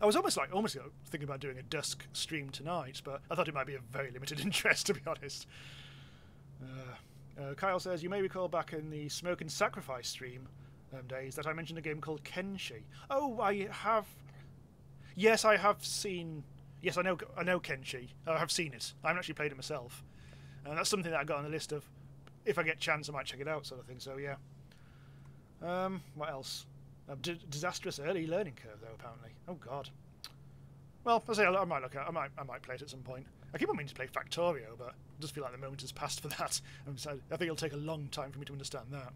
I was almost thinking about doing a Dusk stream tonight, but I thought it might be of very limited interest, to be honest. Kyle says you may recall back in the Smoke and Sacrifice stream days that I mentioned a game called Kenshi. Oh, I have. Yes, I have seen. Yes, I know Kenshi. I have seen it. I haven't actually played it myself, and that's something that I got on the list of. If I get a chance, I might check it out, sort of thing. So yeah. What else? Disastrous early learning curve, though, apparently. Oh God. Well, I say I might look at. I might play it at some point. I keep on meaning to play Factorio, but I just feel like the moment has passed for that. I think it'll take a long time for me to understand that.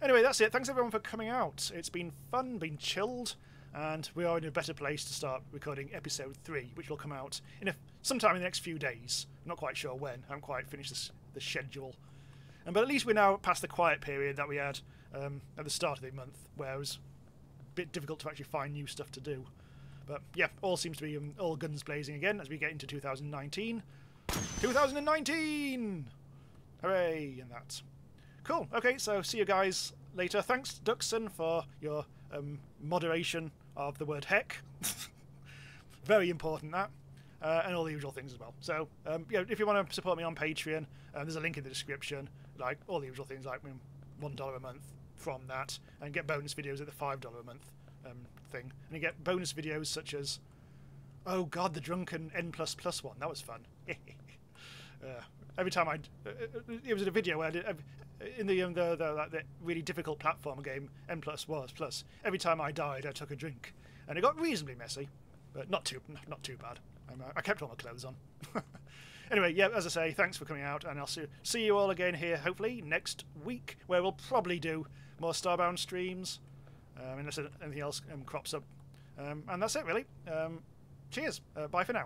Anyway, that's it. Thanks everyone for coming out. It's been fun, been chilled, and we are in a better place to start recording episode 3, which will come out in sometime in the next few days. I'm not quite sure when. I haven't quite finished the schedule. But at least we're now past the quiet period that we had at the start of the month, where it was a bit difficult to actually find new stuff to do. But yeah, all seems to be all guns blazing again as we get into 2019. 2019! Hooray! And that. Cool. Okay, so see you guys later. Thanks, Duxon, for your moderation of the word heck. Very important, that. And all the usual things as well. So, yeah, if you want to support me on Patreon, there's a link in the description. Like all the usual things, like $1 a month from that, and get bonus videos at the $5 a month thing. And you get bonus videos such as, oh God, the drunken N++ one. That was fun. Every time it was in a video where I did in the really difficult platform game N++. Every time I died, I took a drink, and it got reasonably messy, but not too bad. I kept all my clothes on. Anyway, yeah, as I say, thanks for coming out, and I'll see you all again here, hopefully, next week, where we'll probably do more Starbound streams. unless anything else crops up. And that's it, really. Cheers. Bye for now.